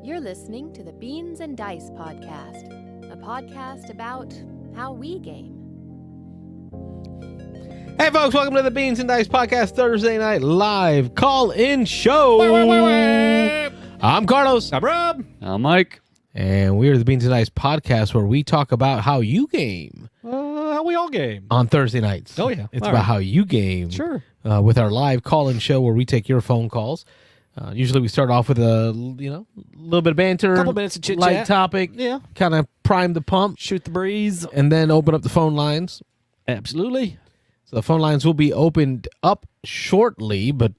You're listening to the Beans and Dice podcast, a podcast about how we game. Hey folks, welcome to the Beans and Dice podcast Thursday night live call-in show. I'm Carlos. I'm Rob. I'm Mike. And we're the Beans and Dice podcast where we talk about how you game. How we all game. On Thursday nights. Oh, yeah. It's All about right. how you game. Sure. With our live call-in show where we take your phone calls. Usually we start off with a little bit of banter. Couple minutes of chit-chat. Light topic. Yeah. Kind of prime the pump. Shoot the breeze. And then open up the phone lines. Absolutely. So the phone lines will be opened up shortly, but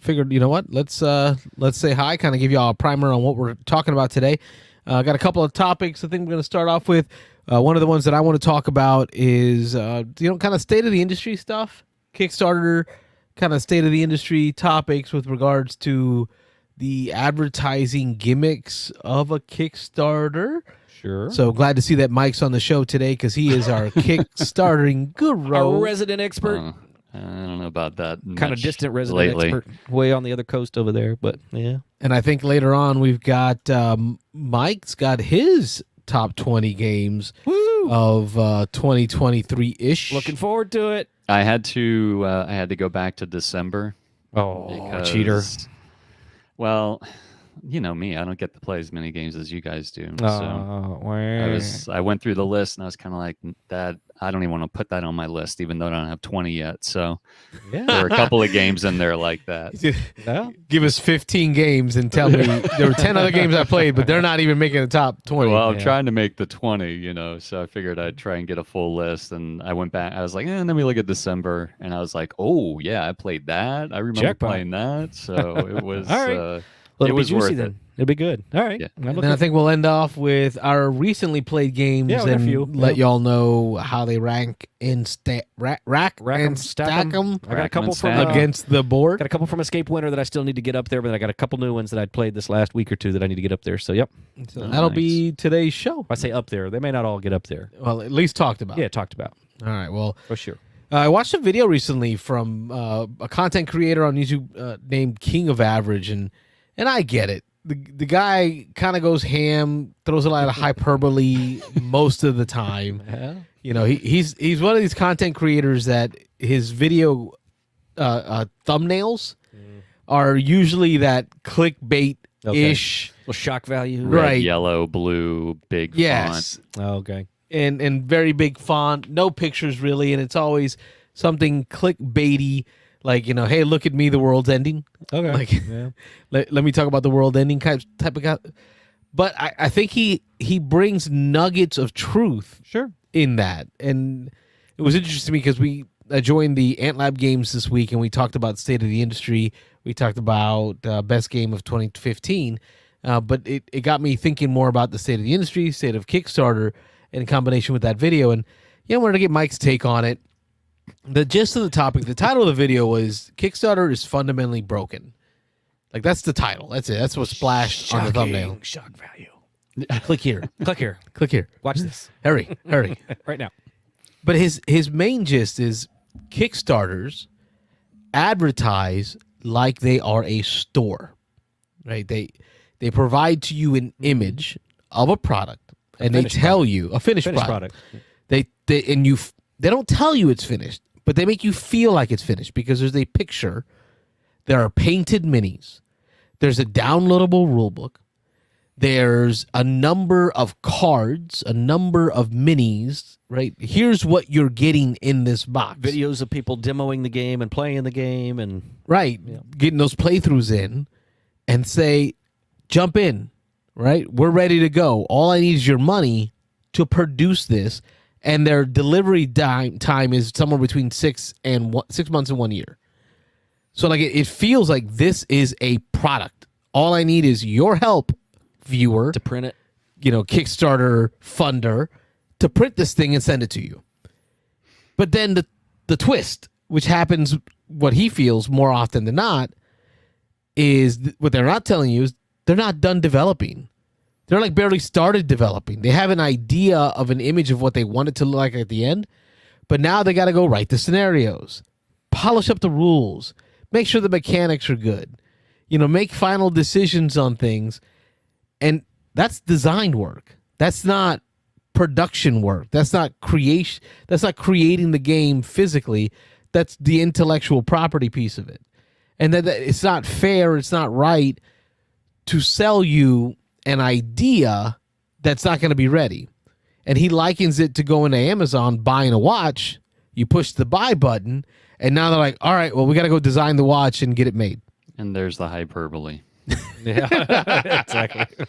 figured, you know what? Let's say hi, kind of give you all a primer on what we're talking about today. Got a couple of topics I think we're going to start off with. One of the ones that I want to talk about is, kind of state of the industry stuff, Kickstarter, kind of state of the industry topics with regards to the advertising gimmicks of a Kickstarter. Sure. So glad to see that Mike's on the show today because he is our Kickstarting guru. Our resident expert. I don't know about that. Kind of distant resident expert. Way on the other coast over there, but yeah. And I think later on we've got Mike's got his top 20 games of 2023-ish. Looking forward to it. I had to go back to December. Oh, cheater. Well, you know me. I don't get to play as many games as you guys do. So I went through the list and I was kind of like, that I don't even want to put that on my list, even though I don't have 20 yet. So there were a couple of games in there like that. Yeah. Give us 15 games and tell me there were 10 other games I played, but they're not even making the top 20. Well, I'm trying to make the 20, so I figured I'd try and get a full list. And I went back. I was like, let me look at December. And I was like, oh, yeah, I played that. I remember Jackpot. playing that. So it was... All right. Well, it was juicy worth then. it. It'll be good. All right. Yeah. And then I think we'll end off with our recently played games Yeah, we got a few. and let Yeah. y'all know how they rank in rack Rack 'em, and stack 'em. stack them I got a couple from against the board. Got a couple from Escape Winter that I still need to get up there, but I got a couple new ones that I played this last week or two that I need to get up there. So, yep. So that'll be today's show. If I say up there, they may not all get up there. Well, at least talked about. Yeah, talked about. All right. Well, For sure. I watched a video recently from a content creator on YouTube named King of Average, and I get it. The guy kind of goes ham, throws a lot of hyperbole most of the time. Yeah. He's one of these content creators that his video thumbnails are usually that clickbait-ish. Well, shock value. Red, Right. yellow, blue, big Yes. font. Oh, okay. And very big font, no pictures really, and it's always something clickbaity, like, hey, look at me, the world's ending. Okay. Like, Yeah. let me talk about the world ending type of guy. But I think he brings nuggets of truth Sure. in that. And it was interesting to me because I joined the AntLab games this week and we talked about state of the industry. We talked about best game of 2015. But it got me thinking more about the state of the industry, state of Kickstarter, in combination with that video. And I wanted to get Mike's take on it. The gist of the topic, the title of the video was Kickstarter is fundamentally broken. Like, that's the title. That's it. That's what's splashed on the thumbnail. Shock value. Click here. Click here. Click here. Watch this. Hurry. Right now. But his main gist is Kickstarters advertise like they are a store, right? They provide to you an image of a product, and they tell you a finished product. They don't tell you it's finished, but they make you feel like it's finished because there's a picture, there are painted minis, there's a downloadable rulebook, there's a number of cards, a number of minis, right? Here's what you're getting in this box. Videos of people demoing the game and playing the game and Right. Yeah. Getting those playthroughs in and say, jump in, right? We're ready to go. All I need is your money to produce this. And their delivery time is somewhere between 6 months and 1 year. So like it feels like this is a product. All I need is your help, viewer, to print it. Kickstarter funder, to print this thing and send it to you. But then the twist, which happens, what he feels more often than not, is what they're not telling you is they're not done developing. They're like barely started developing. They have an idea of an image of what they want it to look like at the end, but now they got to go write the scenarios, polish up the rules, make sure the mechanics are good, make final decisions on things. And that's design work. That's not production work. That's not creation. That's not creating the game physically. That's the intellectual property piece of it. And that it's not fair, it's not right to sell you an idea that's not going to be ready. And he likens it to going to Amazon, buying a watch. You push the buy button, and now they're like, all right, well, we got to go design the watch and get it made. And there's the hyperbole. Yeah, exactly.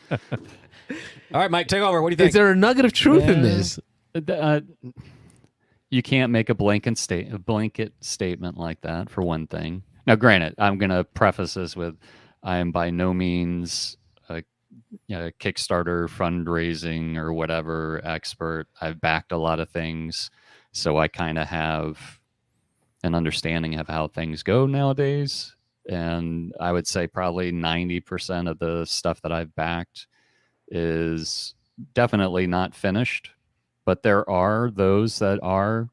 All right, Mike, take over. What do you think? Is there a nugget of truth in this? You can't make a blanket statement like that, for one thing. Now, granted, I'm going to preface this with I am by no means a Kickstarter fundraising or whatever expert. I've backed a lot of things, so I kind of have an understanding of how things go nowadays. And I would say probably 90% of the stuff that I've backed is definitely not finished. But there are those that are,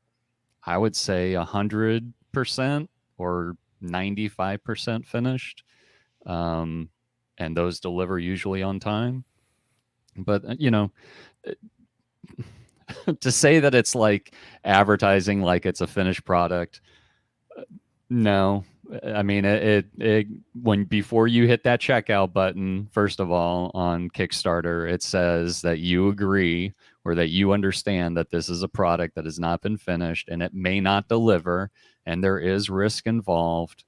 I would say, 100% or 95% finished. And those deliver usually on time. But, to say that it's like advertising like it's a finished product, no. I mean, it when before you hit that checkout button, first of all, on Kickstarter, it says that you agree or that you understand that this is a product that has not been finished and it may not deliver and there is risk involved.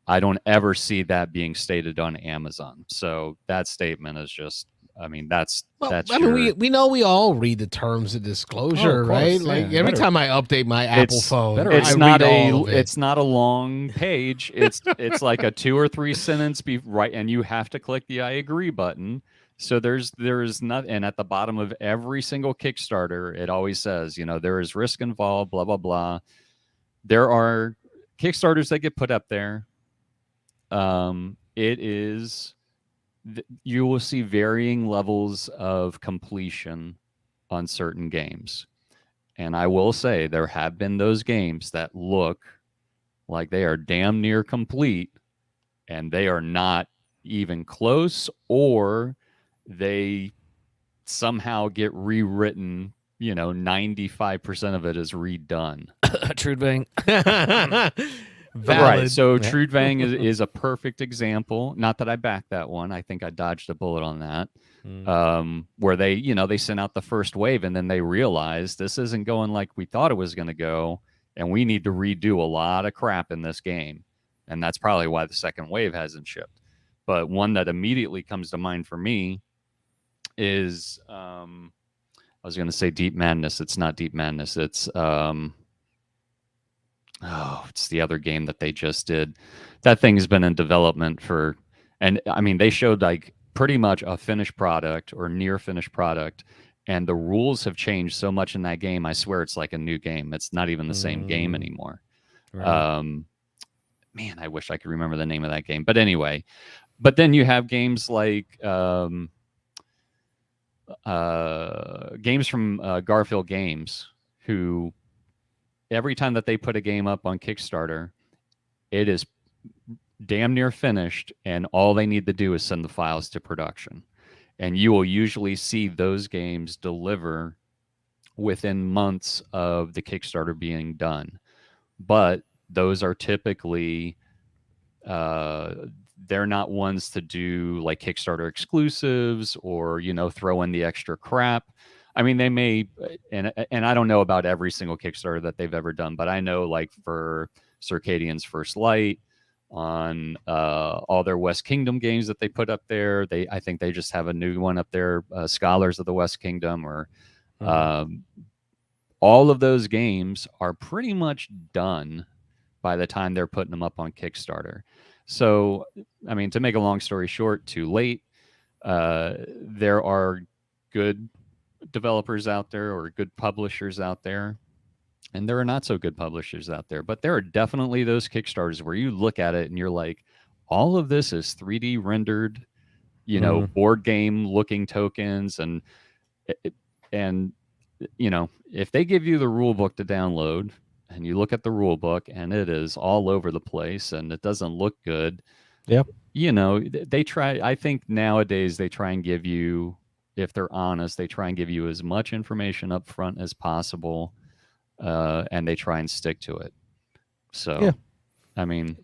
I don't ever see that being stated on Amazon. So that statement is just, I mean, that's we know we all read the terms of disclosure, of course, right? yeah. Like every time I update my Apple phone, it's I not read all of it. it's not a long page. It's like a 2 or 3 sentence right, and you have to click the I agree button. So there's not, and at the bottom of every single Kickstarter, it always says, there is risk involved, blah blah blah. There are Kickstarters that get put up there. You will see varying levels of completion on certain games. And I will say there have been those games that look like they are damn near complete and they are not even close, or they somehow get rewritten, 95% of it is redone. True Bang. Valid. Right. So True Vang is a perfect example. Not that I backed that one. I think I dodged a bullet on that. Where they sent out the first wave and then they realized this isn't going like we thought it was going to go, and we need to redo a lot of crap in this game. And that's probably why the second wave hasn't shipped. But one that immediately comes to mind for me is I was going to say Deep Madness. It's not Deep Madness. It's it's the other game that they just did. That thing has been in development and I mean, they showed like pretty much a finished product or near finished product, and the rules have changed so much in that game. I swear it's like a new game. It's not even the same game anymore. Right. Man, I wish I could remember the name of that game. But anyway, but then you have games like games from Garfield Games, who every time that they put a game up on Kickstarter, it is damn near finished, and all they need to do is send the files to production. And you will usually see those games deliver within months of the Kickstarter being done. But those are typically, they're not ones to do like Kickstarter exclusives or, throw in the extra crap. I mean, they may, and I don't know about every single Kickstarter that they've ever done, but I know like for Circadian's First Light, on all their West Kingdom games that they put up there, I think they just have a new one up there, Scholars of the West Kingdom, or all of those games are pretty much done by the time they're putting them up on Kickstarter. So, I mean, to make a long story short, too late. There are good developers out there or good publishers out there, and there are not so good publishers out there. But there are definitely those Kickstarters where you look at it and you're like, all of this is 3D rendered, board game looking tokens, and if they give you the rule book to download and you look at the rule book and it is all over the place and it doesn't look good. Yep. they try. I think nowadays they try and give you, if they're honest, they try and give you as much information up front as possible, and they try and stick to it. So, Yeah. I mean,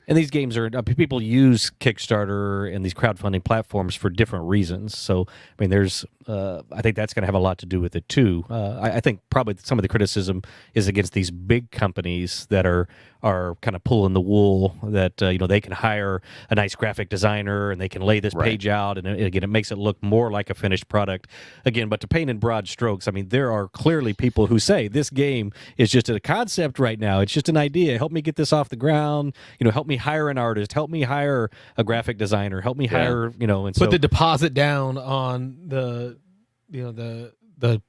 And these games are people use Kickstarter and these crowdfunding platforms for different reasons. So, I mean, there's I think that's going to have a lot to do with it too. I think probably some of the criticism is against these big companies that are kind of pulling the wool. That they can hire a nice graphic designer and they can lay this Right. page out, and again, it makes it look more like a finished product. Again, but to paint in broad strokes, I mean, there are clearly people who say this game is just a concept right now. It's just an idea. Help me get this off the ground. Help me hire an artist. Help me hire a graphic designer. Help me hire. And so Put the deposit down on the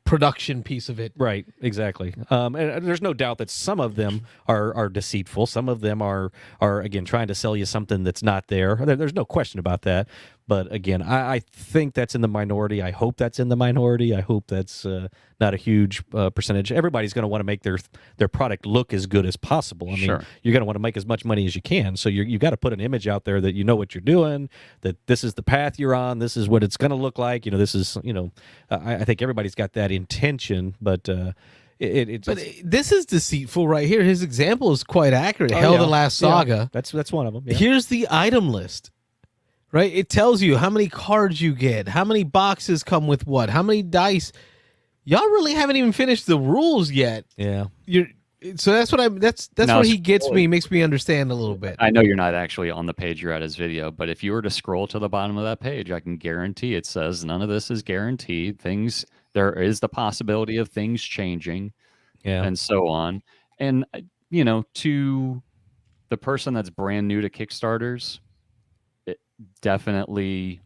production piece of it. Right, exactly. And there's no doubt that some of them are deceitful. Some of them are again trying to sell you something that's not there. There's no question about that. But again, I think that's in the minority. I hope that's in the minority. I hope that's not a huge percentage. Everybody's going to want to make their product look as good as possible. I mean, Sure. you're going to want to make as much money as you can. So you got to put an image out there that you know what you're doing, that this is the path you're on, this is what it's going to look like. This is, I think everybody's got that intention, but it's But this is deceitful right here. His example is quite accurate. Hell, yeah. the Last Saga. Yeah, that's one of them. Yeah. Here's the item list. Right? It tells you how many cards you get, how many boxes come with what, how many dice. Y'all really haven't even finished the rules yet. Yeah. So that's what that's Now, where he gets scroll- me, makes me understand a little bit. I know you're not actually on the page you're at his video, but if you were to scroll to the bottom of that page, I can guarantee it says none of this is guaranteed. There is the possibility of things changing, Yeah. and so on. And to the person that's brand new to Kickstarters, it definitely,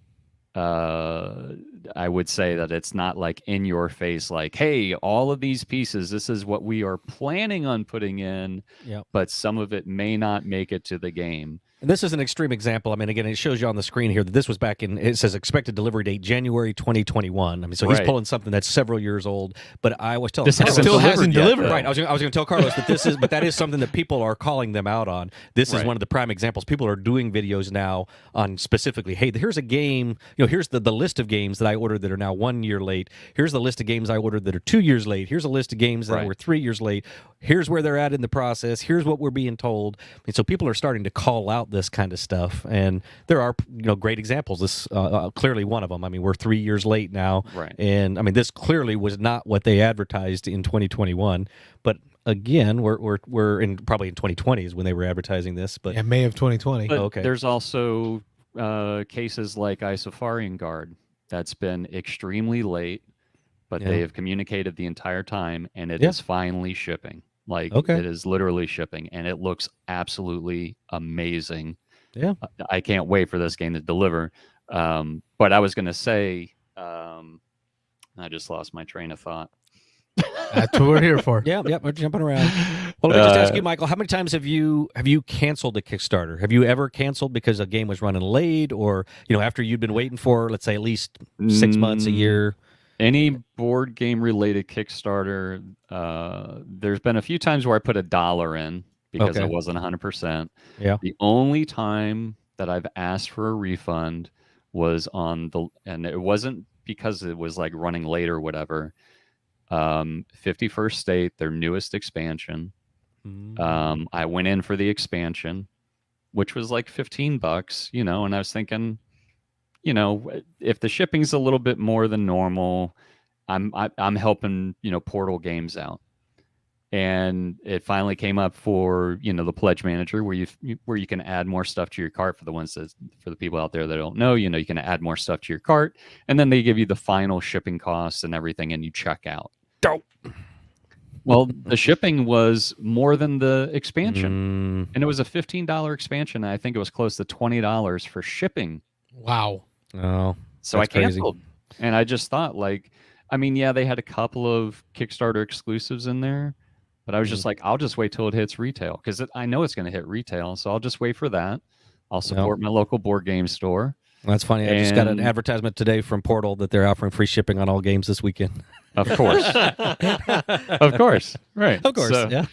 I would say that it's not like in your face, like, hey, all of these pieces, this is what we are planning on putting in, Yep. but some of it may not make it to the game. And this is an extreme example. I mean, again, it shows you on the screen here that this was back in, it says expected delivery date January 2021. I mean, so he's Right. pulling something that's several years old. But I was telling This Carlos, hasn't still delivered hasn't yet, delivered. though. Right. I was going to tell Carlos that that is something that people are calling them out on. This is Right. one of the prime examples. People are doing videos now on specifically, hey, here's a game, here's the list of games that I ordered that are now 1 year late. Here's the list of games I ordered that are 2 years late. Here's a list of games that Right. were 3 years late. Here's where they're at in the process. Here's what we're being told. And so people are starting to call out this kind of stuff. And there are, great examples. This clearly one of them. I mean, we're 3 years late now. Right. And I mean, this clearly was not what they advertised in 2021. But again, we're in probably in 2020 is when they were advertising this. But Yeah, May of 2020. But okay. there's also cases like Isofarian Guard that's been extremely late, but Yeah. they have communicated the entire time, and it is Yeah. finally shipping. Like, Okay. it is literally shipping, and it looks absolutely amazing. Yeah. I can't wait for this game to deliver. But I was going to say, I just lost my train of thought. That's what we're here for. Yeah, we're jumping around. Well, let me just ask you, Michael, how many times have you canceled a Kickstarter? Have you ever canceled because a game was running late, or after you'd been waiting for, let's say, at least 6 months, a year? Any board game related Kickstarter, there's been a few times where I put $1 in because Okay. it wasn't 100%. Yeah. The only time that I've asked for a refund was and it wasn't because it was like running late or whatever. 51st State, their newest expansion. I went in for the expansion, which was like $15, and I was thinking, if the shipping's a little bit more than normal, I'm helping, Portal Games out. And it finally came up for, the pledge manager where you can add more stuff to your cart. For the people out there that don't know, you can add more stuff to your cart, and then they give you the final shipping costs and everything, and you check out. Dope. Well, the shipping was more than the expansion, and it was a $15 expansion. And I think it was close to $20 for shipping. Wow. Oh, So that's I canceled, and I just thought, they had a couple of Kickstarter exclusives in there, but I was just like, I'll just wait till it hits retail, because I know it's going to hit retail, so I'll just wait for that. I'll support my local board game store. That's funny. I just got an And- advertisement today from Portal that they're offering free shipping on all games this weekend. Of course, of course, right? Of course, So, yeah.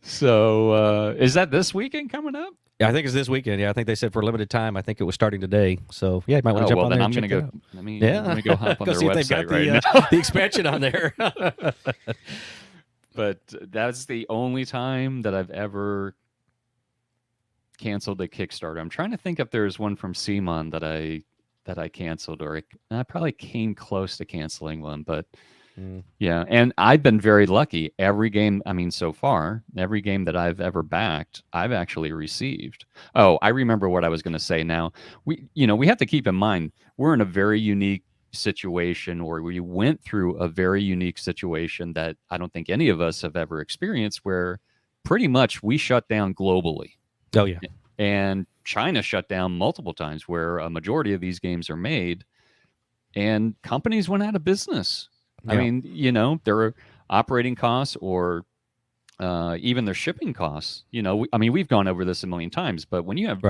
so is that this weekend coming up? Yeah, I think it's this weekend. Yeah, I think they said for a limited time. I think it was starting today. So yeah, you might want to jump on then there. I'm and going to check go. it out. Let me go hop on Go their see if they've website got right the, now. the expansion on there. But that's the only time that I've ever canceled a Kickstarter. I'm trying to think if there's one from Simon that I canceled, or I probably came close to canceling one, but yeah. And I've been very lucky. Every game, so far, every game that I've ever backed, I've actually received. Oh, I remember what I was going to say now. We have to keep in mind, we're in a very unique situation, or we went through a very unique situation that I don't think any of us have ever experienced, where pretty much we shut down globally. Oh yeah. And China shut down multiple times, where a majority of these games are made, and companies went out of business. Yeah. Their operating costs, or even their shipping costs. We've gone over this a million times, but when you have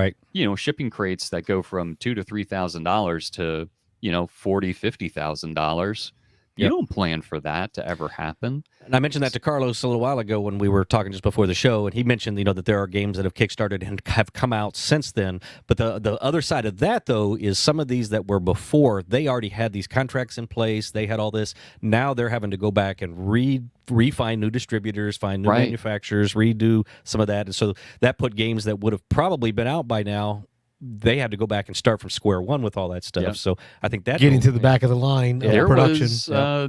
shipping crates that go from $2,000 to $3,000 to $40,000-$50,000, you don't plan for that to ever happen. And I mentioned that to Carlos a little while ago when we were talking just before the show, and he mentioned that there are games that have kickstarted and have come out since then. But the other side of that, though, is some of these that were before, they already had these contracts in place. They had all this. Now they're having to go back and refine new distributors, find new manufacturers, redo some of that. And so that put games that would have probably been out by now, they had to go back and start from square one with all that stuff. Yeah. So I think that getting to the back of the line of production.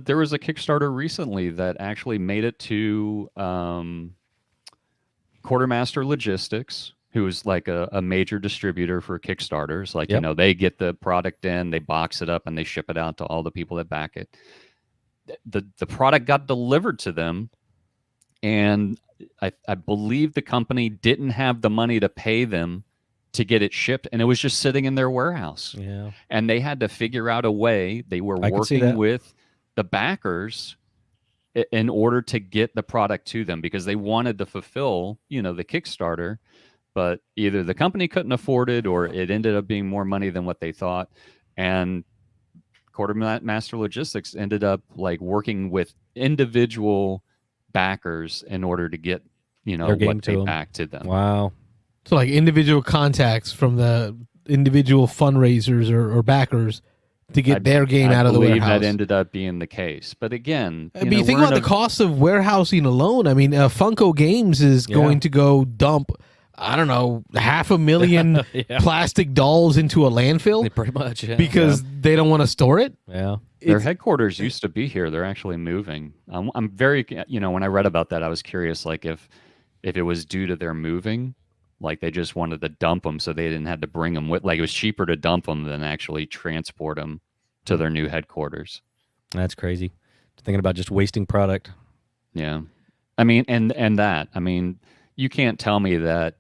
There was a Kickstarter recently that actually made it to Quartermaster Logistics, who is like a major distributor for Kickstarters. Like, they get the product in, they box it up, and they ship it out to all the people that back it. The product got delivered to them, and I believe the company didn't have the money to pay them to get it shipped, and it was just sitting in their warehouse. Yeah. And they had to figure out a way. They were working with the backers in order to get the product to them, because they wanted to fulfill, the Kickstarter, but either the company couldn't afford it, or it ended up being more money than what they thought. And Quartermaster Logistics ended up like working with individual backers in order to get, what they backed to them. Wow. So like individual contacts from the individual fundraisers or backers to get their game out of the warehouse. I believe that ended up being the case. But again, you think about the cost of warehousing alone. Funko Games is going to go dump, I don't know, 500,000 plastic dolls into a landfill. Pretty much, because they don't want to store it. Yeah. Their headquarters used to be here. They're actually moving. I'm very, when I read about that, I was curious, like if it was due to their moving. Like they just wanted to dump them, so they didn't have to bring them with. Like it was cheaper to dump them than actually transport them to their new headquarters. That's crazy. Thinking about just wasting product. Yeah, and that. You can't tell me that.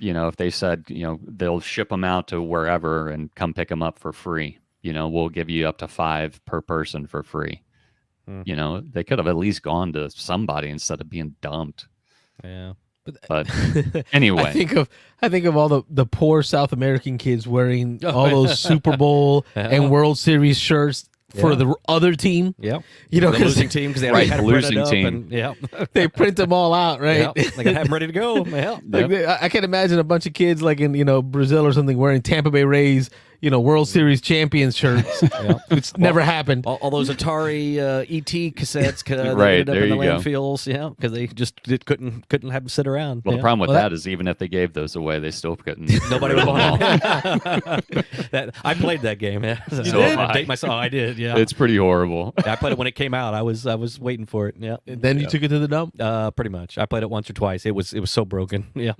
If they said they'll ship them out to wherever and come pick them up for free. We'll give you up to 5 per person for free. They could have at least gone to somebody instead of being dumped. Yeah. But anyway, I think of all the poor South American kids wearing all those Super Bowl and World Series shirts for the other team. Yeah, the losing team, because they already had losing team. They print them all out, right? They gotta have them ready to go. I can imagine a bunch of kids like in Brazil or something wearing Tampa Bay Rays World Series champions shirts. It's never happened. All those Atari ET cassettes that right, ended up there in the you go. landfills, because they just couldn't have them sit around. Well, the problem with that is even if they gave those away, they still couldn't. Nobody would want them. I played that game. So You did? I date myself. I did. Yeah, it's pretty horrible. I played it when it came out. I was waiting for it. Yeah. And then you took it to the dump? Pretty much. I played it once or twice. It was so broken. Yeah.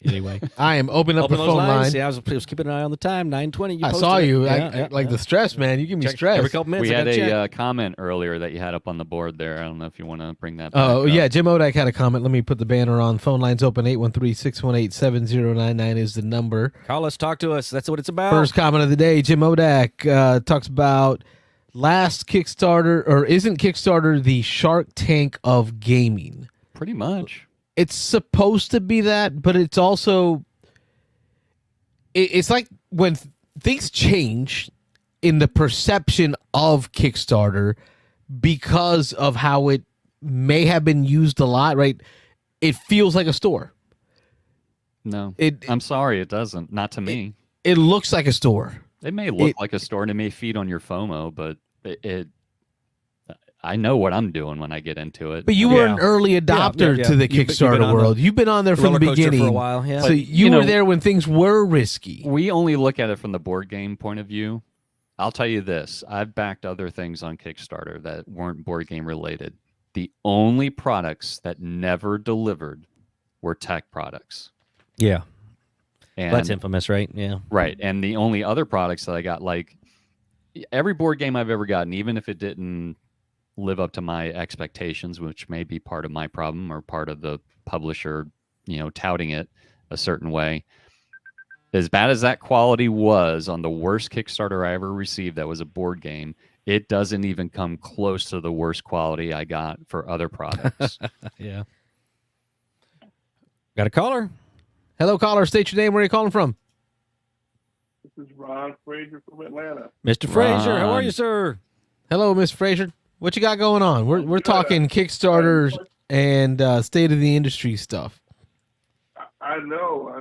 Anyway, I am opening up the phone line. Yeah, I was keeping an eye on the time. 9:20. I saw you. The stress, man. You give me stress every couple minutes. We had a comment earlier that you had up on the board there. I don't know if you want to bring that. Oh back yeah, up. Jim Odak had a comment. Let me put the banner on. Phone lines open. 813-618-7099 is the number. Call us. Talk to us. That's what it's about. First comment of the day. Jim Odak talks about last Kickstarter, or isn't Kickstarter the Shark Tank of gaming? Pretty much. It's supposed to be that, but it's also it's like when things change in the perception of Kickstarter because of how it may have been used a lot, right? It feels like a store. No, It I'm sorry, it doesn't. Not to me. it looks like a store. It may look like a store and it may feed on your FOMO, but I know what I'm doing when I get into it. But you were an Yeah. early adopter yeah. to the You've been Kickstarter on the world. You've been on there from the roller coaster beginning for a while. Yeah. So But, you you were know- there when things were risky. We only look at it from the board game point of view. I'll tell you this. I've backed other things on Kickstarter that weren't board game related. The only products that never delivered were tech products. yeah. And That's infamous, right? Yeah. right. And the only other products that I got, like every board game I've ever gotten, even if it didn't live up to my expectations, which may be part of my problem or part of the publisher, touting it a certain way. As bad as that quality was on the worst Kickstarter I ever received that was a board game, it doesn't even come close to the worst quality I got for other products. Yeah. Got a caller? Hello, caller. State your name. Where are you calling from? This is Ron Frazier from Atlanta. Mr. Frazier, how are Ron. you, sir? Hello, Miss Frazier. What you got going on? We're talking Kickstarters and state of the industry stuff. I know. I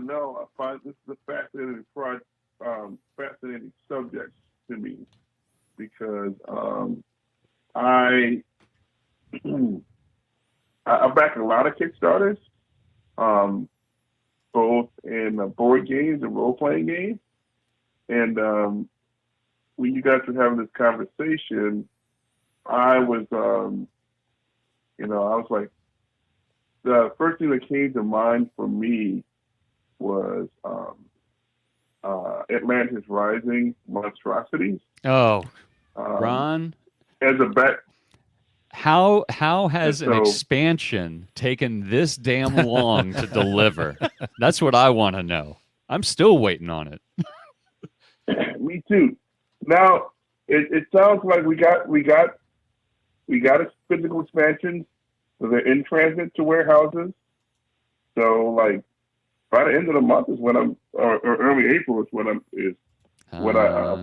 find this is a fascinating subject to me because I back a lot of Kickstarters, both in board games and role playing games. And when you guys were having this conversation, I was, I was like, the first thing that came to mind for me was Atlantis Rising Monstrosities. Oh, Um, Ron, As a back, how has an So- expansion taken this damn long to deliver? That's what I want to know. I'm still waiting on it. me too. Now it sounds like we got a physical expansion. So they're in transit to warehouses. So like by the end of the month is when or early April is when I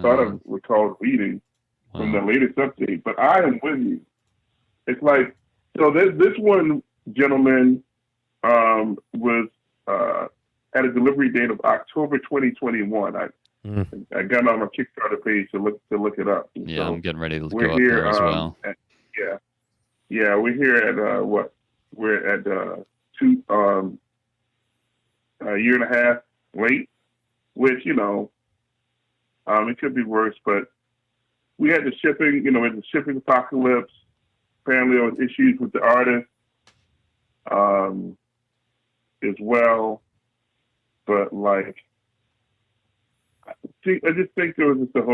thought I recalled reading from the latest update. But I am with you. It's like, so this one gentleman was had a delivery date of October 2021. I got on my Kickstarter page to look it up. And Yeah, so I'm getting ready to we're go up here, there as well. Yeah, we're here at we're at a year and a half late, which it could be worse, but we had the shipping, with the shipping apocalypse. Apparently, there was issues with the artist as well, but like, I just think there was just there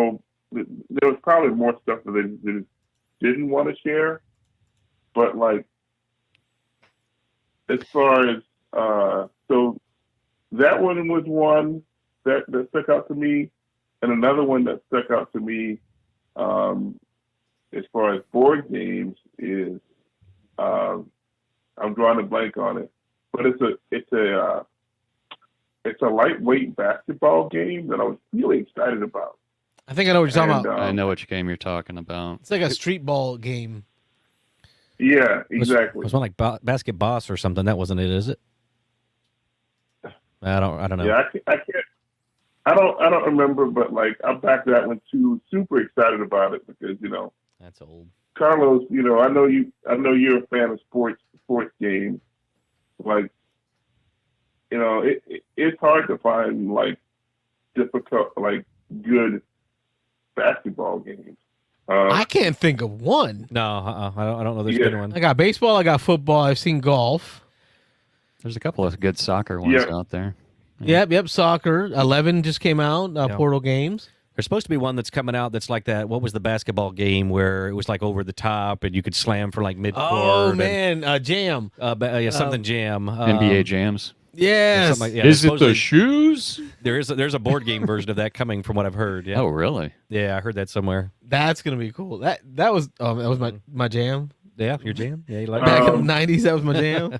was probably more stuff that they didn't want to share. But like, as far as so that one was one that stuck out to me, and another one that stuck out to me as far as board games is I'm drawing a blank on it, but it's a lightweight basketball game that I was really excited about. I think I know what you're talking And, about. I know which game you're talking about. It's like a street ball game. Yeah, It was exactly. one like Basket Boss or something. That wasn't it, is it? I don't know. Yeah, I can't. I don't remember, but like I backed that one too. Super excited about it because That's old. Carlos, I know you're a fan of sports games. Like, it's hard to find like difficult, like good basketball games. I can't think of one. No, I don't know. There's Yeah. been one. I got baseball. I got football. I've seen golf. There's a couple of good soccer ones Yeah. out there. Yep. Soccer. 11 just came out. Yeah. Portal Games. There's supposed to be one that's coming out that's like that. What was the basketball game where it was like over the top and you could slam for like mid-court? Oh man, Jam. Something Jam. NBA Jams. Yes. Something like- yeah, Is it supposedly the shoes? there's a board game version of that coming from what I've heard. Yeah. Oh, really? Yeah, I heard that somewhere. That's gonna be cool. That was my jam. Yeah, your Jam? Yeah, you like Back that? in the '90s, that was my jam.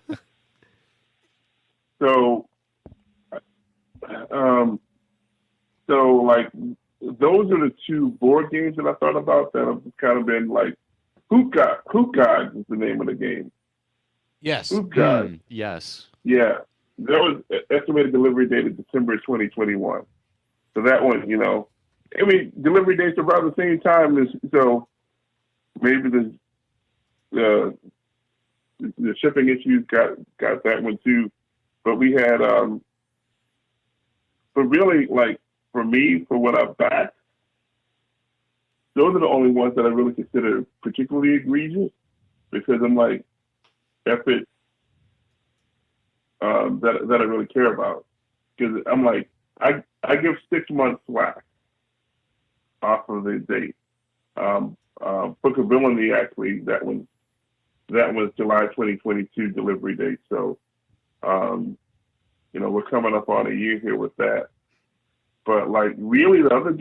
So like those are the two board games that I thought about that have kind of been like Hoop Gods is the name of the game. Yes. Hoop Gods. Yes. Yeah. that was estimated delivery date of December 2021. So that one, I mean, delivery dates are about the same time as, so maybe the shipping issues got that one too. But we had, but really, like, for me, for what I've backed, those are the only ones that I really consider particularly egregious, because I'm like, effort that I really care about. Because I'm like, I give 6 months slack off of the date. Bookability, actually, that was July 2022 delivery date. So, we're coming up on a year here with that. But like, really, the other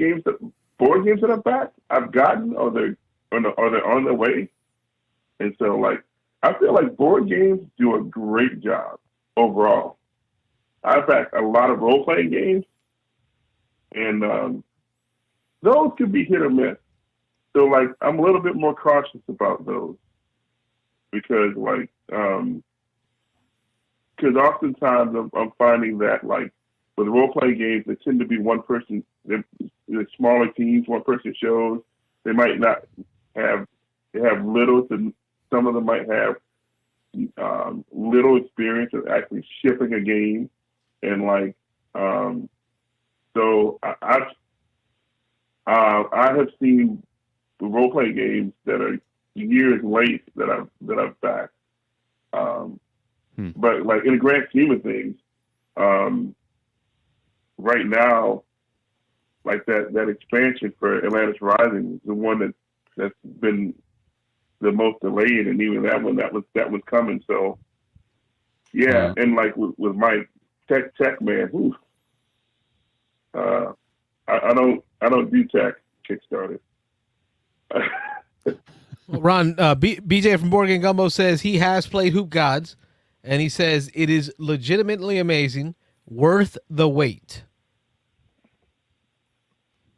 board games that I've gotten, or they're on their way. And so, like, I feel like board games do a great job overall. I back a lot of role-playing games, and those could be hit or miss. So, like, I'm a little bit more cautious about those because, like, because oftentimes I'm finding that, like, with role-playing games, they tend to be one person, they're smaller teams, one person shows. They might not have, they have little to, some of them might have little experience of actually shipping a game. And like, so I have seen role-playing games that are years late that I've backed. But like, in the grand scheme of things, right now, like that expansion for Atlantis Rising is the one that's been the most delayed, and even that one that was coming. So yeah, and like with my tech man, whew, I don't do tech Kickstarter. Ron, BJ from Board Game Gumbo says he has played Hoop Gods, and he says it is legitimately amazing, worth the wait.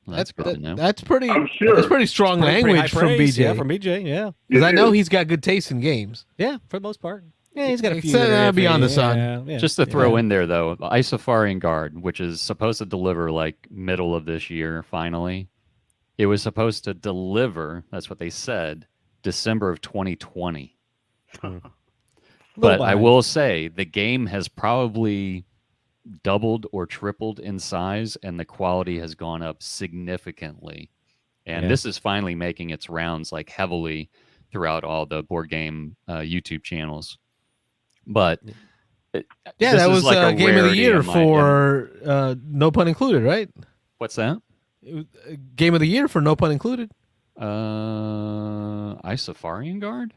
Well, that's good to know. That's pretty. I'm sure. That's pretty strong language from BJ. Yeah, from BJ. Yeah, because I know he's got good taste in games. yeah, for the most part. Yeah, he's got a few Except, that are Beyond the iffy. Sun. Yeah. Just to throw in there, though, Isofarian Guard, which is supposed to deliver like middle of this year, finally. It was supposed to deliver, that's what they said, December of 2020. But I will say the game has probably doubled or tripled in size, and the quality has gone up significantly. And this is finally making its rounds like heavily throughout all the board game YouTube channels. But that was like a Game of the rarity Year in my- for no pun included, right? What's that? It was, Game of the Year for no pun included. Isofarian Guard?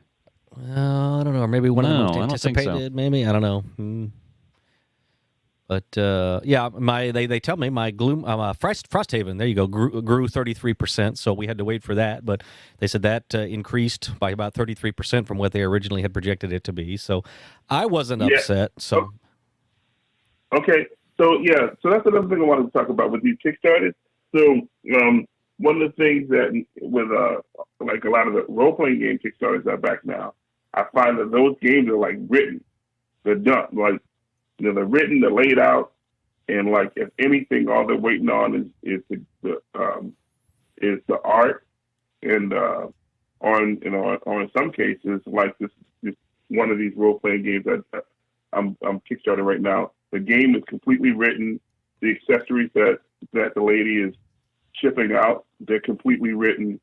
I don't know. Or maybe one of the most No, I don't think so. anticipated. Maybe I don't know. But yeah, they tell me my Frosthaven, there you go, grew 33%. So we had to wait for that, but they said that increased by about 33% from what they originally had projected it to be. So I wasn't upset. So okay, so that's another thing I wanted to talk about with these Kickstarters. So one of the things that with like a lot of the role playing game Kickstarters I back now, I find that those games are like written, they're done, like. They're written, they're laid out, and like if anything, all they're waiting on is the art, and or in some cases, like this one of these role playing games that I'm kickstarting right now. The game is completely written. The accessories that the lady is shipping out, they're completely written.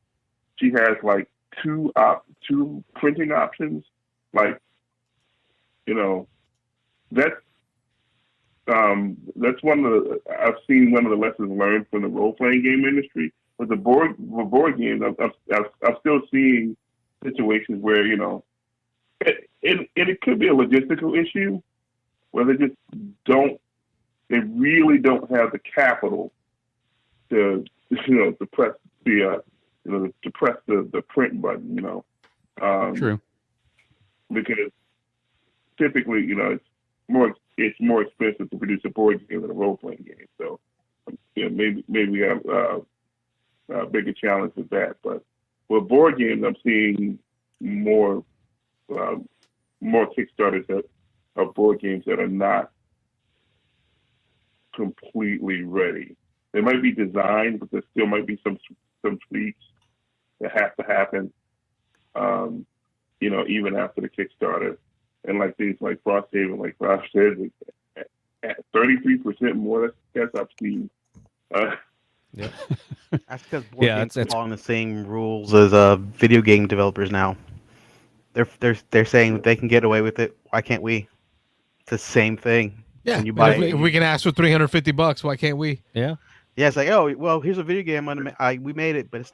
She has like two printing options, like that's one of the I've seen one of the lessons learned from the role playing game industry. With the board games, I'm still seeing situations where it could be a logistical issue where they really don't have the capital to press the print button. True. Because typically it's more expensive to produce a board game than a role playing game. So maybe we have a bigger challenge with that. But with board games, I'm seeing more Kickstarters of board games that are not completely ready. They might be designed, but there still might be some tweaks that have to happen. Even after the Kickstarter, and like these, like Frosthaven, like Rob said, at 33% more. That's obscene. Yep. That's because board games are following the same rules as video game developers now. They're saying they can get away with it. Why can't we? It's the same thing. Yeah, When you buy if we can ask for $350, why can't we? Yeah. Yeah, it's like, oh, well, here's a video game. We made it, but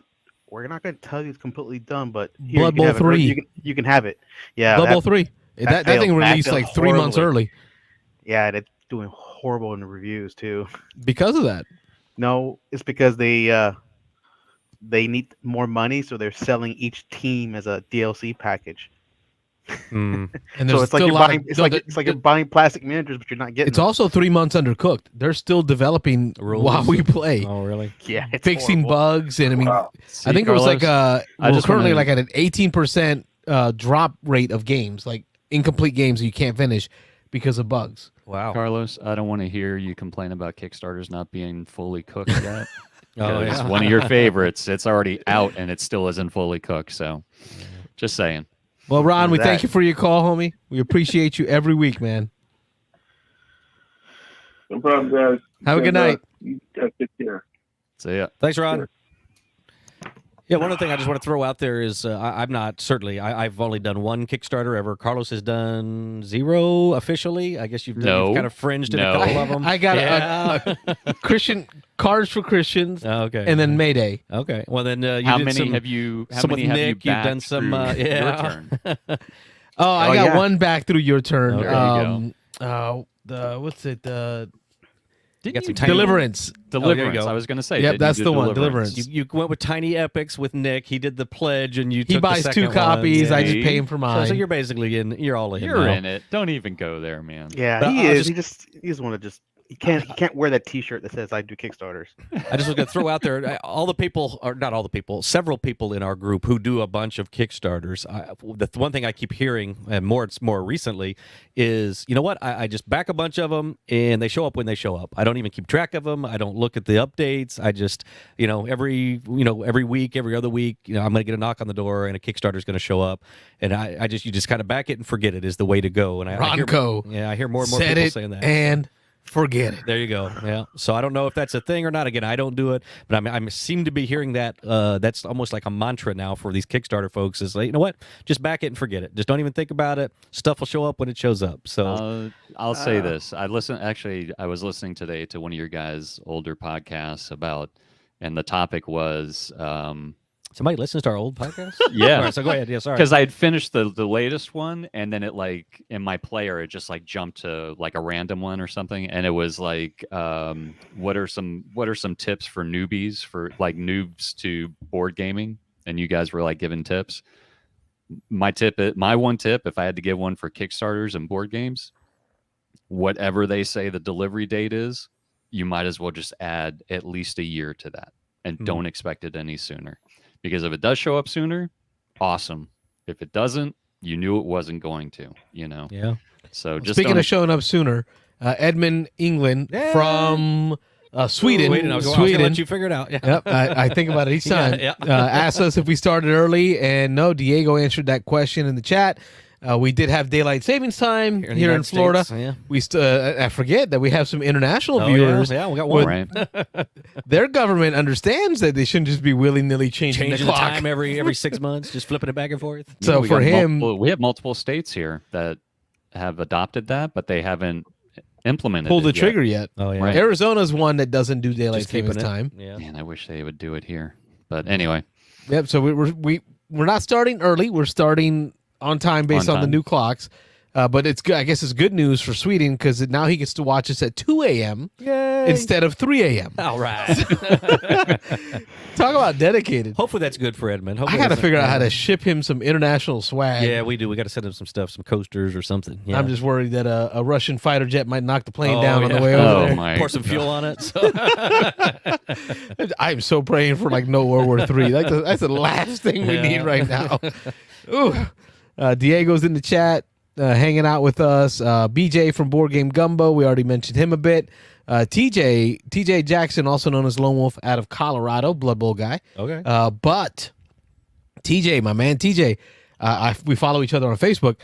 we're not going to tell you it's completely done. But here, Blood Bowl 3. You can have it. Yeah, Blood Bowl 3. That thing released like 3 months early. Yeah, and it's doing horrible in the reviews too. Because of that. No, it's because they need more money, so they're selling each team as a DLC package. And so it's like you're buying, it's like you're buying plastic miniatures, but you're not getting. It's them. also 3 months undercooked. They're still developing Rules. while we play. Oh, really? Yeah, it's Fixing horrible. bugs, and I mean, Wow. I think it was like we're currently like at an 18% drop rate of games, like incomplete games that you can't finish because of bugs. Wow. Carlos, I don't want to hear you complain about Kickstarters not being fully cooked yet. Oh, It's yeah. one of your favorites. It's already out and it still isn't fully cooked. So, just saying. Well, Ron, we There's thank that. you for your call, homie. We appreciate you every week, man. No problem, guys. Have a good night. You guys take care. So yeah. Thanks, Ron. Yeah, one other thing I just want to throw out there is I'm not certainly. I've only done one Kickstarter ever. Carlos has done 0 officially. I guess you've kind of fringed in a couple of them. I got Christian Cards for Christians, Okay. and then Mayday. Okay. Well, then you How did many some, have you? How some many with have Nick. you You've done backed some. through Yeah. your turn? I got one back through your turn. Okay. There you What's it? You got some tiny Deliverance. Deliverance. go. I was going to say. Yep, didn't you that's do the one, Deliverance. You went with Tiny Epics with Nick. He did the pledge, and you He took buys the 2 second copies. one. I just See? pay him for mine. So you're basically in. You're all in. You're now. in it. Don't even go there, man. Yeah, But he I'll is. He just want to just. He can't wear that T-shirt that says I do Kickstarters. I just was going to throw out there all the people, or not all the people, several people in our group who do a bunch of Kickstarters. The one thing I keep hearing, and more recently, is you know what? I just back a bunch of them, and they show up when they show up. I don't even keep track of them. I don't look at the updates. I just every week, every other week, I'm going to get a knock on the door, and a Kickstarter is going to show up, and you just kind of back it and forget it is the way to go. And I hear more and more said people it saying that. and forget it. There you go. Yeah. So I don't know if that's a thing or not. Again, I don't do it, but I seem to be hearing that. That's almost like a mantra now for these Kickstarter folks. Is like, you know what? Just back it and forget it. Just don't even think about it. Stuff will show up when it shows up. So I'll say this. I was listening today to one of your guys' older podcasts about, and the topic was. somebody listens to our old podcast. Yeah. All right, so go ahead. Yeah. Sorry. Because I had finished the latest one, and then it like in my player it just like jumped to like a random one or something, and it was like, what are some tips for newbies, for like noobs to board gaming? And you guys were like giving tips. My one tip, if I had to give one for Kickstarters and board games, whatever they say the delivery date is, you might as well just add at least a year to that, and don't expect it any sooner. Because if it does show up sooner, awesome. If it doesn't, you knew it wasn't going to, Yeah. So just Speaking of showing up sooner, Edmund England from Sweden. I was going to let you figure it out. Yeah. Yep, I think about it each time. Yeah. Asked us if we started early, and no, Diego answered that question in the chat. We did have daylight savings time Here in the here in United Florida. States, yeah. We I forget that we have some international Oh, viewers. Yeah, we got one. right. Their government understands that they shouldn't just be willy-nilly changing Changing the the clock. time every 6 months, just flipping it back and forth. So we for got him, we have multiple states here that have adopted that, but they haven't implemented pulled the it yet. trigger yet. Oh yeah. Right. Arizona's one that doesn't do daylight Just keeping savings it. time. Yeah. Man, I wish they would do it here. But anyway, Yep. So we're not starting early. We're starting on time based On on the time. new clocks. But it's good. I guess it's good news for Sweden because now he gets to watch us at 2 a.m. instead of 3 a.m. All right. Talk about dedicated. Hopefully that's good for Edmund. I Hopefully got to that's- figure out how to ship him some international swag. Yeah, we do. We got to send him some stuff, some coasters or something. Yeah. I'm just worried that a Russian fighter jet might knock the plane Oh, down on yeah. the way Oh, over there. my pour some fuel on it. So. I'm so praying for like no World War III. That's the last thing we Yeah. need right now. Ooh. Diego's in the chat, hanging out with us. BJ from Board Game Gumbo, we already mentioned him a bit. TJ Jackson, also known as Lone Wolf, out of Colorado, Blood Bowl guy. Okay. But TJ, my man TJ, we follow each other on Facebook.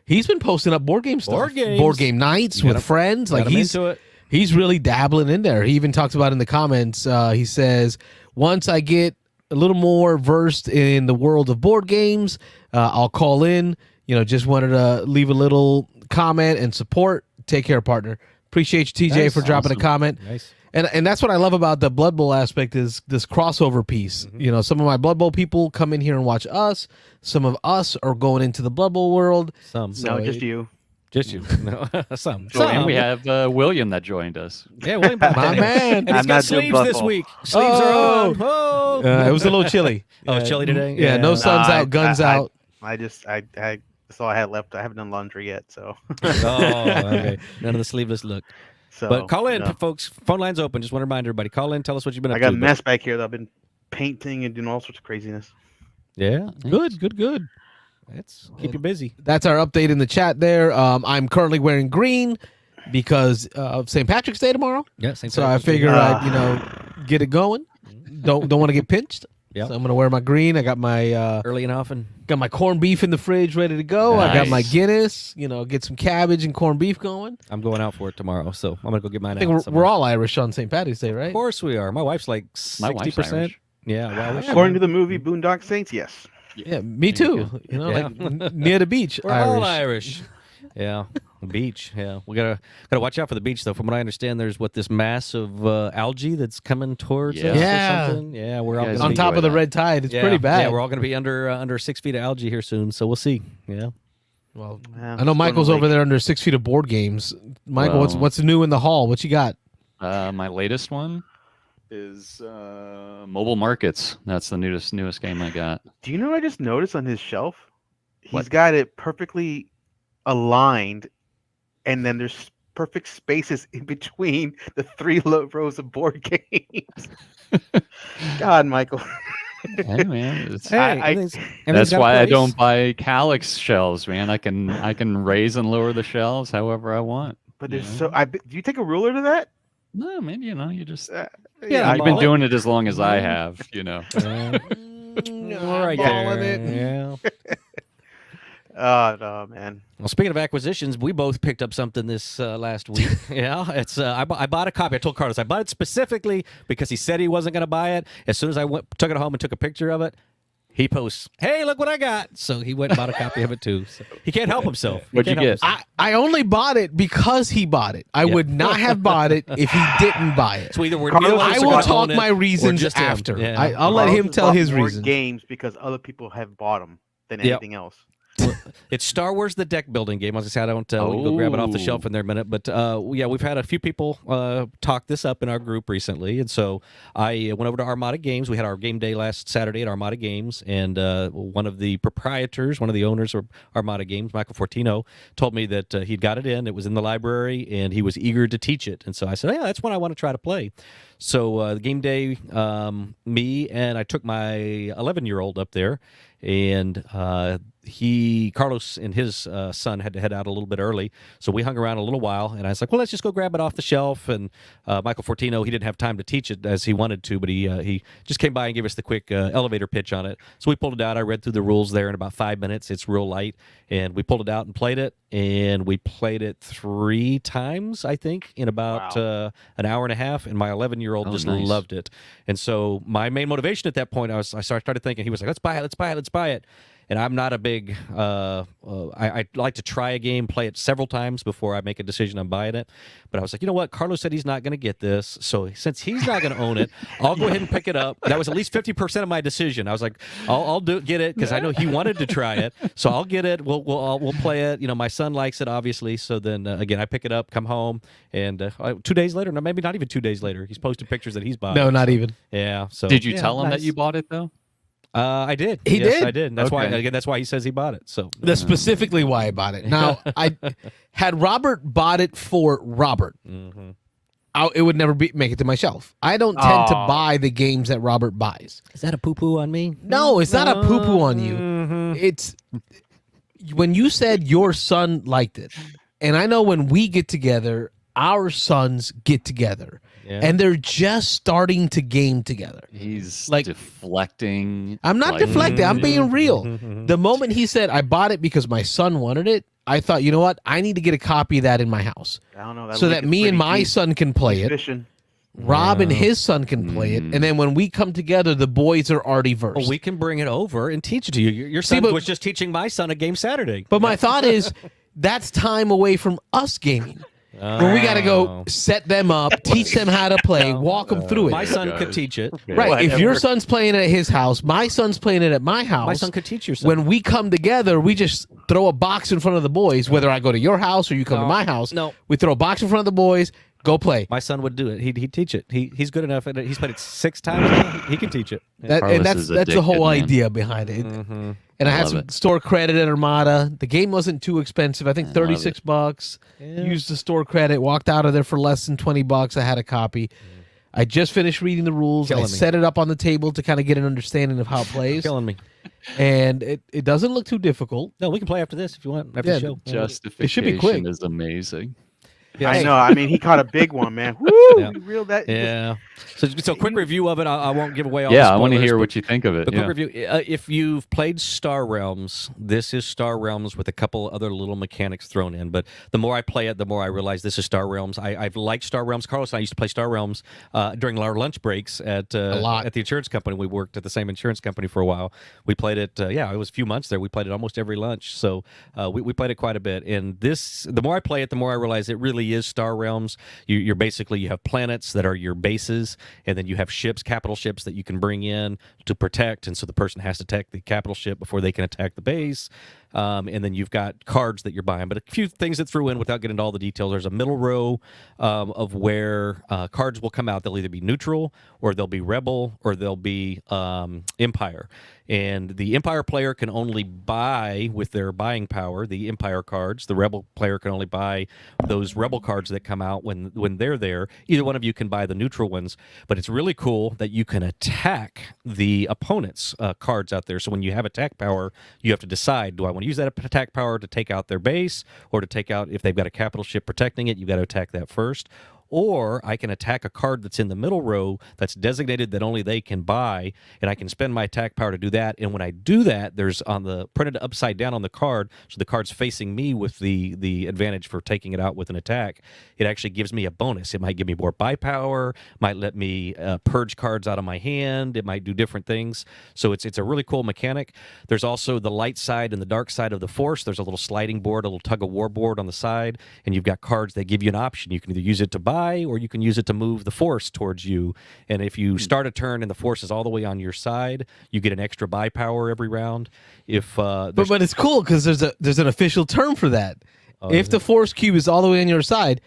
He's been posting up board game stuff, board game nights with friends. Like he's really dabbling in there. He even talks about in the comments. He says, once I get a little more versed in the world of board games, I'll call in. Just wanted to leave a little comment and support. Take care, partner. Appreciate you, TJ, for dropping a comment. Nice. And that's what I love about the Blood Bowl aspect is this crossover piece. Mm-hmm. Some of my Blood Bowl people come in here and watch us. Some of us are going into the Blood Bowl world. Some. No, just you. Just you. No, some. And we have William that joined us. Yeah, William. My man. And he's got sleeves this week. Sleeves are on. Oh. It was a little chilly. Oh, it's chilly today? Yeah, no sun's out, guns out. That's all I had left. I haven't done laundry yet, so. Okay. None of the sleeveless look. So, but call in, folks. Phone line's open. Just want to remind everybody. Call in. Tell us what you've been up to. I got a mess back here that I've been painting and doing all sorts of craziness. Yeah. Good. Let's keep you busy. That's our update in the chat there. I'm currently wearing green because of St. Patrick's Day tomorrow. Yeah, so I figured I'd get it going. Don't want to get pinched. Yep. So I'm gonna wear my green. I got my early and often. Got my corned beef in the fridge ready to go. Nice. I got my Guinness. Get some cabbage and corned beef going. I'm going out for it tomorrow, so I'm gonna go get mine. I think we're all Irish on St. Patty's Day, right? Of course we are. My wife's like 60%. Yeah. According to the movie Boondock Saints, yes. Yeah, me too. Like near the beach. We're all Irish. Yeah, beach. Yeah, we gotta watch out for the beach though. From what I understand, there's this mass of algae that's coming towards us. Yeah. Or something. Yeah, we're all on top of the red tide. It's pretty bad. Yeah, we're all gonna be under 6 feet of algae here soon. So we'll see. Yeah. Well, I know Michael's over there under 6 feet of board games. Michael, what's new in the hall? What you got? My latest one is Mobile Markets. That's the newest game I got. Do you know what I just noticed on his shelf? He's got it perfectly aligned, and then there's perfect spaces in between the 3 rows of board games. God, Michael. Hey man, that's why I don't buy Calyx shelves, man. I can raise and lower the shelves however I want. But there's do you take a ruler to that? No, man. You just I've been doing it as long as I have. All right, yeah. Oh no, man. Well, speaking of acquisitions, we both picked up something this last week. Yeah, it's I bought a copy. I told Carlos I bought it specifically because he said he wasn't going to buy it. As soon as I took it home and took a picture of it, he posts, "Hey, look what I got!" So he went and bought a copy of it too. So he can't help himself. What'd you get? I only bought it because he bought it. I would not have bought it if he didn't buy it. So either I will talk my reasons after. Yeah. I'll let him tell his more reasons. Games because other people have bought them than anything else. It's Star Wars: The Deck Building game. As I said, I don't. We can go grab it off the shelf in there a minute. But we've had a few people talk this up in our group recently, and so I went over to Armada Games. We had our game day last Saturday at Armada Games, and one of the proprietors, one of the owners of Armada Games, Michael Fortino, told me that he'd got it in. It was in the library, and he was eager to teach it. And so I said, "Yeah, that's one I want to try to play." So the game day, me and I took my 11-year-old up there, and Carlos and his son had to head out a little bit early, so we hung around a little while, and I was like, well, let's just go grab it off the shelf. And Michael Fortino, he didn't have time to teach it as he wanted to, but he just came by and gave us the quick elevator pitch on it. So we pulled it out. I read through the rules there in about 5 minutes. It's real light, and we pulled it out and played it, and we played it 3 times, I think, in about an hour and a half, and my 11-year-old just loved it. And so my main motivation at that point, I started thinking, he was like, let's buy it. And I'm not a big, I like to try a game, play it several times before I make a decision on buying it. But I was like, you know what? Carlos said he's not going to get this. So since he's not going to own it, I'll go ahead and pick it up. That was at least 50% of my decision. I was like, I'll get it because I know he wanted to try it. So I'll get it. We'll play it. My son likes it, obviously. So then, again, I pick it up, come home, and 2 days later, no, maybe not even 2 days later, he's posted pictures that he's bought. No, not even. Yeah. So did you tell him that you bought it, though? I did. He did? I did. And that's why. That's why he says he bought it. So that's specifically why I bought it. Now, I had Robert bought it for Robert. Mm-hmm. It would never make it to my shelf. I don't tend to buy the games that Robert buys. Is that a poo-poo on me? No, it's not a poo-poo on you. Mm-hmm. It's when you said your son liked it, and I know when we get together, our sons get together, Yeah. and they're just starting to game together. He's Like- deflecting. I'm not like- deflecting. I'm being real. Mhm. The moment he said, I bought it because my son wanted it, I thought, you know what? I need to get a copy of that in my house I don't know. so link that is me and pretty my deep. son can play He's it. fishing. Rob and Wow. his son can play it. And then when we come together, the boys are already versed. Well, we can bring it over and teach it to you. Your See, son but- was just teaching my son a game Saturday. But my thought is, that's time away from us gaming. Where we got to go set them up, teach them how to play, walk them through it. My son guys. could teach it. Right. If your Whatever. son's playing it at his house, my son's playing it at my house. My son could teach your son. When we come together, we just throw a box in front of the boys, whether I go to your house or you come to my house. No. We throw a box in front of the boys, go play. My son would do it. He'd teach it. He's good enough at it. He's played it 6 times now. He can teach it. And Carlos that's is the whole addicted, man. idea behind it. Mm-hmm. And I had love some it. store credit at Armada. The game wasn't too expensive. I think I love it. $36. Yeah. Used the store credit, walked out of there for less than $20. I had a copy. I just finished reading the rules. I Killing me. set it up on the table to kind of get an understanding of how it plays. Killing me. And it doesn't look too difficult. No, we can play after this if you want. After Yeah, the show. Justification It should be quick. is amazing. Yeah. I know. I mean, he caught a big one, man. Woo! Yeah. He reeled that. Yeah. So quick review of it. I won't give away all Yeah, the I want to spoilers, hear but- what you think of it. The quick Yeah. review. If you've played Star Realms, this is Star Realms with a couple other little mechanics thrown in. But the more I play it, the more I realize this is Star Realms. I've liked Star Realms. Carlos and I used to play Star Realms during our lunch breaks at lot. at the insurance company. We worked at the same insurance company for a while. We played it. It was a few months there. We played it almost every lunch. So we played it quite a bit. And this, the more I play it, the more I realize it really is Star Realms. You're basically, you have planets that are your bases, and then you have ships, capital ships that you can bring in to protect. And so the person has to attack the capital ship before they can attack the base. And then you've got cards that you're buying. But a few things that threw in without getting into all the details. There's a middle row of where cards will come out. They'll either be neutral, or they'll be rebel, or they'll be empire. And the Empire player can only buy with their buying power the Empire cards. The Rebel player can only buy those Rebel cards that come out when they're there. Either one of you can buy the neutral ones. But it's really cool that you can attack the opponent's cards out there. So when you have attack power, you have to decide, do I want to use that attack power to take out their base, or to take out, if they've got a capital ship protecting it, you've got to attack that first. Or I can attack a card that's in the middle row that's designated that only they can buy, and I can spend my attack power to do that. And when I do that, there's on the printed upside down on the card, so the card's facing me with the advantage for taking it out with an attack. It actually gives me a bonus. It might give me more buy power, might let me purge cards out of my hand. It might do different things. So it's a really cool mechanic. There's also the light side and the dark side of the Force. There's a little sliding board, a little tug of war board on the side, and you've got cards that give you an option. You can either use it to buy, or you can use it to move the Force towards you. And if you start a turn and the Force is all the way on your side, you get an extra buy power every round. If But it's cool because there's an official term for that. If the Force cube is all the way on your side,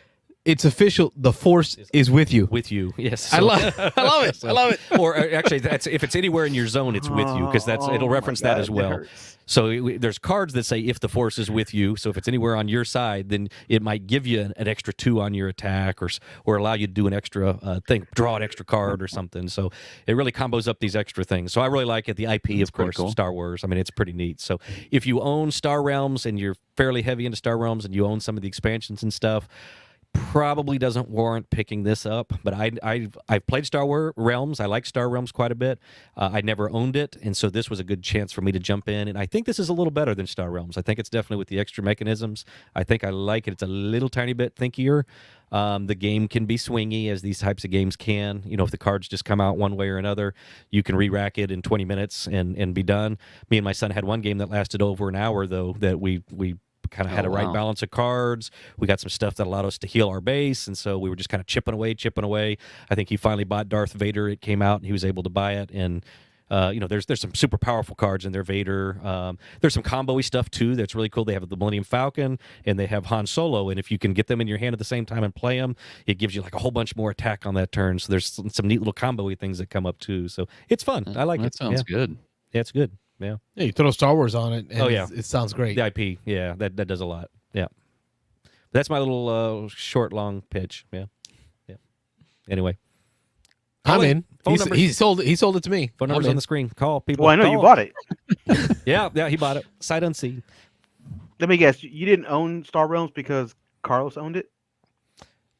it's official. The Force is with you. with you, yes, I love it. I love it. I love it. Or actually, that's if it's anywhere in your zone, it's with you, because it'll reference that as well. So there's cards that say if the Force is with you. So if it's anywhere on your side, then it might give you an extra 2 on your attack, or allow you to do an extra thing, draw an extra card or something. So it really combos up these extra things. So I really like it. The IP, That's of course, pretty cool. Star Wars. I mean, it's pretty neat. So if you own Star Realms and you're fairly heavy into Star Realms and you own some of the expansions and stuff, probably doesn't warrant picking this up. But I've played Star Realms. I like Star Realms quite a bit. I never owned it, and so this was a good chance for me to jump in. And I think this is a little better than Star Realms. I think it's definitely with the extra mechanisms. I think I like it. It's a little tiny bit thinkier. The game can be swingy, as these types of games can. You know, if the cards just come out one way or another, you can re-rack it in 20 minutes and be done. Me and my son had one game that lasted over an hour, though, that we kind of had a right wow. balance of cards. We got some stuff that allowed us to heal our base, and so we were just kind of chipping away. I think he finally bought Darth Vader. It came out, and he was able to buy it. And there's some super powerful cards in there. Vader. There's some combo-y stuff too that's really cool. They have the Millennium Falcon and they have Han Solo, and if you can get them in your hand at the same time and play them, it gives you like a whole bunch more attack on that turn. So there's some neat little combo-y things that come up too. So it's fun. I like That it. sounds Yeah. good. Yeah, it's good. Yeah. Yeah, you throw Star Wars on it. And Oh, yeah. it sounds great. The IP, yeah, that does a lot. Yeah, that's my little short, long pitch. Yeah. Anyway, I'm in. Phone numbers. He sold it to me. phone I'm numbers in. on the screen. Call people. Well, I know you Call. bought it. Yeah, he bought it. Sight unseen. Let me guess. You didn't own Star Realms because Carlos owned it?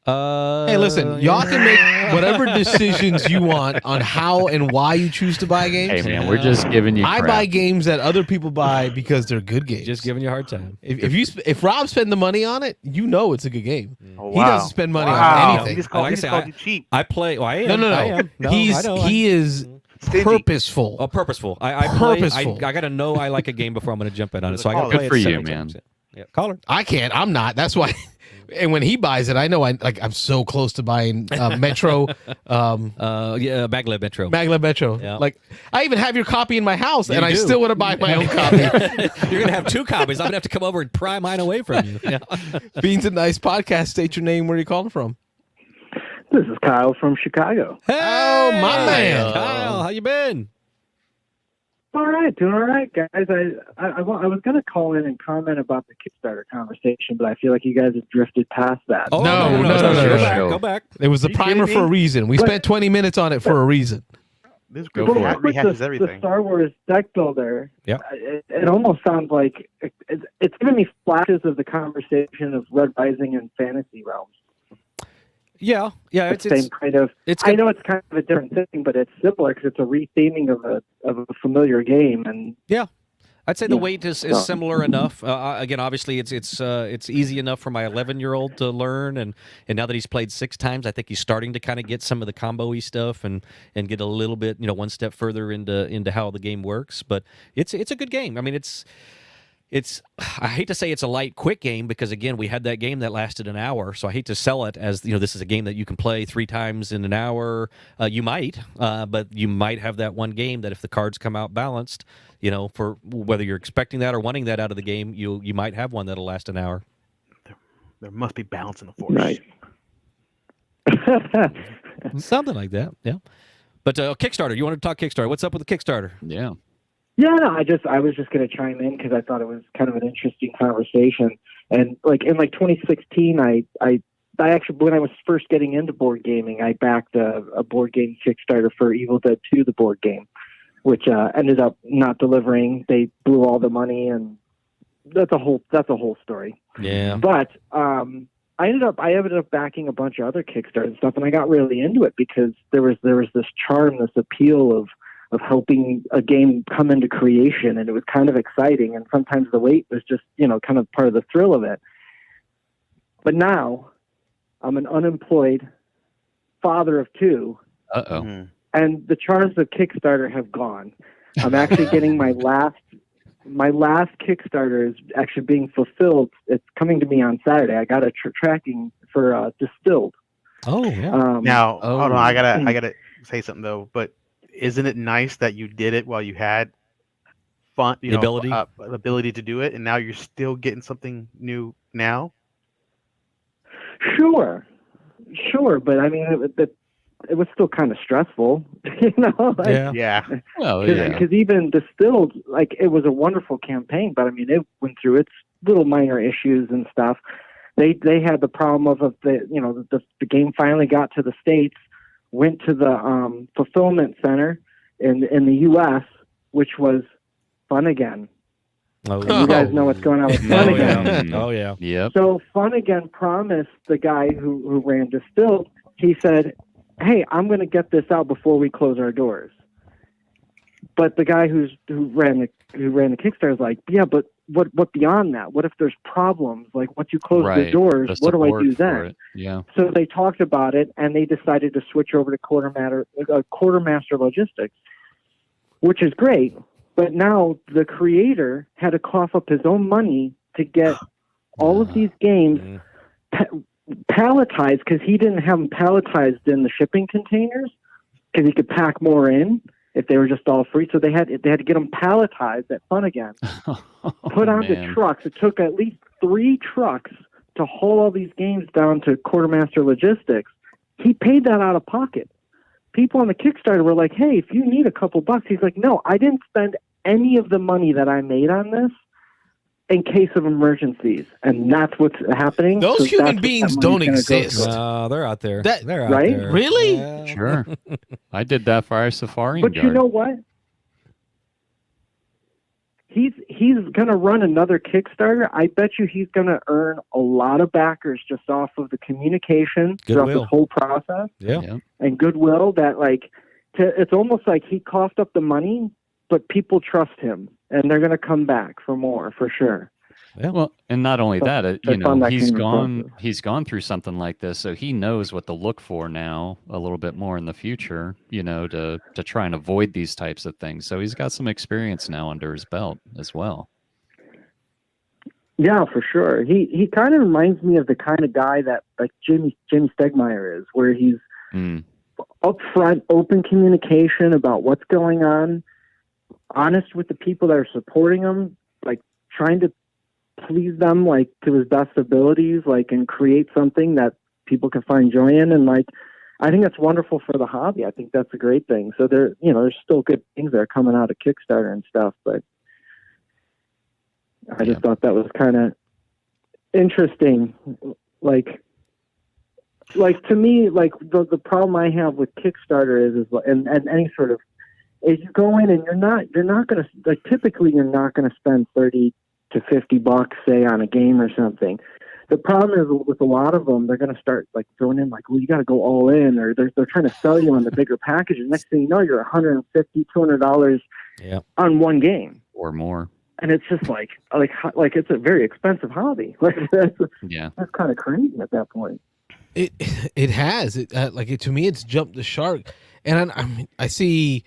Hey, listen, y'all can make whatever decisions you want on how and why you choose to buy games. Hey man, we're just giving you. I crap. buy games that other people buy because they're good games. Just giving you a hard time. If Rob spend the money on it, you know it's a good game. Oh, He doesn't spend money on He anything. just Like I called, say, you cheap. I play. Well, I am. No. I am. No, I know. He is Stingy. purposeful. Oh, purposeful. I play. Purposeful. I got to know I like a game before I'm going to jump in on it. So I got to Good play it for you, several man. times. Yeah, caller. I can't. I'm not. That's why. And when he buys it, I know I'm so close to buying Metro, Yeah, Maglev Metro. Maglev Metro. Yeah. Like I even have your copy in my house, and I do. still want to buy my own copy. You're going to have 2 copies. I'm going to have to come over and pry mine away from you. Yeah. Beans and Nice podcast. State your name. Where are you calling from? This is Kyle from Chicago. Oh, my man. Kyle, how you been? All right, doing all right, guys. I was going to call in and comment about the Kickstarter conversation, but I feel like you guys have drifted past that. Oh, No, it's no. Go back. Show. Go back. It was the Are you primer kidding for a me? reason. We spent 20 minutes on it for a reason. This Go group for it. With rehashes the everything. Star Wars deck builder, Yeah. it almost sounds like it's giving me flashes of the conversation of Red Rising and Fantasy Realms. Yeah. It's the same kind of. it's I know it's kind of a different thing, but it's similar because it's a retheming of a familiar game, and I'd say the Yeah. weight is similar enough. Again, obviously, it's easy enough for my 11-year-old to learn, and now that he's played 6 times, I think he's starting to kind of get some of the combo-y stuff and get a little bit, one step further into how the game works. But it's a good game. I mean, it's I hate to say it's a light, quick game because again, we had that game that lasted an hour. So I hate to sell it as this is a game that you can play 3 times in an hour. You might, but you might have that one game that if the cards come out balanced, for whether you're expecting that or wanting that out of the game, you might have one that'll last an hour. There must be balance in the force. right. Something like that, yeah. But Kickstarter, you want to talk Kickstarter? What's up with the Kickstarter? Yeah. Yeah, no, I was just going to chime in because I thought it was kind of an interesting conversation. And in 2016, I actually, when I was first getting into board gaming, I backed a board game Kickstarter for Evil Dead 2, the board game, which ended up not delivering. They blew all the money, and that's a whole story. Yeah. But I ended up backing a bunch of other Kickstarter and stuff, and I got really into it because there was this charm, this appeal of helping a game come into creation, and it was kind of exciting, and sometimes the wait was just kind of part of the thrill of it. But now I'm an unemployed father of 2, Uh-oh. Mhm. and the charms of Kickstarter have gone. I'm actually getting my last Kickstarter is actually being fulfilled. It's coming to me on Saturday. I got a tracking for Distilled. Oh, yeah. Now, hold on. I Mm. gotta say something though. But isn't it nice that you did it while you had fun, Ability? ability to do it, and now you're still getting something new now? Sure, but I mean, it was still kind of stressful, Yeah. Yeah. Well, yeah. Because even Distilled, it was a wonderful campaign, but I mean, it went through its little minor issues and stuff. They had the problem of the game finally got to the States, went to the fulfillment center in the U.S., which was Fun Again. Oh, And you guys know what's going on with Fun Oh, Again. yeah. Oh, yeah. Yep. So Fun Again promised the guy who ran Distilled, he said, "Hey, I'm going to get this out before we close our doors." But the guy who ran the Kickstarter is like, "Yeah, but what beyond that? What if there's problems? Like once you close the Right. doors, The what do I support do for then?" it. Yeah. So they talked about it, and they decided to switch over to Quartermaster Logistics, which is great. But now the creator had to cough up his own money to get all of these games palletized because he didn't have them palletized in the shipping containers because he could pack more in if they were just all free. So they had to get them palletized at Fun Again, put onto man. trucks. It took at least 3 trucks to haul all these games down to Quartermaster Logistics. He paid that out of pocket. People on the Kickstarter were like, "Hey, if you need a couple bucks," he's like, "No, I didn't spend any of the money that I made on this in case of emergencies," and that's what's happening. Those So human that's what beings that don't money's gonna go exist. towards. They're out there. That- They're out Right? there. Really? Yeah. Sure. I did that for our safari But you know what? he's going to run another Kickstarter. I bet you he's going to earn a lot of backers just off of the communication throughout this whole process. Yeah. And goodwill that it's almost like he coughed up the money, but people trust him and they're going to come back for more for sure. Yeah. Well, and not only that, that he's gone through something like this, so he knows what to look for now a little bit more in the future, to try and avoid these types of things. So he's got some experience now under his belt as well. Yeah, for sure. He kind of reminds me of the kind of guy that like Jimmy Stegmaier is, where he's upfront, open communication about what's going on, honest with the people that are supporting him, like trying to please them like to his best abilities, like, and create something that people can find joy in. And like, I think that's wonderful for the hobby. I think that's a great thing. So there's still good things that are coming out of Kickstarter and stuff, but I just thought that was kind of interesting. Like to me, like the problem I have with Kickstarter is and any sort of, is you go in and you're not going to, like, typically you're not going to spend $30 to $50, say, on a game or something. The problem is with a lot of them, they're going to start like throwing in like, well, you got to go all in, or they're trying to sell you on the bigger packages. Next thing you know, you're $150, $200 on one game or more. And it's just like it's a very expensive hobby. Like that's kind of crazy at that point. It has to me, it's jumped the shark. And I see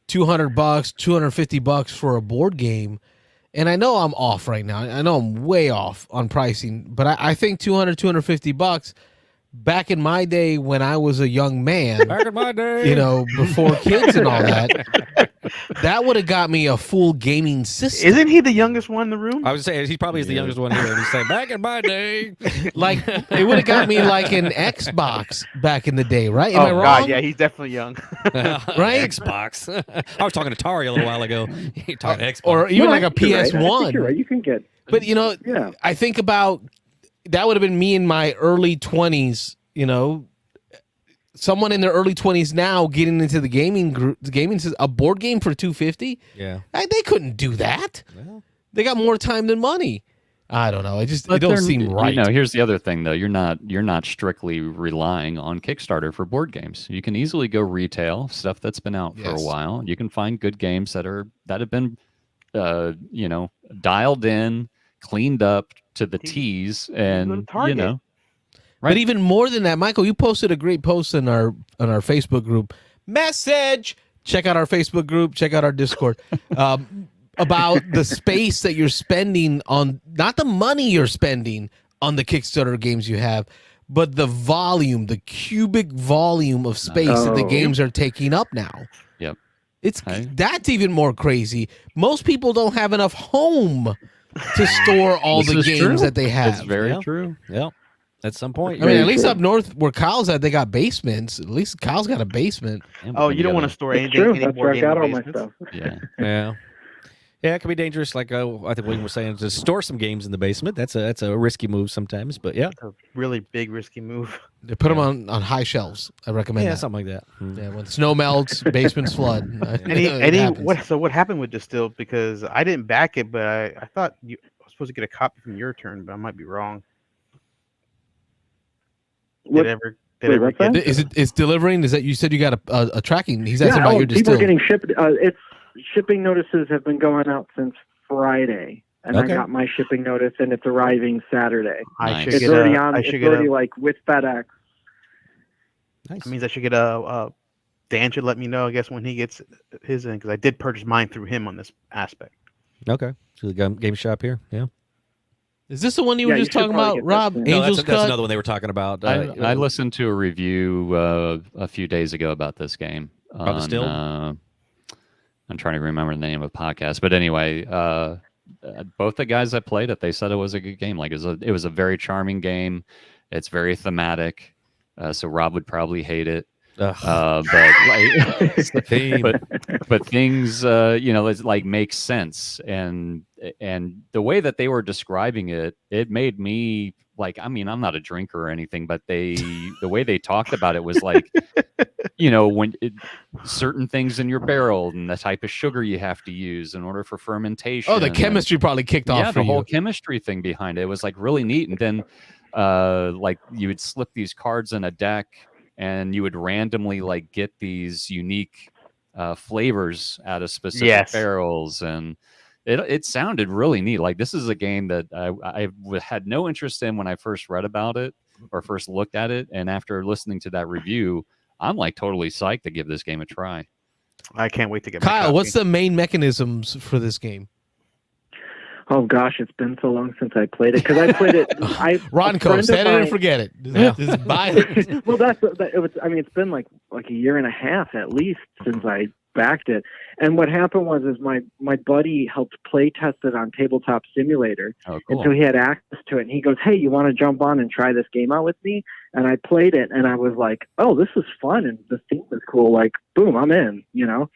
$200, $250 for a board game. And I know I'm off right now. I know I'm way off on pricing, but I think $200, $250 back in my day when I was a young man, back in my day, before kids and all that, that would have got me a full gaming system. Isn't he the youngest one in the room? I was saying he probably is the youngest one here. And he's saying, back in my day, like it would have got me like an Xbox back in the day, right? Am I wrong? God, yeah, he's definitely young. Right? Xbox. I was talking to Atari a little while ago. He talking Xbox, or even like a PS1. Right. You're right. You can get. But I think about that would have been me in my early 20s. Someone in their early 20s now getting into the gaming says a board game for $250. Yeah, they couldn't do that. Well, they got more time than money. I don't know. It don't seem right. Here's the other thing though. You're not strictly relying on Kickstarter for board games. You can easily go retail, stuff that's been out for a while. You can find good games that have been dialed in, cleaned up to the T's, and Right. But even more than that, Michael, you posted a great post on our Facebook group. Message. Check out our Facebook group. Check out our Discord. About the space that you're spending on, not the money you're spending on the Kickstarter games you have, but the volume, the cubic volume of space that the games are taking up now. Yep. That's even more crazy. Most people don't have enough home to store all the games that they have. It's very true. Yeah. At some point. I mean, at least up north where Kyle's at, they got basements. At least Kyle's got a basement. Oh, you don't want to store anything. That's where I got all my stuff. Yeah. Yeah. Yeah, it can be dangerous. Like I think William was saying, to store some games in the basement. That's a risky move sometimes. But yeah, a really big risky move. They put them on high shelves. I recommend that. Something like that. Yeah, when snow melts, basements flood. What happened with Distilled? Because I didn't back it, but I thought you were supposed to get a copy from your turn, but I might be wrong. It's delivering? Is that you said you got a tracking? He's asking about your Distilled. People are getting shipped. Shipping notices have been going out since Friday, and I got my shipping notice, and it's arriving Saturday. It's already like with FedEx. Nice. That means I should get Dan should let me know, I guess, when he gets his in, because I did purchase mine through him on this aspect. Okay, so the game shop here, yeah. Is this the one you were just talking about, Rob? Angel's Cut? That's another one they were talking about. I listened to a review a few days ago about this game. Distilled? I'm trying to remember the name of the podcast, but anyway, both the guys that played it, they said it was a good game. Like it was a very charming game. It's very thematic, so Rob would probably hate it. But things it's like makes sense, and the way that they were describing it made me like, I mean, I'm not a drinker or anything, but the way they talked about it was like, you know, when certain things in your barrel and the type of sugar you have to use in order for fermentation. Oh, the chemistry probably kicked off. Yeah, for the whole you. chemistry thing behind it was like really neat. And then like you would slip these cards in a deck and you would randomly like get these unique flavors out of specific barrels, and it sounded really neat. Like this is a game that I had no interest in when I first read about it or first looked at it, and after listening to that review, I'm like totally psyched to give this game a try. I can't wait to get my Kyle, copy. what's the main mechanisms for this game? Oh gosh, it's been so long since I played it because I played it. Ronco, set it and forget it. Just buy it. Well, it was. I mean, it's been like a year and a half at least since I backed it. And what happened was my buddy helped play test it on Tabletop Simulator, Oh, and cool. so he had access to it. And he goes, "Hey, you want to jump on and try this game out with me?" And I played it, and I was like, "Oh, this is fun, and the theme is cool." Like, boom, I'm in. You know.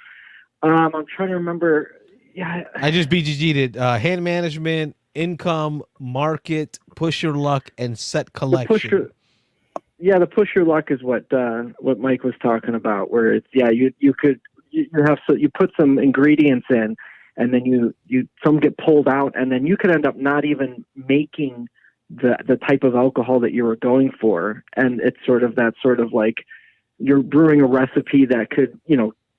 I'm trying to remember. Yeah, I just BGG'd it. Hand management, income, market, push your luck, and set collection. The push your luck is what Mike was talking about. Where it's you put some ingredients in, and then some get pulled out, and then you could end up not even making the type of alcohol that you were going for, and it's sort of like you're brewing a recipe that could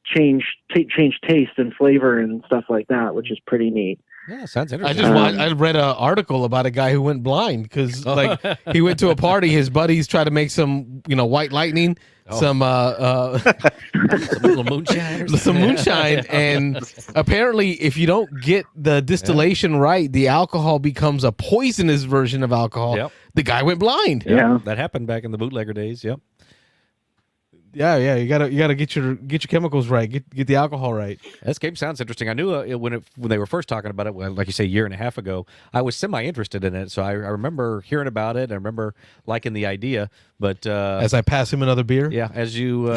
change taste and flavor and stuff like that, which is pretty neat. Yeah, sounds interesting. I read an article about a guy who went blind because like he went to a party, his buddies tried to make some white lightning, some little moonshine, some moonshine, and apparently if you don't get the distillation right, the alcohol becomes a poisonous version of alcohol. Yep. The guy went blind. Yeah. That happened back in the bootlegger days. Yep. Yeah, you gotta get your chemicals right, get the alcohol right. This game sounds interesting. I knew when they were first talking about it, like you say, a year and a half ago, I was semi-interested in it. So I remember hearing about it. I remember liking the idea. But As I pass him another beer, yeah, as you're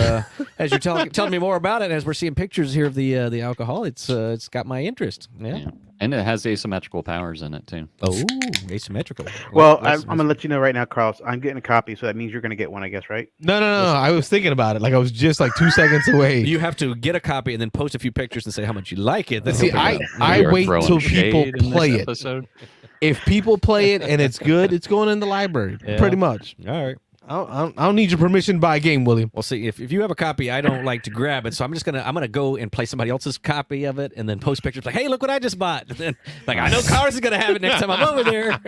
telling me more about it, as we're seeing pictures here of the alcohol, it's got my interest. Yeah. And it has asymmetrical powers in it too. Oh, asymmetrical. Well, I'm going to let you know right now, Carlos. I'm getting a copy, so that means you're going to get one, I guess, right? No. I was thinking about it. Like I was just like 2 seconds away. You have to get a copy and then post a few pictures and say how much you like it. Then See, he'll pick it up. I You're wait throwing till people shade in this play it. episode. If people play it and it's good, it's going in the library. Yeah. Pretty much. All right. I don't need your permission to buy a game, William. Well, see, if you have a copy, I don't like to grab it, so I'm gonna go and play somebody else's copy of it, and then post pictures like, "Hey, look what I just bought!" And then, like, I know Carlos is gonna have it next time I'm over there.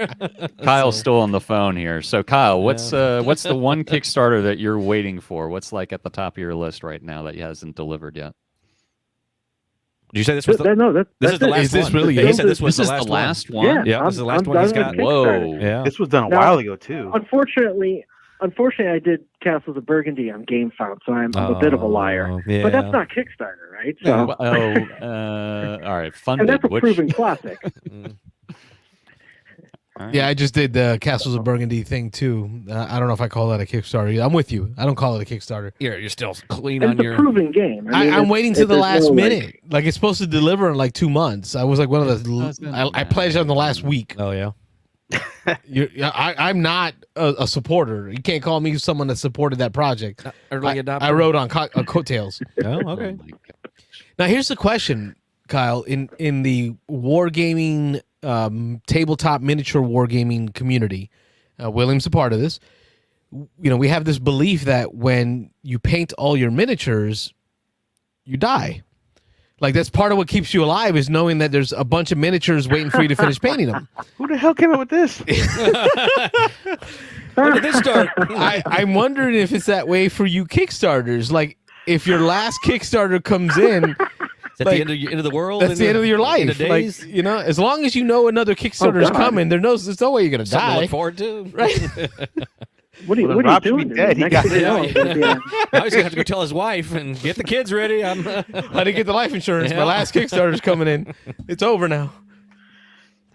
Kyle's still on the phone here. So Kyle, what's the one Kickstarter that you're waiting for? What's like at the top of your list right now that hasn't delivered yet? Did you say this was the? No, This is the last Is this one. really He it? said this was This the is last the one. last one. Yeah, Yeah, this is the last one he's got. Whoa. Yeah. This was done a Now- while ago, too. Unfortunately, I did Castles of Burgundy on GameFound, so I'm a bit of a liar. Yeah. But that's not Kickstarter, right? So, All right. and Funded. that's a Which, proven classic. all right. Yeah, I just did the Castles of Burgundy thing too. I don't know if I call that a Kickstarter. I'm with you. I don't call it a Kickstarter. You're still clean And on it's your. a proven game. I mean, I'm waiting to the there's last no, minute. Like it's supposed to deliver in like 2 months. I was like one of the. I pledged on the last week. Oh yeah. I'm not a supporter. You can't call me someone that supported that project. Early adopter. I wrote on coattails. Oh, Oh okay. my God. Now here's the question, Kyle. In the wargaming tabletop miniature wargaming community, William's a part of this. We have this belief that when you paint all your miniatures, you die. Like that's part of what keeps you alive is knowing that there's a bunch of miniatures waiting for you to finish painting them. Who the hell came up with this? When did this start? I'm wondering if it's that way for you Kickstarters. Like if your last Kickstarter comes in, Is that like, the end of the world? that's the end of your In the life. Like, days? as long as you know another Kickstarter is God. coming, there's no way you're gonna Something to die. look forward to. Right? What are you, Well, what then are Rob you should be doing? dead. He Next got thing you know, it. it'll be on- Now he's gonna have to go tell his wife and get the kids ready. I didn't get the life insurance. Yeah. My last Kickstarter's coming in. It's over now.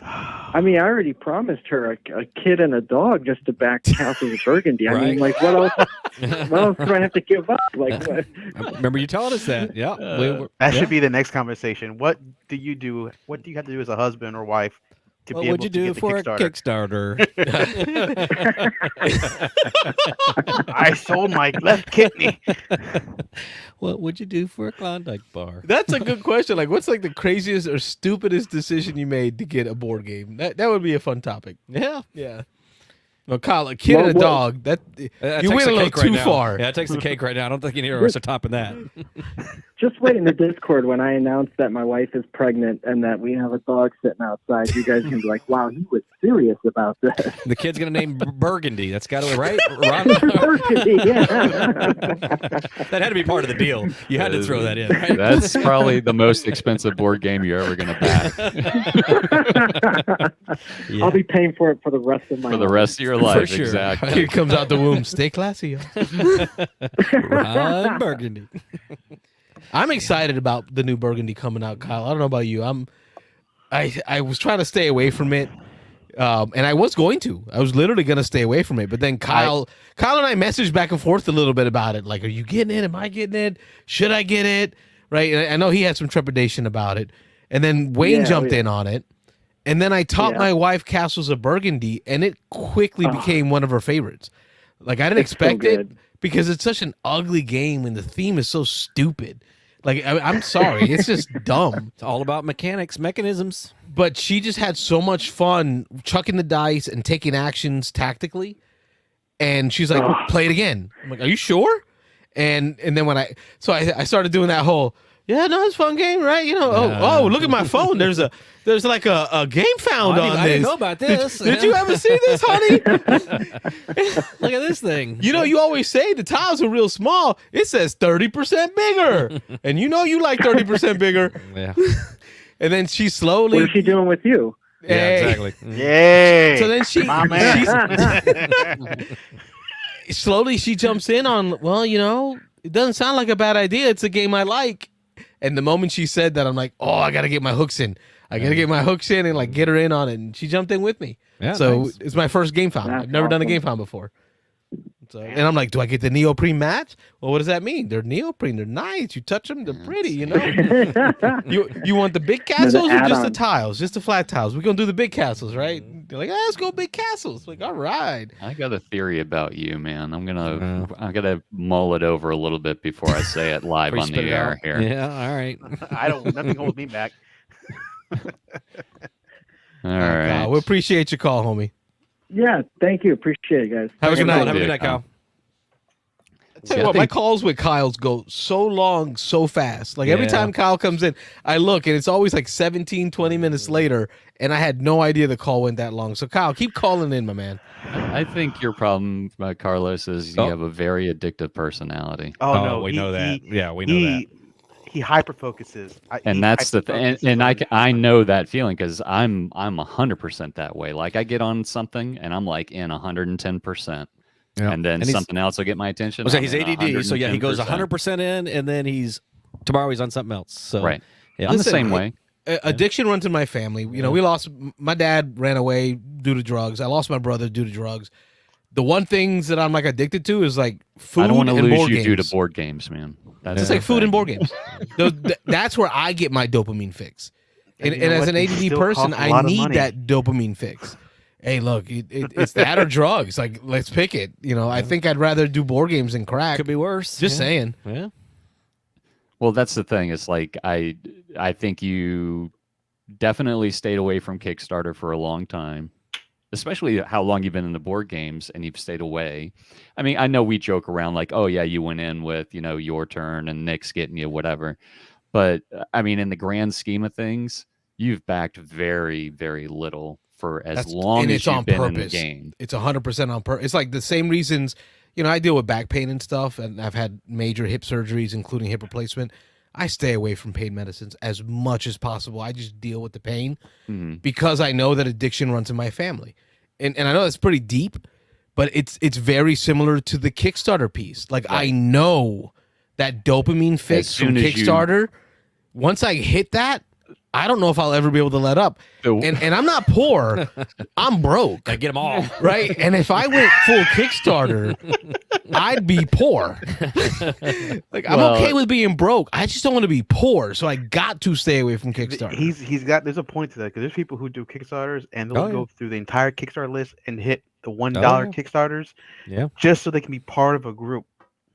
I mean, I already promised her a kid and a dog just to back Castles of Burgundy. I mean, Right. like, what else do I have to give up? Like, what? Remember you telling us that? Yeah. That should be the next conversation. What do you do? What do you have to do as a husband or wife to What be would able you to do get the for a Kickstarter. Kickstarter? I sold my left kidney. What would you do for a Klondike bar? That's a good question. Like, what's like the craziest or stupidest decision you made to get a board game? That would be a fun topic. Yeah. Yeah. Well, Kyle, a kid and a dog. That you That went takes a the little cake right too now. far. Yeah, it takes the cake right now. I don't think any of us are topping that. Just wait in the Discord when I announce that my wife is pregnant and that we have a dog sitting outside. You guys can be like, "Wow, he was serious about this." The kid's gonna name Burgundy. That's got to right. Yeah. That had to be part of the deal. You had to throw that in. Right? That's probably the most expensive board game you're ever going to back Yeah. I'll be paying for it for the rest of my for the life. rest of your life. sure. Exactly. Kid comes out the womb. Stay classy, y'all. Ron Burgundy. I'm excited about the new Burgundy coming out, Kyle. I don't know about you. I was trying to stay away from it. And I was going to. I was literally going to stay away from it. But then Kyle and I messaged back and forth a little bit about it. Like, are you getting it? Am I getting it? Should I get it? Right? And I know he had some trepidation about it. And then Wayne jumped in on it. And then I taught my wife Castles of Burgundy, and it quickly became one of her favorites. Like, I didn't expect it because it's such an ugly game and the theme is so stupid. Like, I'm sorry. It's just dumb. It's all about mechanics, mechanisms. But she just had so much fun chucking the dice and taking actions tactically. And she's like, play it again. I'm like, are you sure? And then when I started doing that whole, yeah, no, it's a fun game, right? You know, oh, look at my phone. There's like a game found on this. I didn't know about this. Did you ever see this, honey? Look at this thing. You know, you always say the tiles are real small. It says 30% bigger. And you know you like 30% bigger. Yeah. And then she slowly... What is she doing with you? Yeah, Hey. exactly. Yay! So then My man. slowly she jumps in on, well, you know, it doesn't sound like a bad idea. It's a game I like. And the moment she said that, I'm like, oh, I got to get my hooks in. I got to get my hooks in and like get her in on it. And she jumped in with me. Yeah, so nice. it's my first game found. That's I've never done a awesome. game found before. So, and I'm like, do I get the neoprene mats? Well, what does that mean? They're neoprene. They're nice. You touch them, they're pretty, you know? You want the big castles or just the add-on. tiles? Just the flat tiles. We're going to do the big castles, right? They're like, let's go big castles. Like, all right. I got a theory about you, man. I'm gonna mull it over a little bit before I say it live Before you on the spit it air out. here. Yeah, all right. Nothing holds me back. All right. We appreciate your call, homie. Yeah, thank you. Appreciate it, guys. Have a good night. Have a good Yeah, night, Kyle. Tell you I what, my think- calls with Kyle's go so long, so fast. Like every Yeah. time Kyle comes in, I look and it's always like 17, 20 minutes later, and I had no idea the call went that long. So Kyle, keep calling in, my man. I think your problem, Carlos, is you have a very addictive personality. Oh, Oh, no, we know that. Yeah, we know he, He hyper focuses, And that's the thing. And I know that feeling because I'm 100% that way. Like I get on something and I'm like in 110%. Yeah. And then And he's- something else will get my attention. So I'm he's in ADD. So yeah, he goes 110%. 100% in, and then tomorrow he's on something else. So Right. Yeah. I'm the Listen, same way. Addiction runs in my family. You know, we lost, my dad ran away due to drugs. I lost my brother due to drugs. The one things that I'm like addicted to is like food I don't want to and lose board you games. due to board games, man. That's It's the like food thing. and board games. That's where I get my dopamine fix. And, And you know as what? an They ADD still person, cost a I lot of need money. that dopamine fix. Hey, look, it's that or drugs. Like, let's pick it. You know, I think I'd rather do board games than crack. could be worse. Just yeah. saying. Yeah. Well, that's the thing. It's like I think you definitely stayed away from Kickstarter for a long time, especially how long you've been in the board games and you've stayed away. I mean, I know we joke around like, oh yeah, you went in with, your turn and Nick's getting you whatever. But I mean, in the grand scheme of things, you've backed very, very little for as long and as it's you've on been in the purpose. game. It's 100% on purpose. It's like the same reasons, I deal with back pain and stuff, and I've had major hip surgeries, including hip replacement. I stay away from pain medicines as much as possible. I just deal with the pain Mhm. because I know that addiction runs in my family. And I know that's pretty deep, but it's very similar to the Kickstarter piece. Like I know that dopamine fix from soon as you- Kickstarter, once I hit that, I don't know if I'll ever be able to let up. And I'm not poor. I'm broke. Gotta get them all. Right? And if I went full Kickstarter, I'd be poor. Like, I'm okay with being broke. I just don't want to be poor. So I got to stay away from Kickstarter. There's a point to that, because there's people who do Kickstarters and they'll Oh, yeah. go through the entire Kickstarter list and hit the $1 yeah. Kickstarters, Yeah. just so they can be part of a group.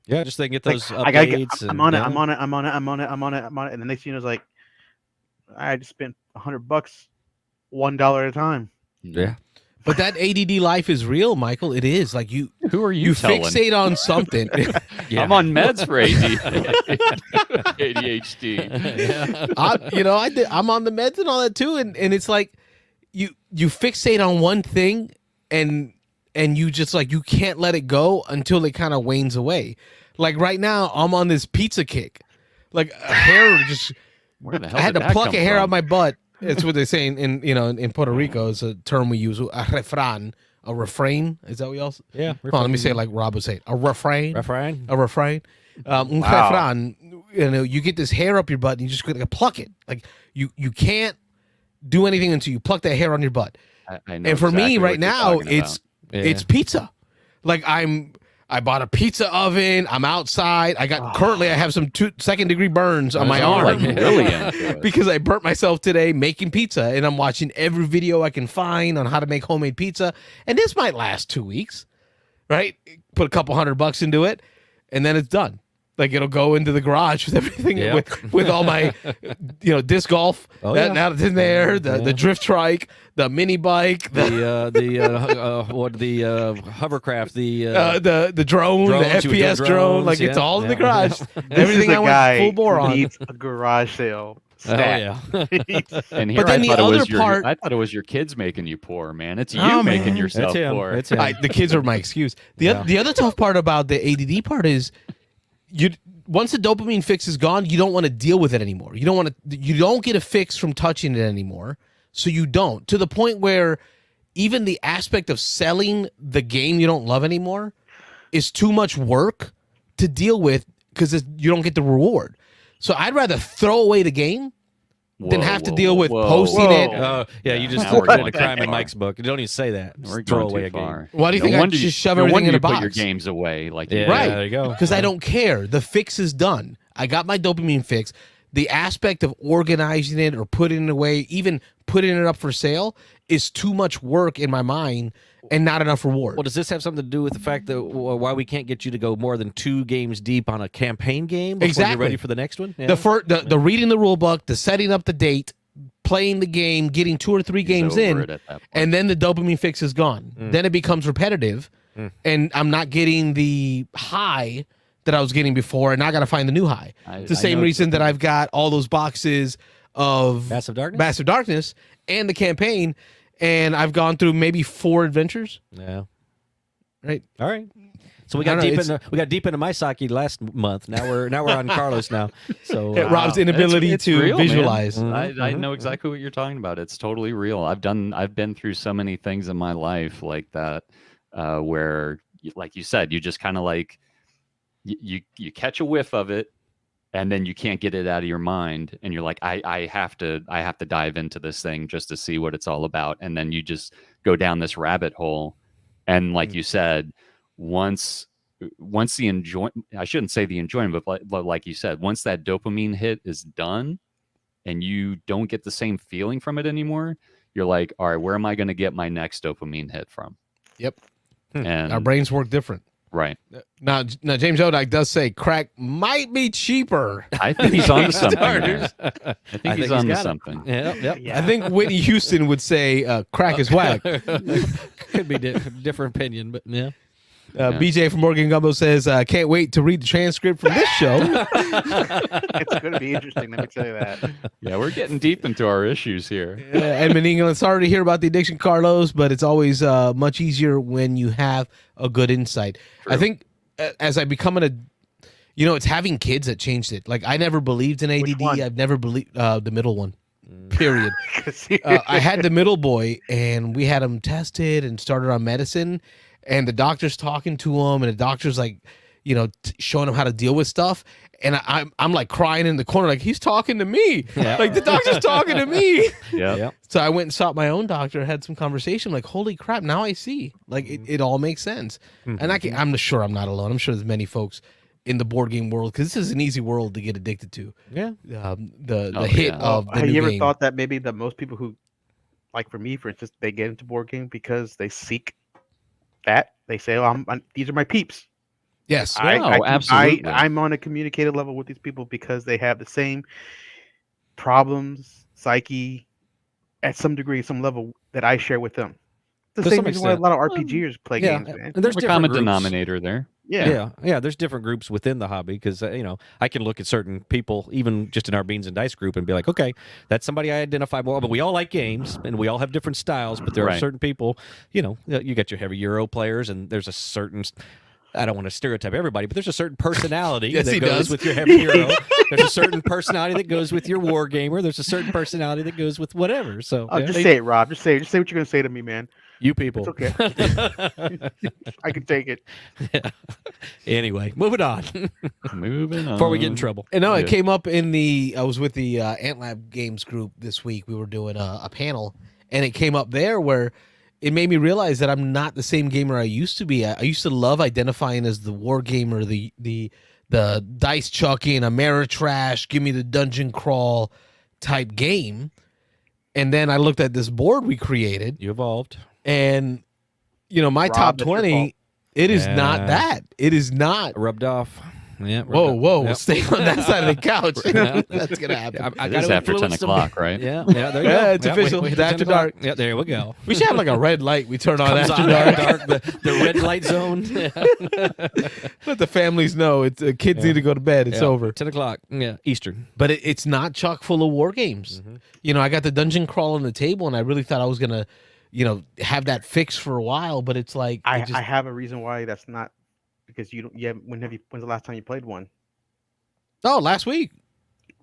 Yeah, just they can get those Like, I gotta updates. I'm on it, I'm on it, I'm on it, I'm on it, I'm on it, I'm on it, and the next thing you know, it's like, I just spent $100, $1 at a time. Yeah. But that ADD life is real, Michael. It is. Like, you telling? fixate on something. Yeah. I'm on meds for ADHD. I'm on the meds and all that too, and it's like you fixate on one thing and you just like you can't let it go until it kind of wanes away. Like right now, I'm on this pizza kick. Like a hair just Where the hell I had did to that pluck come a hair from? out my butt. That's what they're saying in Puerto Rico. It's a term we use. A refrán, a refrain. Is that what y'all? Yeah. Hold on, let me say it like Rob would say it. A refrain. Refrain. A refrain. Un refrán. You know, you get this hair up your butt and you just gotta pluck it. Like you can't do anything until you pluck that hair on your butt. I know And for me exactly right what you're now, talking about. it's pizza. Like I bought a pizza oven. I'm outside. Currently I have some 2nd-degree burns on my arm. Like really into it. Because I burnt myself today making pizza, and I'm watching every video I can find on how to make homemade pizza. And this might last 2 weeks, right? Put a couple $100 into it, and then it's done. Like it'll go into the garage with everything, Yep. with all my, disc golf. Oh, yeah. Now it's in there. The drift trike, the mini bike, the hovercraft, the drone, drones, the you would do FPS drone. drones, Like it's yeah, all in the yeah. garage. This Everything is I a went guy full bore who on. needs a garage sale. Oh, yeah. And here But then I the thought it other was part- I thought it was your kids making you poor, man. It's you Oh, making man. yourself That's him. poor. That's him. The kids are my excuse. The other tough part about the ADD part is once the dopamine fix is gone, you don't want to deal with it anymore. You don't get a fix from touching it anymore. So you don't, to the point where even the aspect of selling the game you don't love anymore is too much work to deal with because you don't get the reward. So I'd rather throw away the game than have to deal with posting it. Yeah, you just Now we're committed going a crime too in far. Mike's book. Don't even say that. We're Just throw going away too a game. far. Why do you think I just shove everything in a Put box? your games away like Yeah, you Right. there you go. Because I don't care. The fix is done. I got my dopamine fix. The aspect of organizing it or putting it away, even putting it up for sale, is too much work in my mind and not enough reward. Well, does this have something to do with the fact that why we can't get you to go more than 2 games deep on a campaign game before you're Exactly. ready for the next one? Yeah. The reading the rule book, the setting up the date, playing the game, getting 2 or 3 games over in, it at that point. and then the dopamine fix is gone. Then it becomes repetitive, and I'm not getting the high that I was getting before, and now I got to find the new high. It's the same reason that I've got all those boxes of Massive Darkness? Massive Darkness and the campaign, and I've gone through maybe 4 adventures. Yeah. Right. All right. So we I got don't know, we got deep into my sake last month. Now we're on Carlos now. So Rob's inability It's to real, man. visualize. I know exactly what you're talking about. It's totally real. I've been through so many things in my life like that, where, like you said, you just kind of like you catch a whiff of it, and then you can't get it out of your mind, and you're like, I have to dive into this thing just to see what it's all about, and then you just go down this rabbit hole, and like you said, once the I shouldn't say the enjoyment, but like you said, once that dopamine hit is done and you don't get the same feeling from it anymore, you're like, all right, where am I going to get my next dopamine hit from? Yep. And Our brains work different. right. Now James Odak does say crack might be cheaper. I think he's onto something there. I think I he's think onto got it. something. Yep. I think Whitney Houston would say crack is whack. Could be different opinion, but yeah. BJ from Morgan Gumbo says, can't wait to read the transcript from this show. It's going to be interesting, let me tell you that. Yeah, we're getting deep into our issues here. Edmund England, sorry to hear about the addiction, Carlos, but it's always much easier when you have a good insight. I think as I become it's having kids that changed it. Like I never believed in ADD. one? I've never believed the middle one. Period. I had the middle boy, and we had him tested and started on medicine, and the doctor's talking to him, and the doctor's like, showing them how to deal with stuff. And I'm like crying in the corner, like he's talking to me, like the doctor's talking to me. Yeah. So I went and sought my own doctor, had some conversation, like holy crap, now I see, like it all makes sense. And I'm sure I'm not alone. I'm sure there's many folks in the board game world, because this is an easy world to get addicted to. Yeah. The hit of the Have new you ever game. thought that maybe the most people who, like for me, for instance, they get into board game because they seek that. They say, "Oh, these are my peeps." Yes. Absolutely. I'm on a communicated level with these people because they have the same problems, psyche, at some degree, some level that I share with them. The To same some reason why a extent. lot of RPGers play Yeah, games, man. and there's a different common groups. denominator there. Yeah. There's different groups within the hobby, because I can look at certain people, even just in our Beans and Dice group, and be like, okay, that's somebody I identify more. But we all like games, and we all have different styles. But there are Right. certain people, you got your heavy Euro players, and there's a certain. I don't want to stereotype everybody, but there's a certain personality Yes, that he goes does. with your heavy Euro. There's a certain personality that goes with your war gamer. There's a certain personality that goes with whatever. So Just say it, Rob. Just say what you're gonna say to me, man. you people. It's okay. I can take it. Anyway, moving on Moving on. before we get in trouble. And no, it Yeah. came up I was with the AntLab Games group this week. We were doing a panel, and it came up there where it made me realize that I'm not the same gamer I used to be. I used to love identifying as the war gamer, the dice chucking, Ameritrash, give me the dungeon crawl type game. And then I looked at this board we created, You evolved. and my Rob, top that's your 20, fault. it is Yeah. not that. It is not. Rubbed off. Yeah. Whoa, Yep. stay on that side of the couch. Yeah. That's gonna happen. I It got is to after 10 influence them. o'clock, right? Yeah, there you go. Yeah, it's official. we hit It's the after 10 o'clock. dark. Yeah, there we go. We should have like a red light we turn on Comes after on dark. after dark, the red light zone. Let the families know it's kids need to go to bed. It's Yeah. over. 10 o'clock. Yeah, Eastern. But it's not chock full of war games. I got the dungeon crawl on the table, and I really thought I was gonna, have that fixed for a while. But it's like I have a reason why that's not, because you don't. Yeah. When's the last time you played one? last week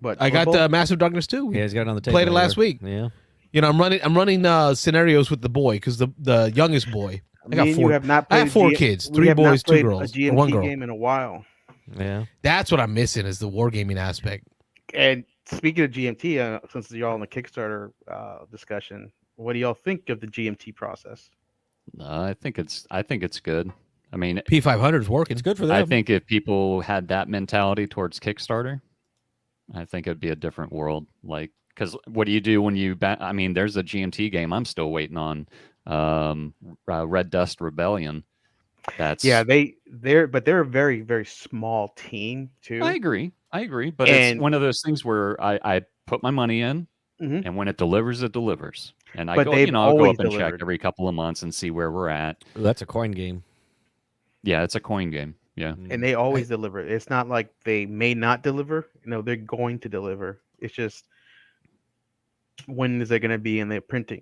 But I got football? Massive Darkness 2. Yeah, he's got it on the table. Played it right last there. week. Yeah. I'm running scenarios with the boy, because the youngest boy. I got Me and four. you have not I played have four a G- kids, we 3 have not boys, 2 played girls, A or GMT 1 girl. game in a while. Yeah. That's what I'm missing, is the wargaming aspect. And speaking of GMT, since you're all in the Kickstarter discussion, what do y'all think of the GMT process? I think it's good. I mean, P500 is working. It's good for them. I think if people had that mentality towards Kickstarter, I think it'd be a different world. Like, because what do you do when you? I mean, there's a GMT game I'm still waiting on, Red Dust Rebellion. That's they're a very, very small team too. I agree, but And- it's one of those things where I put my money in, Mhm. and when it delivers, it delivers. And But they've I'll go always up and check delivered. every couple of months and see where we're at. That's a coin game. Yeah, it's a coin game. Yeah. And they always deliver. It's not like they may not deliver. They're going to deliver. It's just, when is it going to be in the printing?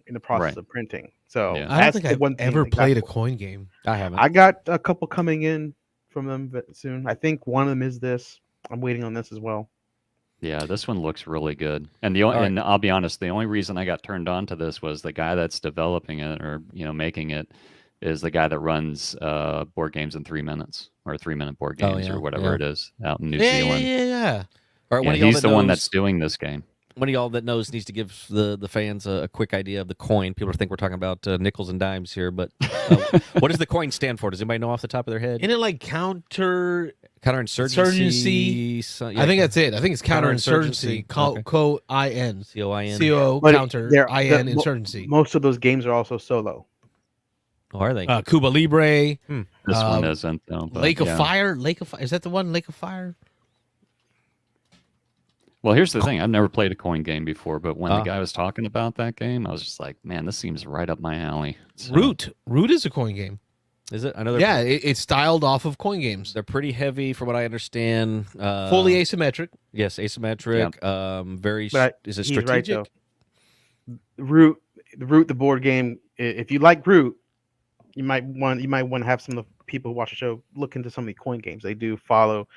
In the process Right. of printing. So Yeah. I don't that's think the I've one thing ever they got played a for- coin game. I haven't. I got a couple coming in from them soon. I think one of them is this. I'm waiting on this as well. Yeah, this one looks really good. And right. and I'll be honest, the only reason I got turned on to this was the guy that's developing it, or making it, is the guy that runs board games in 3 minutes, or 3-minute board Oh, games, yeah, or whatever yeah. it is out in New Yeah, Zealand. yeah. All right, Yeah, one of y'all he's that the one knows- that's doing this game. One of y'all that knows needs to give the fans a quick idea of the coin. People think we're talking about nickels and dimes here, but what does the coin stand for? Does anybody know off the top of their head? Isn't it like counter? Counterinsurgency. I think that's it. I think it's counterinsurgency. Counterinsurgency. Okay. Co-IN. COIN. CO But counter they're- IN the- insurgency. Most of those games are also solo. Oh, are they? Cuba Libre. This one Um, isn't. Though, but Lake of yeah. Fire. Lake of Fire. Is that the one? Lake of Fire. Well, here's the thing. I've never played a coin game before, but when Ah. the guy was talking about that game, I was just like, man, this seems right up my alley. So- Root. Root is a coin game. Is it? I know they're Yeah, it's styled off of coin games. they're pretty heavy from what I understand. Fully asymmetric. Yes, asymmetric. Very. But Is it he's right, strategic? though. Root, the board game. If you like Root, you might want to have some of the people who watch the show look into some of the coin games. They do follow.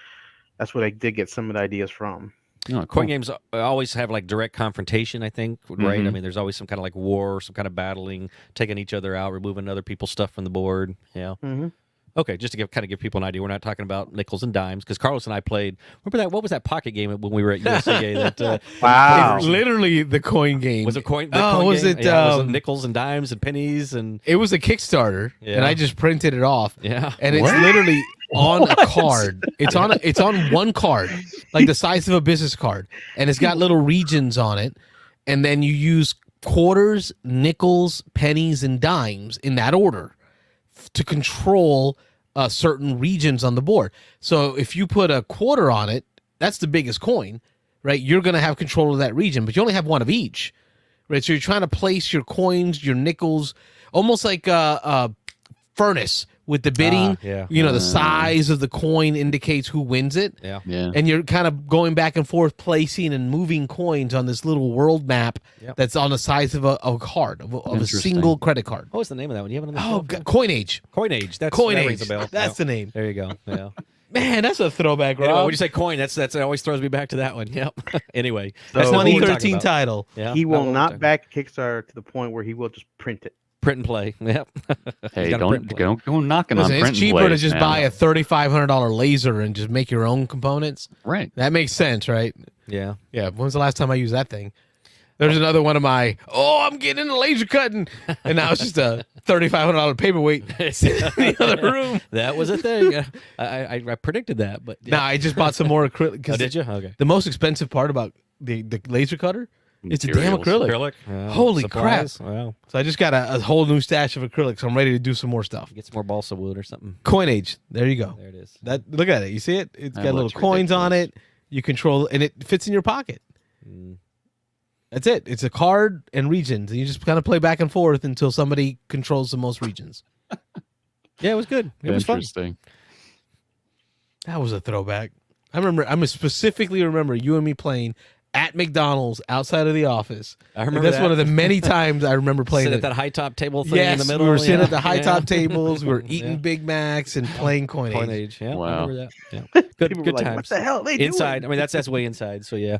That's where they did get some of the ideas from. Oh, cool. Coin games always have like direct confrontation, I think, right? I Mhm. mean, there's always some kind of like war, some kind of battling, taking each other out, removing other people's stuff from the board. Yeah. Mm-hmm. Okay, just to kind of give people an idea, we're not talking about nickels and dimes because Carlos and I played. Remember that? What was that pocket game when we were at USCA? That Wow. Literally the coin game. was it coin? Was game? it? Yeah, was it nickels and dimes and pennies and? It was a Kickstarter, and Yeah. I just printed it off. Yeah, And it's literally on a card. It's on one card, like the size of a business card, and it's got little regions on it. And then you use quarters, nickels, pennies, and dimes in that order to control certain regions on the board. So if you put a quarter on it, that's the biggest coin, right? You're going to have control of that region, but you only have one of each, right? So you're trying to place your coins, your nickels, almost like a furnace with the bidding. yeah. You know, the size of the coin indicates who wins it. Yeah. Yeah. And you're kind of going back and forth, placing and moving coins on this little world map Yep. that's on the size of a card, of a Interesting. single credit card. What was the name of that one? You have it on the Oh, shelf? God, Coinage. Coinage. That's Coinage. That rings a bell. That's Yeah. the name. There you go. Yeah. Man, that's a throwback, Anyway, Rob. when you say coin, that's it always throws me back to that one. Yep. Anyway, So- that's not what we're talking 2013 about. title. Yeah. He not will what we're not talking back Kickstarter to the point where he will just print it. print and play. Yep. Hey, He's got a print and play. don't go knocking Listen, on print it's and cheaper to plays, just man. buy a $3,500 laser and just make your own components. Right. That makes sense, right? Yeah. Yeah. When was the last time I used that thing? There's another one of my, I'm getting into laser cutting. And now it's just a $3,500 paperweight sitting in the other room. That was a thing. I predicted that, but Now I just bought some more acrylic. Oh, 'Cause did you? Okay. The most expensive part about the laser cutter is the damn Materials. acrylic. Yeah. Holy Supplies. Wow. So I just got a whole new stash of acrylic, so I'm ready to do some more stuff. Get some more balsa wood or something. Coinage. There you go. There it is. Look at it. You see it? It's That got little looks coins on ridiculous. it. You control and it fits in your pocket. Mm. That's it. It's a card and regions. And you just kind of play back and forth until somebody controls the most regions. Yeah, it was good. It was fun. Interesting. That was a throwback. I specifically remember you and me playing at McDonald's outside of the office. I remember That's that. one of the many times I remember playing Sit it. at that high top table thing Yes, in the middle. we were sitting yeah. at the high top Yeah. tables. We were eating Yeah. Big Macs and playing Coinage. Coinage. Yeah, I Wow. remember that. Yeah. Good, People good were like, times. what the hell are they Inside. doing? I mean, that's way inside. So yeah,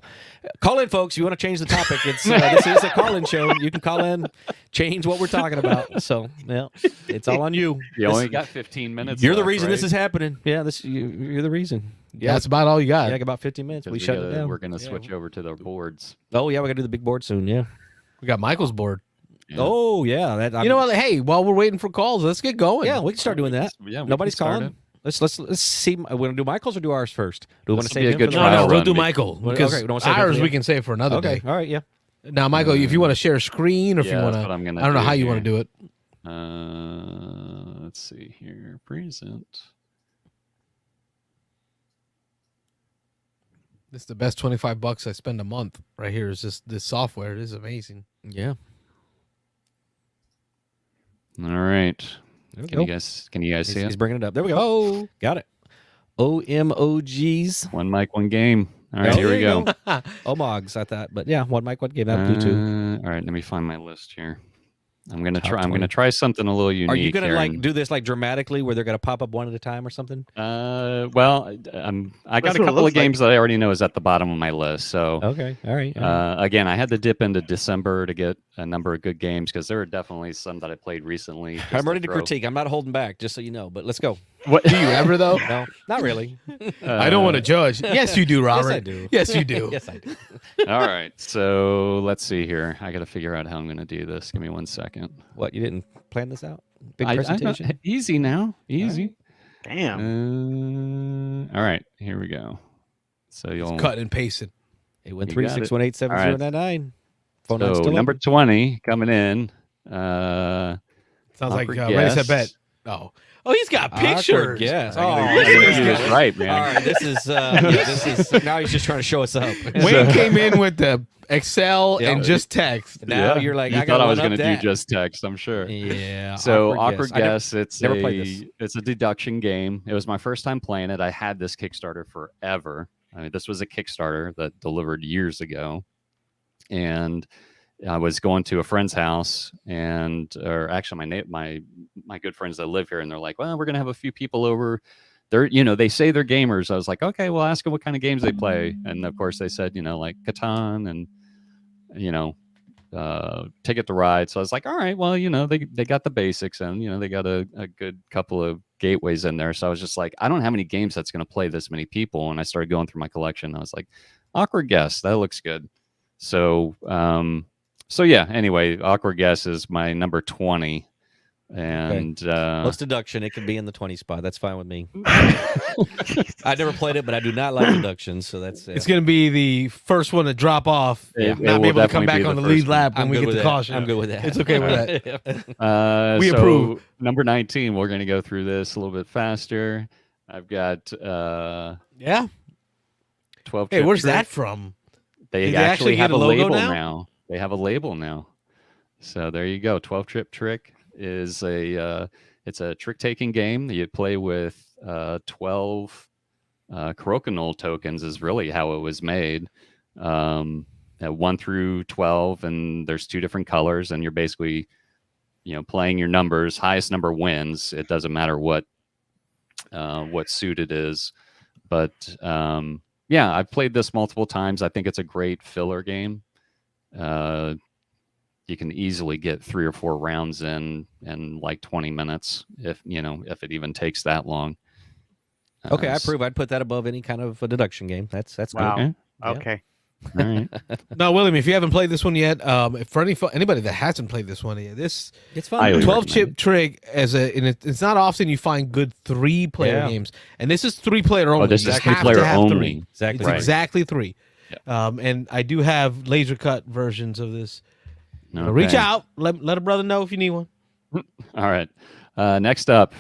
call in, folks. If you want to change the topic, it's this is a call-in show. You can call in, change what we're talking about. So yeah, it's all on you. You only got 15 minutes. You're the left, reason this right? is happening. Yeah, you're the reason. Yeah, that's about all you got. Yeah, about 15 minutes. 'Cause We shut it down. We're going to switch over to the boards. Oh yeah, we got to do the big board soon. Yeah. We got Michael's board. Yeah. Oh yeah. That, You know what? Hey, while we're waiting for calls, let's get going. Yeah, we can start doing that. Yeah, we Nobody's can start calling. it. Let's see. We want to do Michael's or do ours first? Do we want to This'll be save a him good for the No, trial no, last? we'll run do me. Michael. Okay, Because we don't wanna save it for ours the we end. can save for another Okay. day. All right. Yeah. Now, Michael, if you want to share a screen or if Yeah, you want that's to, what I'm gonna I don't know do how you here. want to do it. Let's see here. Present. This is the best $25 I spend a month right here. Is just this software. It is amazing. Yeah. All right. There we Can go. you guys see He's it? bringing it up. There we go. Oh, got it. OMOGs. One mic, one game. All right, Oh, here we there you go. OMOGs, I thought. But yeah, one mic, one game. That blue too. All right, let me find my list here. I'm gonna Top try. I'm 20. gonna try something a little unique. Are you going to here like and- do this like dramatically where they're going to pop up one at a time or something? Well, I got That's a what it couple of looks like. games that I already know is at the bottom of my list. So Okay. All right. all right. again, I had to dip into December to get a number of good games because there are definitely some that I played recently. just I'm ready to throw. critique. I'm not holding back, just so you know. But let's go. What? Do you ever though? No, not really. I don't want to judge. Yes, you do, Robert. Yes, I do. Yes, you do. Yes, I do. All right, so let's see here. I got to figure out how I'm going to do this. Give me 1 second. What? You didn't plan this out? Big I know- presentation. easy now. Easy. Damn. All right, here we go. So you'll Cutting and pasting. 813-618-7099. Phone line's so still number open. 20 coming in. Sounds like Awkward ready, set, bet. guess. Oh, he's got Awkward pictures. guess. Oh, I look gotta at do this do guy. this right, man. All right, this is this is now he's just trying to show us up. Wayne came in with the Excel Yeah. and just text. Now you're like, you I thought I was going to do just text, I'm sure. Yeah. So awkward I never- guess. It's never played this. it's a deduction game. It was my first time playing it. I had this Kickstarter forever. I mean, this was a Kickstarter that delivered years ago, and I was going to a friend's house, or actually my good friends that live here, and they're like, "Well, we're gonna have a few people over." They say they're gamers. I was like, "Okay, well, ask them what kind of games they play," and of course they said, like Catan and Ticket to Ride. So I was like, all right, well, they got the basics, and they got a good couple of gateways in there. So I was just like, I don't have any games that's going to play this many people. And I started going through my collection. And I was like, Awkward Guess, that looks good. So, so yeah. Anyway, Awkward Guess is my number 20. And What's deduction? It can be in the 20 spot. That's fine with me. I never played it, but I do not like deductions, so that's It's going to be the first one to drop off. It Not will be able to come definitely back be on the the lead first one. lap when I'm we good get with the that. caution. I'm good with that. It's okay with that. We approve. Number 19, we're going to go through this a little bit faster. I've got Yeah. 12. Hey, where's Trick. that from? They Did they actually actually have get a a logo label now? now. They have a label now. So there you go. 12 Trip Trick is it's a trick taking game that you play with 12 Crokinole tokens is really how it was made. 1 through 12, and there's 2 different colors, and you're basically, playing your numbers. Highest number wins. It doesn't matter what suit it is. But yeah, I've played this multiple times. I think it's a great filler game. You can easily get 3 or 4 rounds in like 20 minutes, if it even takes that long. Okay, I approve. I'd put that above any kind of a deduction game. That's Wow. good. Okay. All right. No, William, if you haven't played this one yet, for anybody that hasn't played this one yet, this It's I fun. would 12 recommend chip it. trick it's not often you find good 3-player games, and this is 3-player only. Oh, this You is have to 3-player have only. 3. Exactly. It's Right. exactly 3. And I do have laser cut versions of this. Okay. Reach out, let a brother know if you need one. All right. Next up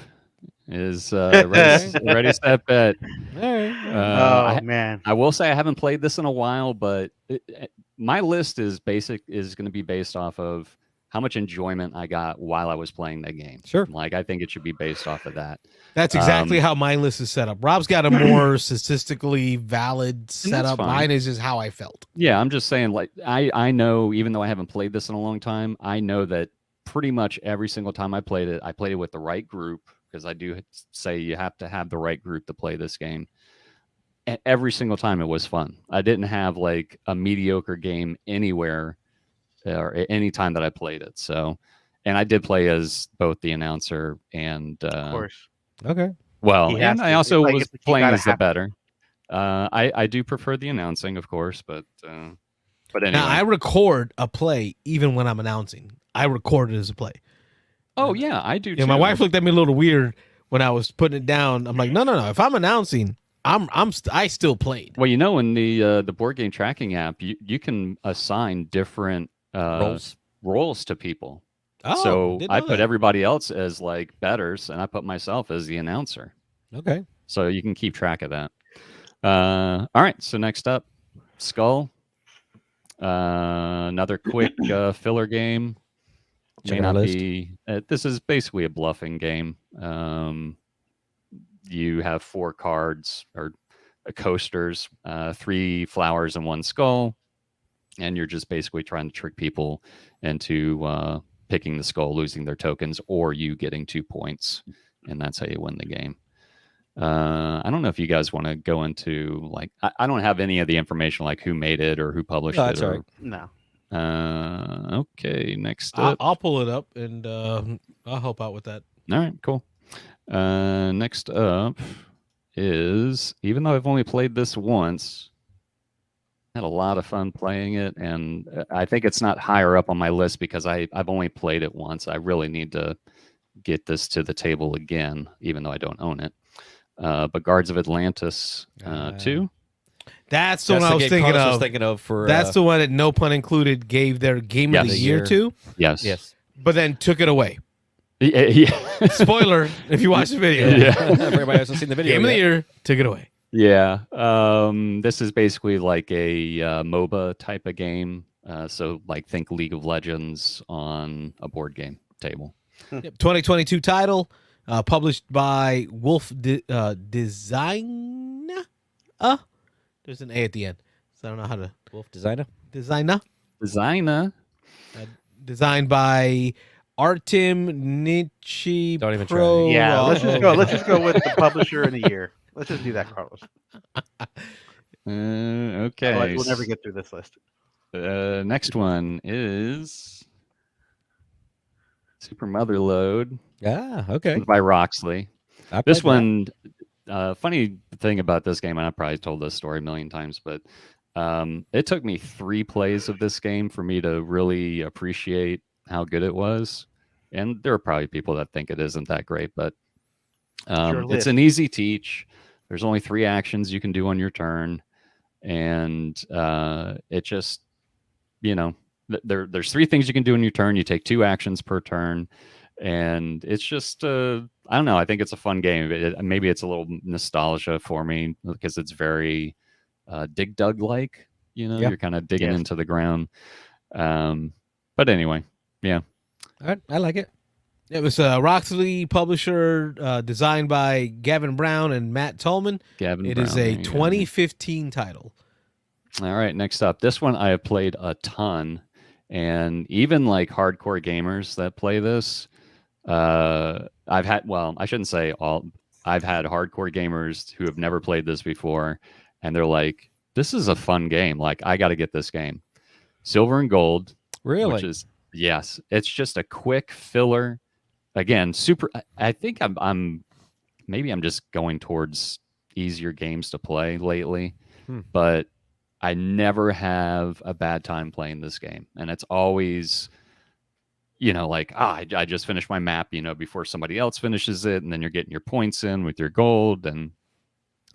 is Ready Set Bet. Oh man. I will say I haven't played this in a while, but my list is going to be based off of how much enjoyment I got while I was playing that game. Sure. Like, I think it should be based off of that. That's exactly how my list is set up. Rob's got a more statistically valid setup. fine. Mine is just how I felt. Yeah, I'm just saying, like, I know, even though I haven't played this in a long time, I know that pretty much every single time I played it with the right group, because I do say you have to have the right group to play this game. And every single time it was fun. I didn't have like a mediocre game anywhere or any time that I played it. So, and I did play as both the announcer and Of course. Okay. well, He has and to. I also It's like was you playing gotta as the have it. better. I do prefer the announcing, of course, but anyway. Now, I record a play even when I'm announcing. I record it as a play. Oh yeah, I do. Yeah, my wife looked at me a little weird when I was putting it down. I'm like, no. If I'm announcing, I still played. Well, in the board game tracking app, you can assign different roles to people. Oh, So didn't I know put that. everybody else as like betters, and I put myself as the announcer. Okay. So you can keep track of that. All right. So next up, Skull. Another quick filler game. May not be. This is basically a bluffing game. You have 4 cards or coasters, 3 flowers and 1 skull, and you're just basically trying to trick people into picking the skull, losing their tokens, or you getting 2 points, and that's how you win the game. I don't know if you guys want to go into like I don't have any of the information like who made it or who published No, it. that's all Or, right. No. Okay, next up. I'll pull it up and I'll help out with that. All right, cool. Next up is, even though I've only played this once, had a lot of fun playing it, and I think it's not higher up on my list because I've only played it once. I really need to get this to the table again, even though I don't own it. But Guards of Atlantis 2. That's the one I was thinking Carlos of. was thinking of for. That's the one that, no pun included, gave their game of Yes. the year to, Yes. Yes. but then took it away. Yeah. Spoiler, if you watch the video. Yeah. For everybody who hasn't seen the video. Game of the yet. year, took it away. Yeah. This is basically like a MOBA type of game. So like think League of Legends on a board game table. Yep, 2022 title, published by Wolf Design. There's an A at the end, so I don't know how to. Wolf Designer. Designer. Designer. Designed by Artem Nichi Don't even try. Pro. Yeah, let's just go with the publisher in the year. Let's just do that, Carlos. Okay. Otherwise, we'll never get through this list. Next one is Super Motherload Ah, okay. by Roxley. I This played that. one, funny thing about this game, and I probably told this story a million times, but it took me 3 plays of this game for me to really appreciate how good it was. And there are probably people that think it isn't that great, but it's an easy teach. There's only 3 actions you can do on your turn, and it just, there's 3 things you can do in your turn. You take 2 actions per turn, and it's just I don't know. I think it's a fun game. Maybe it's a little nostalgia for me because it's very dig dug like. You're kind of digging into the ground. But anyway, yeah. All right, I like it. It was Roxley publisher, designed by Gavin Brown and Matt Tolman. It is a 2015 title. All right, next up. This one I have played a ton, and even like hardcore gamers that play this, I shouldn't say all. I've had hardcore gamers who have never played this before, and they're like, "This is a fun game. Like, I got to get this game." Silver and Gold. Really? Which is, yes, it's just a quick filler. Again, super. I think maybe I'm just going towards easier games to play lately, but I never have a bad time playing this game, and it's always, like I just finished my map, before somebody else finishes it, and then you're getting your points in with your gold, and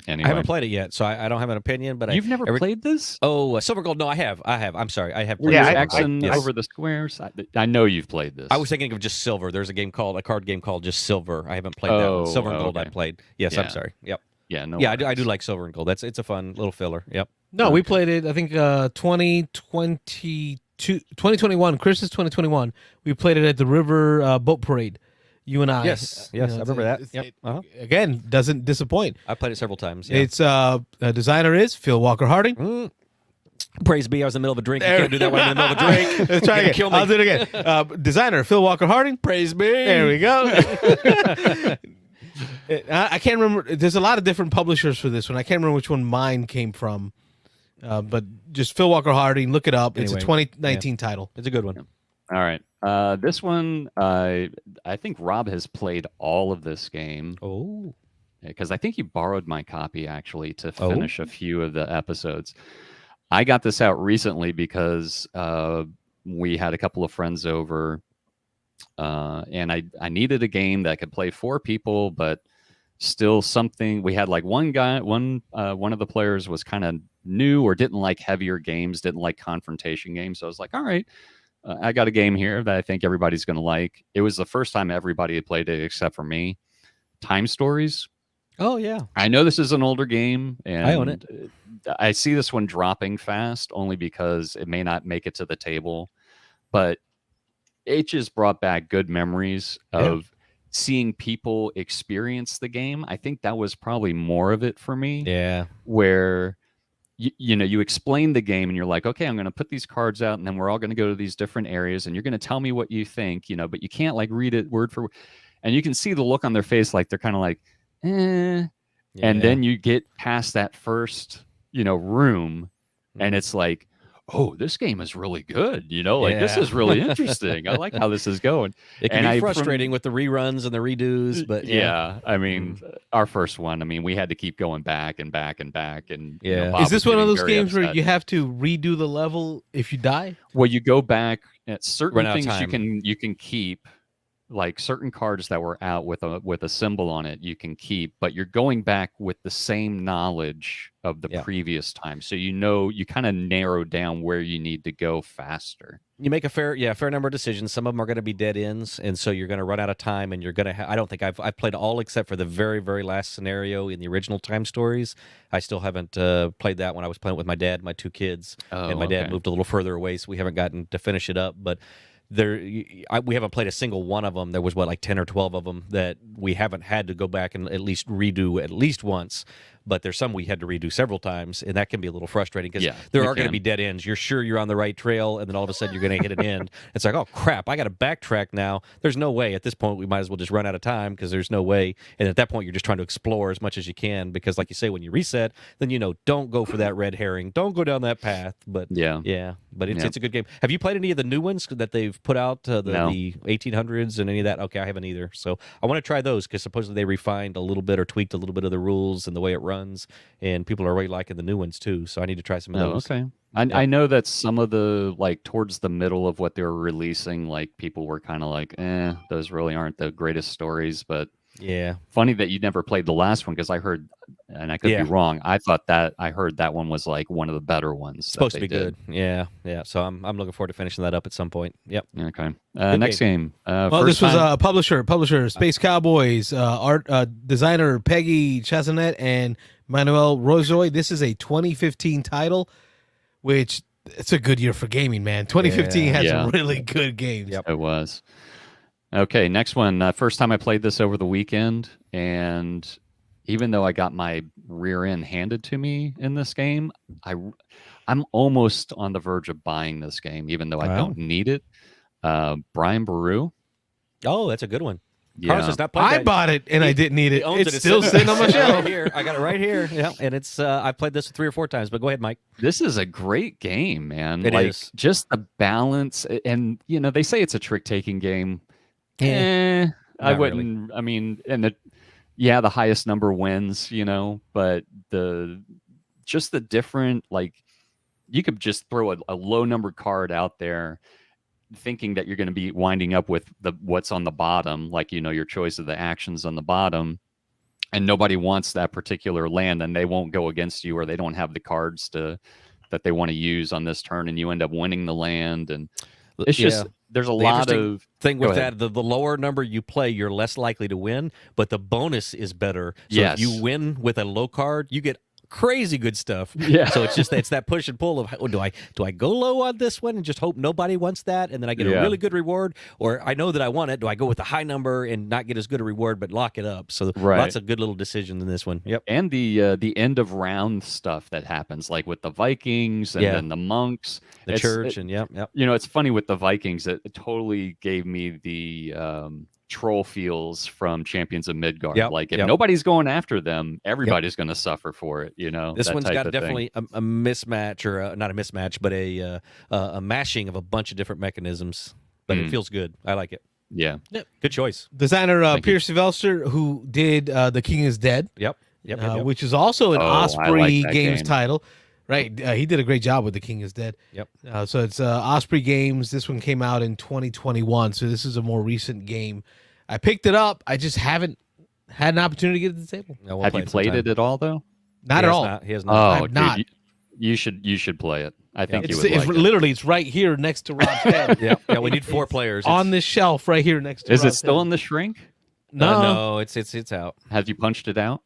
anyway. I haven't played it yet, so I don't have an opinion. But you've never played this? Oh, Silver Gold? No, I have. I'm sorry, I have. Played X over the squares. I know you've played this. I was thinking of just Silver. There's a card game called just Silver. I haven't played that one. Silver and Gold. I played. Yes, I'm sorry. Yep. Yeah. No. Yeah, I do like Silver and Gold. It's a fun little filler. Yep. No, we played it. I think 2021. Christmas 2021. We played it at the River Boat Parade. You and I. Yes, I remember that. Yep. Again, doesn't disappoint. I played it several times. Yeah. It's designer is Phil Walker Harding. Praise be, I was in the middle of a drink. You can't do that when I'm in the middle of a drink. Let's try again. Kill me. I'll do it again. Designer Phil Walker Harding. Praise be. There we go. I can't remember. There's a lot of different publishers for this one. I can't remember which one mine came from. But just Phil Walker Harding. Look it up. Anyway, it's a 2019 title. It's a good one. All right. This one, I think Rob has played all of this game. Oh. Because I think he borrowed my copy, actually, to finish a few of the episodes. I got this out recently because we had a couple of friends over, and I needed a game that could play 4 people, but still something. We had like one of the players was kind of new or didn't like heavier games, didn't like confrontation games. So I was like, all right, I got a game here that I think everybody's going to like. It was the first time everybody had played it except for me. Time Stories. Oh, yeah. I know this is an older game, and I own it. I see this one dropping fast only because it may not make it to the table, but it just brought back good memories of seeing people experience the game. I think that was probably more of it for me. Yeah. Where you explain the game and you're like, okay, I'm going to put these cards out and then we're all going to go to these different areas and you're going to tell me what you think, but you can't like read it word for word. And you can see the look on their face, like they're kind of like, eh. Yeah. And then you get past that first, room and it's like, oh, this game is really good. This is really interesting. I like how this is going. It can be frustrating with the reruns and the redos, but yeah. I mean, our first one, we had to keep going back and back and back. And Bob is this one of those games where you have to redo the level if you die? Well, you go back at certain things you can keep. Like certain cards that were out with a symbol on it, you can keep, but you're going back with the same knowledge of the previous time. So you kind of narrow down where you need to go faster. You make a fair number of decisions. Some of them are going to be dead ends, and so you're going to run out of time. And you're going to. I don't think I've played all except for the very, very last scenario in the original Time Stories. I still haven't played that when I was playing with my dad, and my 2 kids, and my dad moved a little further away, so we haven't gotten to finish it up, but. We haven't played a single one of them. There was like 10 or 12 of them that we haven't had to go back and at least redo at least once. but there's some we had to redo several times, and that can be a little frustrating because Yeah, there it are going to can. be dead ends. You're sure you're on the right trail, and then all of a sudden you're going to hit an end. It's like, oh crap, I got to backtrack now. There's no way at this point. We might as well just run out of time because there's no way. And at that point, you're just trying to explore as much as you can because, like you say, when you reset, then don't go for that red herring. Don't go down that path. But Yeah. but Yeah. it's a good game. Have you played any of the new ones that they've put out? No. The 1800s and any of that? Okay, I haven't either. So I want to try those because supposedly they refined a little bit or tweaked a little bit of the rules and the way it runs, and people are really liking the new ones too. So I need to try some of Oh, those. okay. I know that some of the, like, towards the middle of what they were releasing, like, people were kind of like, those really aren't the greatest stories. But Yeah. funny that you never played the last one because I heard, and I could Yeah. be wrong, I heard that one was like one of the better ones. Supposed that to be they did. good. Yeah. So I'm looking forward to finishing that up at some point. Yep. Okay. Next game. Well, first this was time- publisher Space Cowboys, art designer Peggy Chazanet and Manuel Rozoy. This is a 2015 title, which it's a good year for gaming, man. 2015 had some really good games. Yep. It was. Okay, next one. First time I played this over the weekend, and even though I got my rear end handed to me in this game, I'm almost on the verge of buying this game, even though I Wow. don't need it. Brian Baru. Oh, that's a good one. Carlos has not played I that. bought it and I didn't need He it. owns It's still sitting on my shelf. Right here. I got it right here. Yeah, and it's I played this 3 or 4 times. But go ahead, Mike. This is a great game, man. It like, is. just the balance, and they say it's a trick-taking game. I Not wouldn't. I mean, and the highest number wins, but just the different, like, you could just throw a low number card out there thinking that you're going to be winding up with what's on the bottom, like, your choice of the actions on the bottom, and nobody wants that particular land, and they won't go against you, or they don't have the cards that they want to use on this turn, and you end up winning the land. And it's just, there's a lot interesting of thing Go with ahead. that, the lower number you play, you're less likely to win, but the bonus is better. So Yes. if you win with a low card, you get crazy good stuff. Yeah. So it's that push and pull of, do I go low on this one and just hope nobody wants that, and then I get a really good reward, or I know that I want it. Do I go with a high number and not get as good a reward but lock it up? So lots of good little decisions in this one. Yep. And the end of round stuff that happens, like with the Vikings and then the monks, The church and yep. It's funny with the Vikings. It totally gave me the troll feels from Champions of Midgard. Yep, Like, if yep. nobody's going after them, everybody's going to suffer for it. This that one's type got of definitely a mismatch, or not a mismatch, but a mashing of a bunch of different mechanisms. But it feels good. I like it. Yeah. Good choice. Designer Thank you. Pierce Sylvester, who did The King is Dead, Yep. which is also an Oh, I like Osprey that Games game. title. Right, he did a great job with The King is Dead. Yep. So it's Osprey Games. This one came out in 2021, so this is a more recent game. I picked it up. I just haven't had an opportunity to get it to the table. No, we'll Have play you played sometime. it at all, though? Not He at has all. Not. He has not. Oh, I'm dude, not. you should play it. I think you It's, would it's like it. literally it's right here next to Rob's head. Yeah. We need 4 players. On this shelf right here next to Is it Rob's still head. in the shrink? No, no, it's out. Have you punched it out?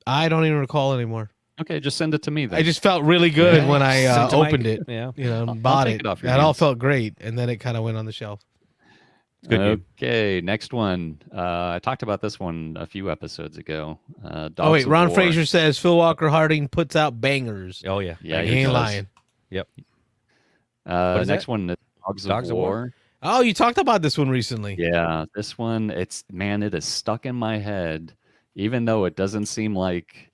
I don't even recall anymore. Okay, just send it to me then. I just felt really good Yeah. when I Send it to opened Mike. it. Yeah. I'll Bought take it. it off your That all hands. felt great, and then it kind of went on the shelf. Good game. Okay, next one. I talked about this one a few episodes ago. Dogs Oh wait, of Ron War. Fraser says Phil Walker Harding puts out bangers. Oh yeah. Yeah, he he ain't does. lying. Yep. Next is one, Dogs Dogs of of War. War? Oh, you talked about this one recently. Yeah, this one, it is stuck in my head, even though it doesn't seem like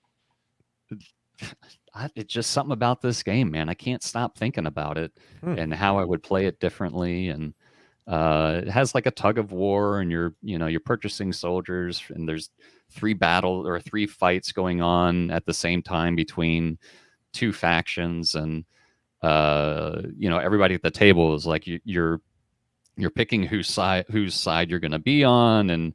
it's just something about this game, man. I can't stop thinking about it and how I would play it differently. And it has like a tug of war, and you're purchasing soldiers, and there's 3 fights going on at the same time between 2 factions, and everybody at the table is like you're picking whose side you're going to be on, and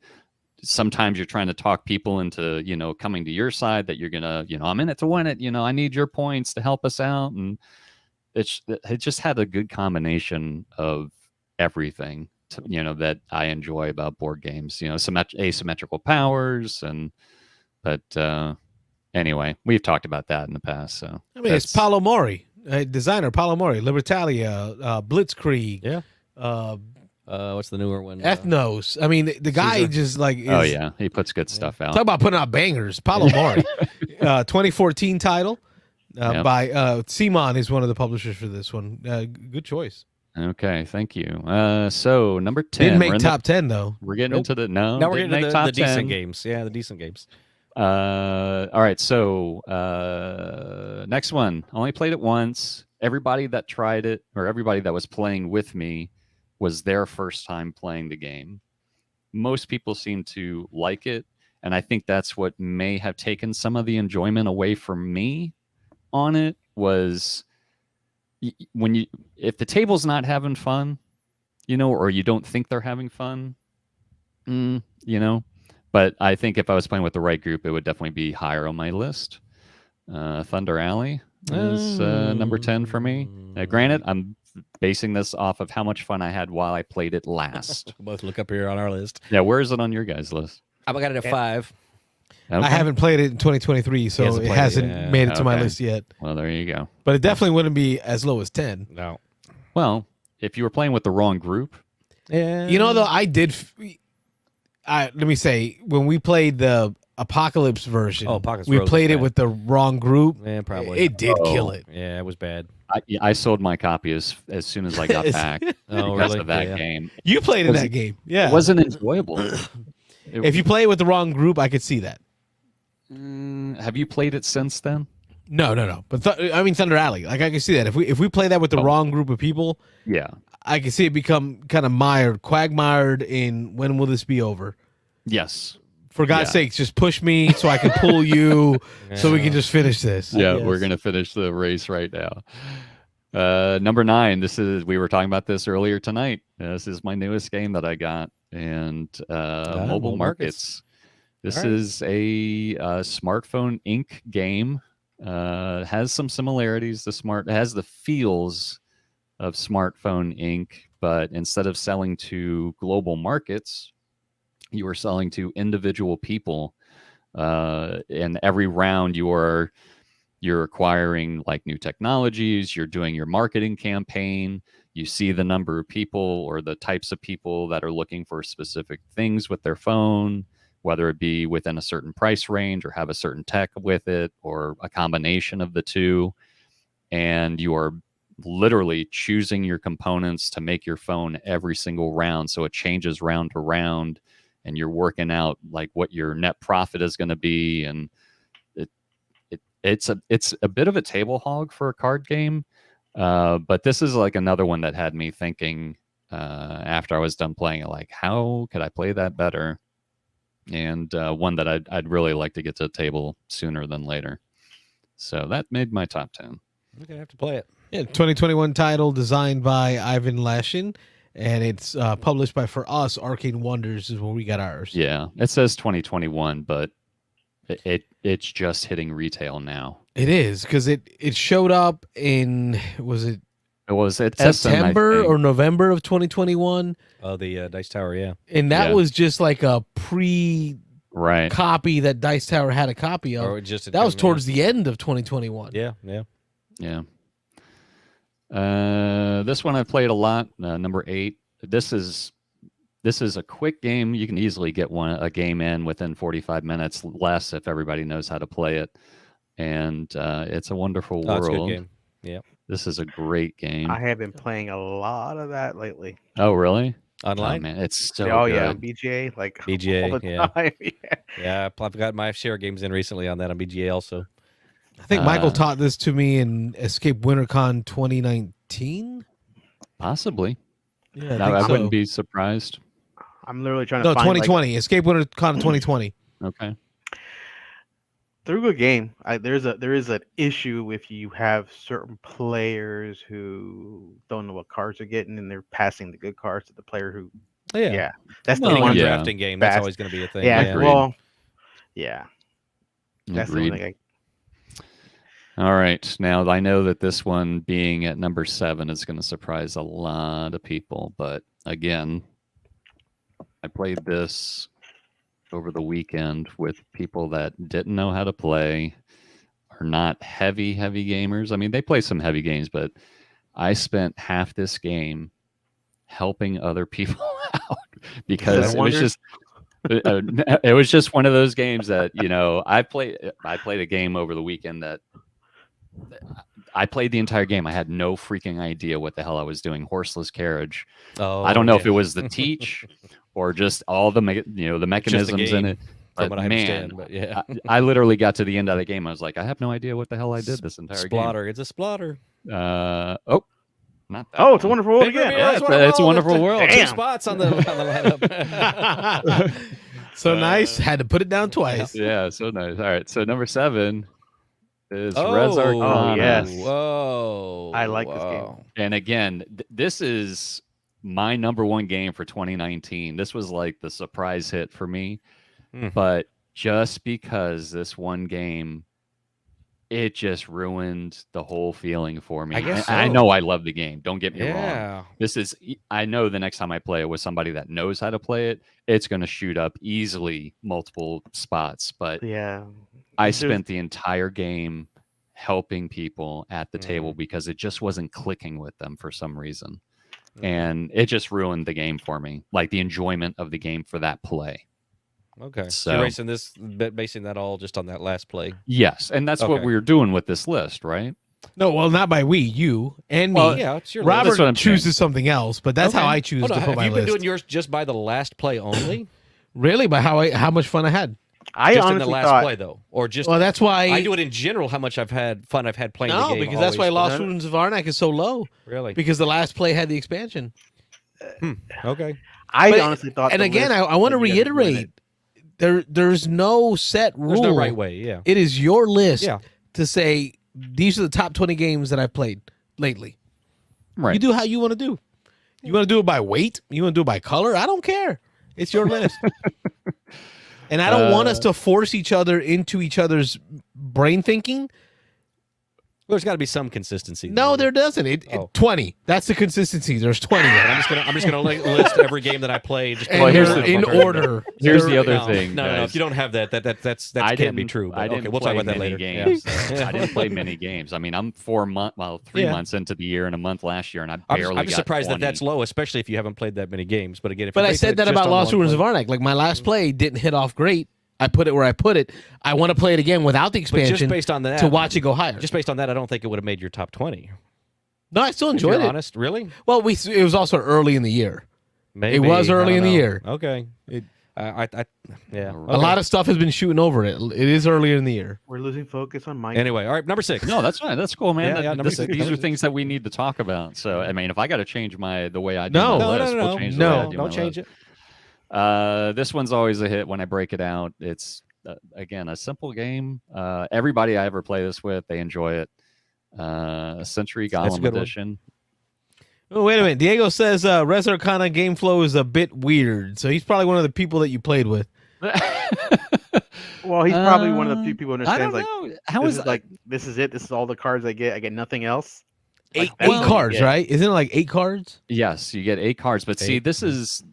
sometimes you're trying to talk people into coming to your side, that you're gonna I'm in it to win it, I need your points to help us out. And it just had a good combination of everything that I enjoy about board games, asymmetrical powers, but anyway, we've talked about that in the past. So I mean, it's Paolo Mori, designer Paolo Mori, Libertalia, Blitzkrieg. Yeah. What's the newer one? Ethnos. I mean, the guy Caesar. just like is, oh yeah, he puts good stuff out. talk about putting out bangers. Paolo Mori. 2014 title Yep. by Simon is one of the publishers for this one. Good choice. Okay, thank you. So number 10. Didn't we're make in top 10 though. We're getting Nope. into the no. Now we're didn't getting make to the top 10. decent games. Yeah, the decent games. All right, so next one. Only played it once. Everybody that tried it, or everybody that was playing with me, was their first time playing the game. Most people seem to like it, and I think that's what may have taken some of the enjoyment away from me on it. Was if the table's not having fun, or you don't think they're having fun, But I think if I was playing with the right group, it would definitely be higher on my list. Thunder Alley is number 10 for me. Granted, I'm basing this off of how much fun I had while I played it last. We'll both look up here on our list. Yeah, where is it on your guys' list? I got it at 5. Okay. I haven't played it in 2023, so hasn't it played it, hasn't yeah. made it to my Okay. list yet. Well, there you go. But it definitely wouldn't be as low as 10. No. Well, if you were playing with the wrong group, Yeah. You know, though, I did. Let me say, when we played the Apocalypse version, Apocalypse we Rose played was it bad. with the wrong group. Yeah, probably. It did Oh. kill it. Yeah, it was bad. I sold my copy as soon as I got back Oh, because really? of that Yeah. game. You played in Was that it- game, yeah. It wasn't enjoyable. If you play it with the wrong group, I could see that. Have you played it since then? No. But I mean, Thunder Alley, like I can see that. If we play that with the wrong group of people, Yeah. I can see it become kind of quagmired in when will this be over? Yes. For God's Yeah. sakes, just push me so I can pull you, so we can just finish this. Yeah, guess. we're gonna finish the race right now. Number 9. We were talking about this earlier tonight. This is my newest game that I got, and Mobile Mobile Markets. This All right. is a smartphone Inc. game. Has some similarities. It has the feels of Smartphone Inc., but instead of selling to global markets, you are selling to individual people. And every round you're acquiring like new technologies, you're doing your marketing campaign, you see the number of people or the types of people that are looking for specific things with their phone, whether it be within a certain price range or have a certain tech with it or a combination of the two. And you are literally choosing your components to make your phone every single round. So it changes round to round, and you're working out like what your net profit is going to be. And it's a bit of a table hog for a card game. But this is like another one that had me thinking after I was done playing it, like, how could I play that better? And one that I'd really like to get to the table sooner than later. So that made my top 10. We're going to have to play it. Yeah, 2021 title designed by Ivan Lashin, and it's published by, for us, Arcane Wonders is where we got ours. Yeah, it says 2021, but it's just hitting retail now. It is, because it showed up in, was it It was at September Essen, I think. or November of 2021? Oh, the Dice Tower, yeah. And that Yeah. was just like a pre-copy Right. that Dice Tower had a copy of. Or just That was towards the end of 2021. Yeah. Yeah. This one I played a lot. Number 8. This is a quick game. You can easily get a game in within 45 minutes, less if everybody knows how to play it. And it's a wonderful Oh, it's a world. good game. Yeah. This is a great game. I have been playing a lot of that lately. Oh, really? Online? Oh, man, it's so oh good. yeah, BGA like BGA, all the yeah. time. Yeah. Yeah, I've got my share of games in recently on that on BGA also. I think Michael Uh, taught this to me in Escape WinterCon 2019. Possibly. Yeah, I think so. wouldn't be surprised. I'm literally trying to No, find 2020. Escape WinterCon 2020. Okay. they're a good game. There is an issue if you have certain players who don't know what cards they're getting and they're passing the good cards to the player who. Yeah, that's the Well, Any one. yeah. drafting game, that's Fast. always going to be a thing. Yeah, Agreed. well, yeah, that's the Agreed. one thing. All right. Now, I know that this one being at number 7 is going to surprise a lot of people. But again, I played this over the weekend with people that didn't know how to play, are not heavy gamers. I mean, they play some heavy games, but I spent half this game helping other people out because it was Wonder? just It was just one of those games that I played a game over the weekend that I played the entire game. I had no freaking idea what the hell I was doing. Horseless carriage. Oh, I don't know if it was the teach or just all the the mechanisms in it. From But what I man, understand, but yeah. I literally got to the end of the game. I was like, I have no idea what the hell I did this entire Splotter. It's a splotter. game. Oh, not that. Oh, it's a one. wonderful world Big again. reveal, Yeah, it's a wonderful world. Two Damn. spots on the lineup. So nice. Had to put it down twice. Yeah, so nice. All right, so number 7 is Oh, Res Arcana. Oh, yes. Whoa. I like this game. Wow. And again, this is my number 1 game for 2019. This was like the surprise hit for me. But just because this one game, it just ruined the whole feeling for me. I guess I so. know I love the game. Don't get me wrong. Yeah. I know the next time I play it with somebody that knows how to play it, it's going to shoot up easily multiple spots. But Yeah. I spent the entire game helping people at the table because it just wasn't clicking with them for some reason. And it just ruined the game for me, like the enjoyment of the game for that play. Okay. So- you're basing that all just on that last play. Yes, and that's what Okay. we were doing with this list, right? No, well, not by we, you and Well, me. Yeah, it's your Robert That's what I'm chooses something else, but that's how Okay. I choose Hold to on, put have my you been list. doing yours just by the last play only? Really, by how much fun I had. I Just in honestly the last thought play, though, or just Well, that's why I do it in general. How much I've had playing the game. because that's why always. Lost Ruins of Arnak is so low, Really. because the last play had the expansion. Okay. I But- honestly thought. And the again, list I want to that you guys were doing reiterate, there's no set rule. There's no right way. Yeah. It is your list Yeah. to say these are the top 20 games that I've played lately. Right. You do how you want to do. You want to do it by weight? You want to do it by color? I don't care. It's your list. And I don't want us to force each other into each other's brain thinking. Well, there's got to be some consistency. No, there doesn't. Oh. 20. That's the consistency. There's 20. And I'm just gonna list every game that I played. Just And Well, here's they're the- in order. Here's the other no, thing. No, guys. If you don't have that I can't be didn't- true. But I okay, didn't we'll talk play about that many later. games. Yeah. I didn't play many games. I mean, I'm 3 months into the year and a month last year, and I barely I'm just got surprised 20. that that's low, especially if you haven't played that many games. But again, if But you're I basing said it that just about on Lost one Ruins of play- Arnak. Like my last play didn't hit off great. I put it where I put it. I want to play it again without the But expansion just based on that, to watch it go higher. Just based on that, I don't think it would have made your top 20. No, I still If enjoyed you're it. honest, really? Well, it was also early in the year. Maybe. was early I in the don't know. year. Okay. Yeah. A lot of stuff has been shooting over it. It is earlier in the year. We're losing focus on Mike. Anyway, all right, number 6. No, that's fine. That's cool, man. Yeah, number This- 6. these Number are 6. things that we need to talk about. So, I mean, if I got to change the way I do No. my No, list, no, we'll no, change the no. way I do my Don't change list. it. This one's always a hit when I break it out. It's again a simple game. Everybody I ever play this with, they enjoy it. Century That's a Golem good one. Edition. Oh, wait a minute. Diego says Res Arcana game flow is a bit weird. So he's probably one of the people that you played with. Well, he's probably one of the few people who I don't understands like know. How this is is like this is it. This is all the cards I get. I get nothing else. Eight Like, that's what you cards, get. right? Isn't it like 8 cards? Yes, you get 8 cards, but see, 8. this is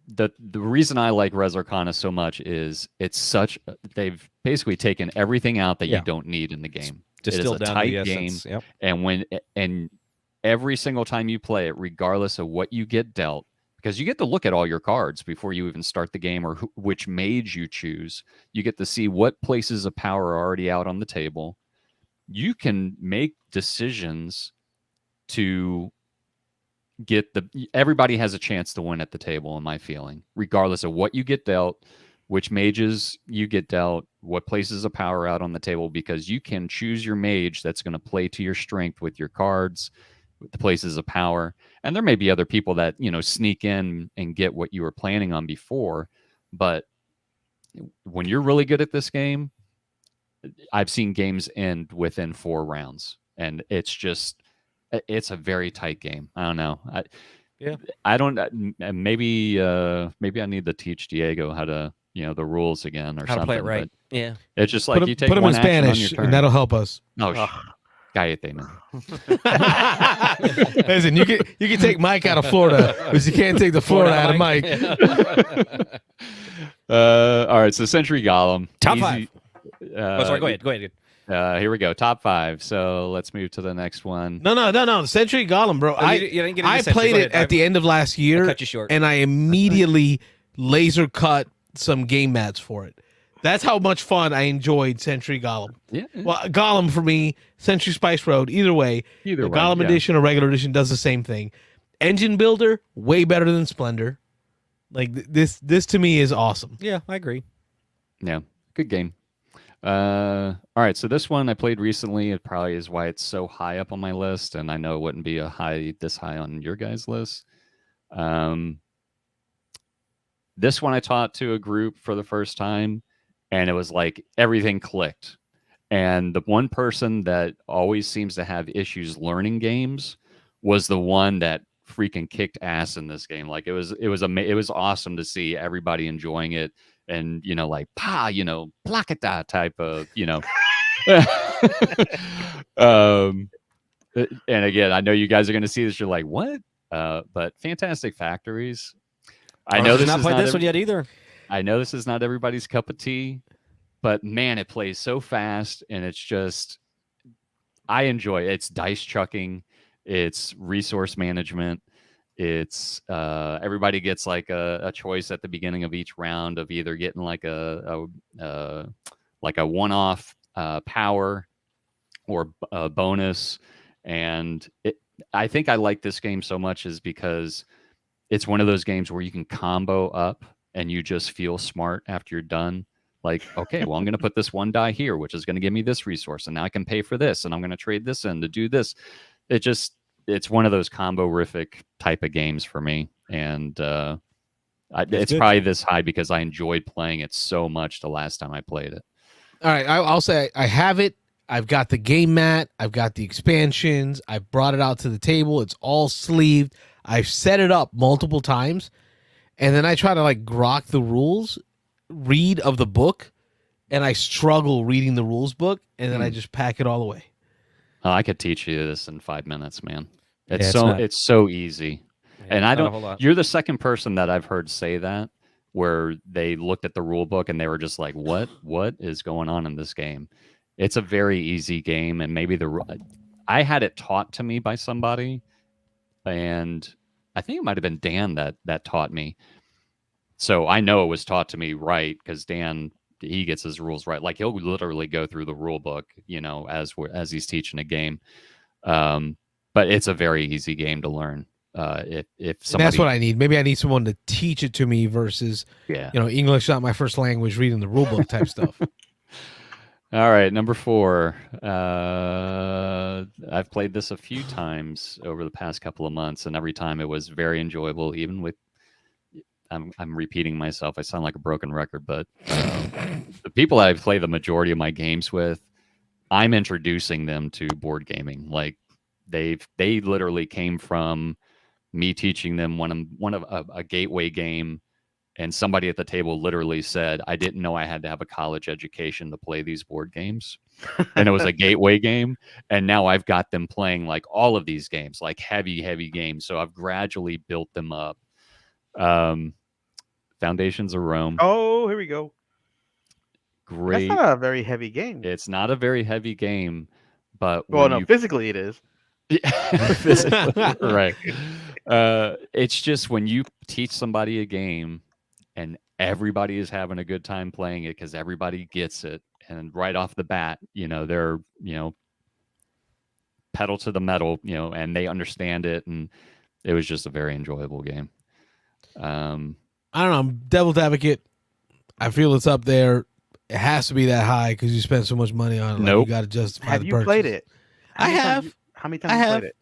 the reason I like Res Arcana so much is they've basically taken everything out that Yeah. you don't need in the game. Distilled it is a down tight to the game, essence. Yep. and every single time you play it, regardless of what you get dealt, because you get to look at all your cards before you even start the game, or which mage you choose. You get to see what places of power are already out on the table. You can make decisions to get everybody has a chance to win at the table, in my feeling, regardless of what you get dealt, which mages you get dealt, what places of power out on the table, because you can choose your mage that's going to play to your strength with your cards, with the places of power. And there may be other people that, sneak in and get what you were planning on before. But when you're really good at this game, I've seen games end within 4 rounds, and it's a very tight game. I don't know. I don't. Maybe I need to teach Diego how to, the rules again or How to something. play it right. but Yeah. It's just like you take put 'em one in action on your Spanish, turn. and that'll help us. Oh, Ugh. cállate, man. Listen, you can take Mike out of Florida, but you can't take the Florida out of Mike. All right, so Century Golem. Top Easy. 5. Sorry, go ahead. Here we go. Top 5. So let's move to the next one. No. Century Golem, bro. Oh, you didn't get into I Century. played Go it ahead. at the end of last year, cut you short. and I immediately laser cut some game mats for it. That's how much fun I enjoyed Century Golem. Yeah. Well, Golem for me, Century Spice Road, either way. Either the way, Golem yeah. edition or regular edition does the same thing. Engine Builder, way better than Splendor. Like this to me is awesome. Yeah, I agree. Yeah, good game. All right, so this one I played recently. It probably is why it's so high up on my list, and I know it wouldn't be this high on your guys' list. This one I taught to a group for the first time, and it was like everything clicked. And the one person that always seems to have issues learning games was the one that freaking kicked ass in this game. Like it was awesome to see everybody enjoying it, and like placata type of and again, I know you guys are going to see this. You're like, what? But Fantastic Factories. I know this not is played not this one yet either. I know this is not everybody's cup of tea, but man, it plays so fast, and it's just, I enjoy it. It's dice chucking, it's resource management, it's everybody gets like a choice at the beginning of each round of either getting like a one-off power or a bonus, and I think I like this game so much is because it's one of those games where you can combo up and you just feel smart after you're done. Like, okay, well, I'm going to put this one die here, which is going to give me this resource, and now I can pay for this, and I'm going to trade this in to do this. It's one of those combo-rific type of games for me, and it's good. probably this high because I enjoyed playing it so much the last time I played it. All right, I'll say I have it. I've got the game mat. I've got the expansions. I brought it out to the table. It's all sleeved. I've set it up multiple times, and then I try to like grok the rules, read of the book, and I struggle reading the rules book, and then I just pack it all away. Oh, I could teach you this in 5 minutes, man. It's It's so easy. Yeah, And I not a whole don't. lot. You're the second person that I've heard say that, where they looked at the rule book and they were just like, "What? What is going on in this game?" It's a very easy game, and maybe I had it taught to me by somebody, and I think it might have been Dan that taught me. So I know it was taught to me right because Dan, he gets his rules right. Like he'll literally go through the rule book, as he's teaching a game. But it's a very easy game to learn. If And somebody, that's what I need. Maybe I need someone to teach it to me versus, yeah. English not my first language, reading the rule book type stuff. All right, number 4. I've played this a few times over the past couple of months, and every time it was very enjoyable. Even with, I'm repeating myself. I sound like a broken record, but the people I play the majority of my games with, I'm introducing them to board gaming. Like they literally came from me teaching them one of a gateway game. And somebody at the table literally said, I didn't know I had to have a college education to play these board games. And it was a gateway game. And now I've got them playing like all of these games, like heavy games. So I've gradually built them up. Foundations of Rome. Oh, here we go. Great. That's not a very heavy game. It's not a very heavy game, but Well, when no, you physically it is. physically, right. It's just when you teach somebody a game and everybody is having a good time playing it because everybody gets it, and right off the bat, they're pedal to the metal, and they understand it, and it was just a very enjoyable game. I don't know. I'm devil's advocate. I feel it's up there. It has to be that high because you spend so much money on it. Like, Nope. You got to justify Have the you purchase. played it? I have. How many times I have you have. played it?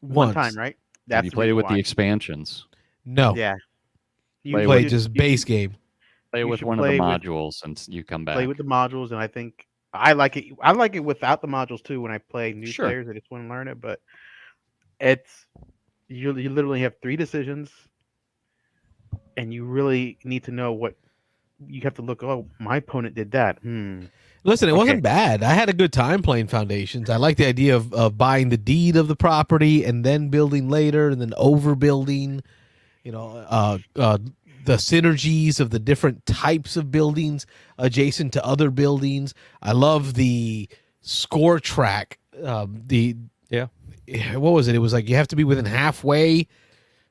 Once. One time, right? Have you played it with the reason expansions? No. why. Yeah. Play Played with- just base game. Play You with should one of the play with- modules and you come back. Play with the modules, and I think I like it. I like it without the modules too. When I play new Sure. players, I just want to learn it. But it's you literally have 3 decisions, and you really need to know what you have to look. Oh, my opponent did that. Listen, it Okay. wasn't bad. I had a good time playing Foundations. I like the idea of buying the deed of the property and then building later and then overbuilding. The synergies of the different types of buildings adjacent to other buildings. I love the score track. Yeah. What was it? It was like you have to be within halfway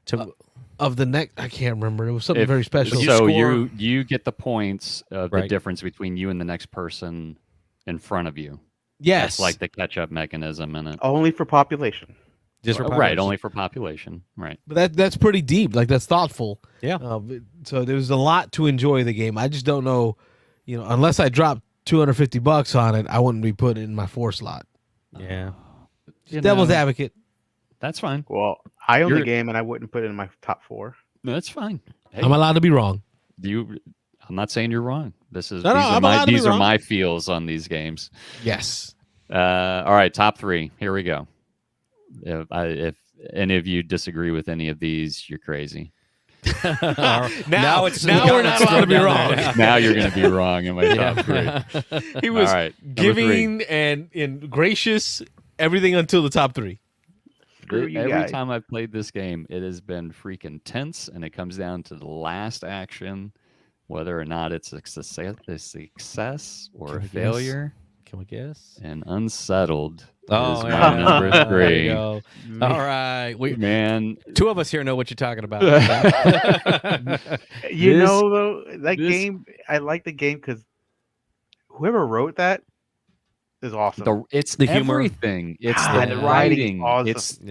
To of the next. I can't remember. It was something very special. So score- you get the points of the Right. difference between you and the next person in front of you. Yes, That's like the catch-up mechanism in it. Only for population. Just for Right, population. only for population. Right. but that's pretty deep. Like that's thoughtful. Yeah. So there's a lot to enjoy the game. I just don't know, unless I dropped $250 on it, I wouldn't be putting it in my 4 slot. Yeah. You Devil's know, advocate. That's fine. Well, I own the You're- game and I wouldn't put it in my top 4. No, that's fine. Hey, I'm allowed to be wrong. I'm not saying you're wrong. These No, I'm allowed to be are wrong. my feels on these games. Yes. All right, top 3. Here we go. If any of you disagree with any of these, you're crazy. Now it's we're not allowed to be wrong. Now you're going to be wrong in my top 3. He was All right, number giving and gracious everything until the top 3. Screw you Every guys. time I've played this game, it has been freaking tense, and it comes down to the last action, whether or not it's a success or Can a we guess? failure. Can we guess? And Unsettled Oh, is yeah. my number There 3. you go. All right. Man, 2 of us here know what you're talking about. You This- know, though, that this- game, I like the game because whoever wrote that is awesome. it's The humor. everything. It's God, the the writing's writing. awesome.